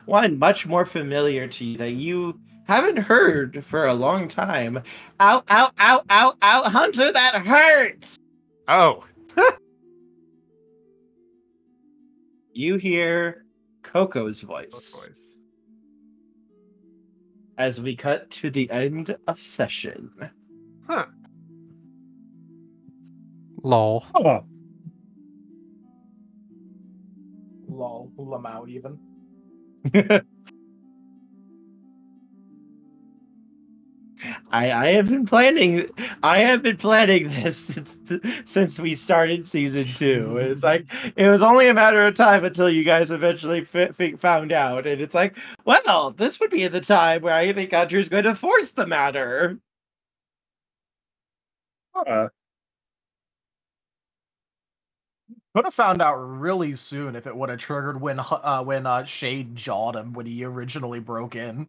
[SPEAKER 2] One much more familiar to you that you haven't heard for a long time. Ow, ow, ow, ow, ow, Hunter, that hurts!
[SPEAKER 8] Oh.
[SPEAKER 2] You hear Coco's voice. As we cut to the end of session.
[SPEAKER 8] Huh.
[SPEAKER 7] Lol.
[SPEAKER 3] Oh.
[SPEAKER 4] Lol, Lamau even.
[SPEAKER 2] I have been planning. I have been planning this since we started season 2. It's like it was only a matter of time until you guys eventually found out, and it's like, well, this would be the time where I think Hunter's going to force the matter.
[SPEAKER 4] Could have found out really soon if it would have triggered when Shade jawed him when he originally broke in.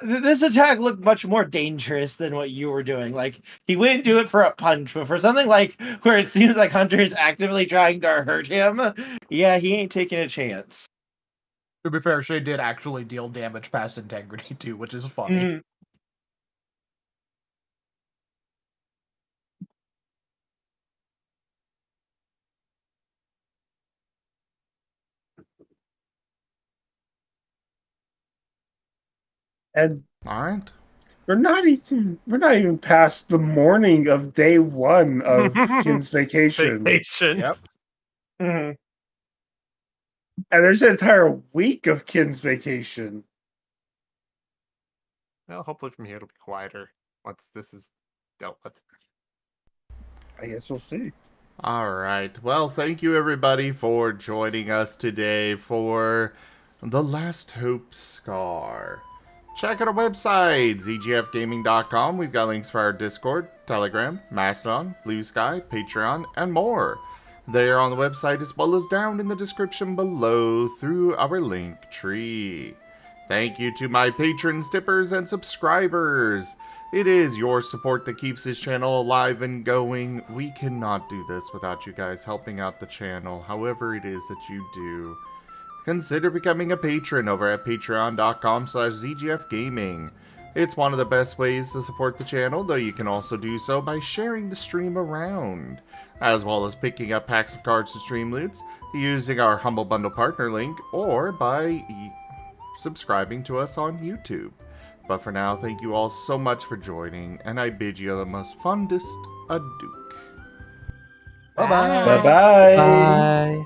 [SPEAKER 2] This attack looked much more dangerous than what you were doing. Like, he wouldn't do it for a punch, but for something like where it seems like Hunter is actively trying to hurt him, yeah, he ain't taking a chance.
[SPEAKER 4] To be fair, Shade did actually deal damage past integrity too, which is funny.
[SPEAKER 2] Mm-hmm.
[SPEAKER 3] And
[SPEAKER 1] all right,
[SPEAKER 3] we're not even past the morning of day 1 of Kin's vacation.
[SPEAKER 4] Yep.
[SPEAKER 3] Mm-hmm. And there's an entire week of Kin's vacation.
[SPEAKER 8] Well, hopefully from here it'll be quieter once this is dealt with.
[SPEAKER 3] I guess we'll see.
[SPEAKER 1] All right. Well, thank you everybody for joining us today for The Last Hope Scar. Check out our website, zgfgaming.com. We've got links for our Discord, Telegram, Mastodon, Blue Sky, Patreon, and more. They are on the website as well as down in the description below through our link tree. Thank you to my patrons, tippers, and subscribers. It is your support that keeps this channel alive and going. We cannot do this without you guys helping out the channel, however it is that you do. Consider becoming a patron over at patreon.com/zgfgaming. It's one of the best ways to support the channel, though you can also do so by sharing the stream around, as well as picking up packs of cards to stream loots using our Humble Bundle partner link, or by subscribing to us on YouTube. But for now, thank you all so much for joining, and I bid you the most fondest adieu.
[SPEAKER 4] Bye-bye.
[SPEAKER 3] Bye-bye.
[SPEAKER 7] Bye.